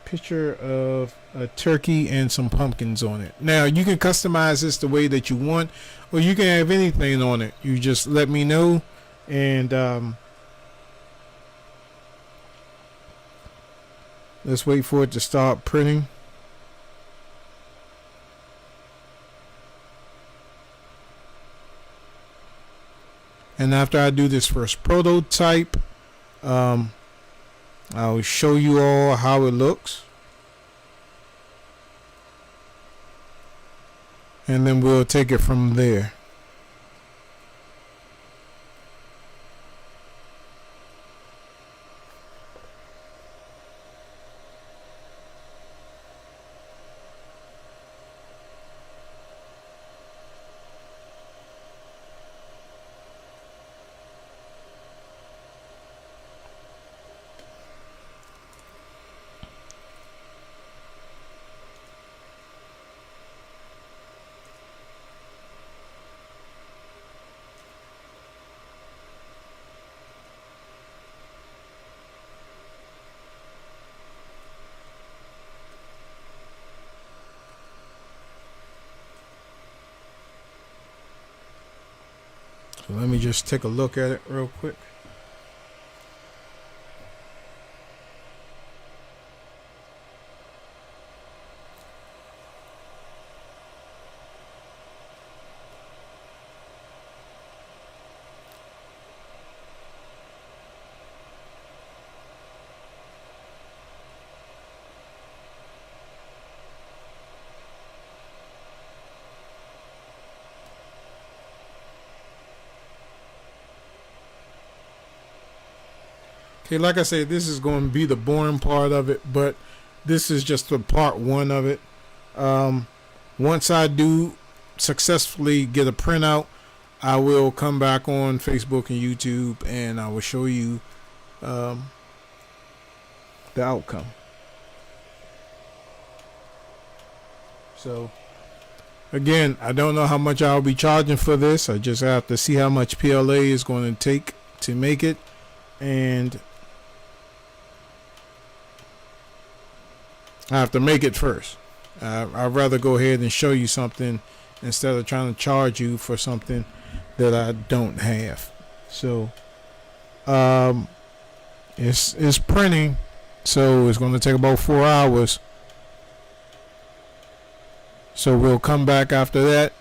picture of a turkey and some pumpkins on it. Now you can customize this the way that you want, or you can have anything on it. You just let me know, and let's wait for it to start printing. And after I do this first prototype, I'll show you all how it looks. And then we'll take it from there. So let me just take a look at it real quick. Okay, like I said, this is going to be the boring part of it, but this is just the part one of it. Once I do successfully get a printout, I will come back on Facebook and YouTube, and I will show you the outcome. So again, I don't know how much I'll be charging for this. I just have to see how much PLA is going to take to make it, and I have to make it first. I'd rather go ahead and show you something instead of trying to charge you for something that I don't have. So it's printing, so it's going to take about 4 hours. So we'll come back after that.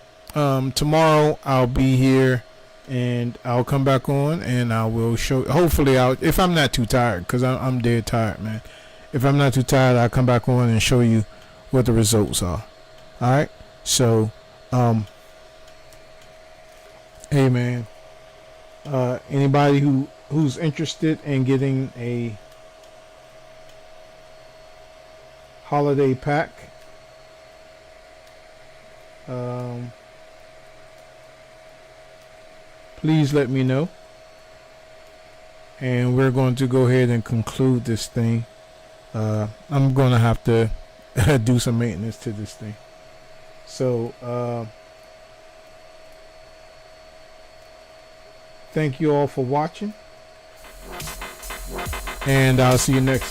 Tomorrow I'll be here and I'll come back on and I will show. Hopefully, if I'm not too tired, because I'm dead tired, man. If I'm not too tired, I'll come back on and show you what the results are. All right. So, hey, man. Anybody who's interested in getting a holiday pack, please let me know, and we're going to go ahead and conclude this thing. I'm going to have to do some maintenance to this thing. So thank you all for watching, and I'll see you next time.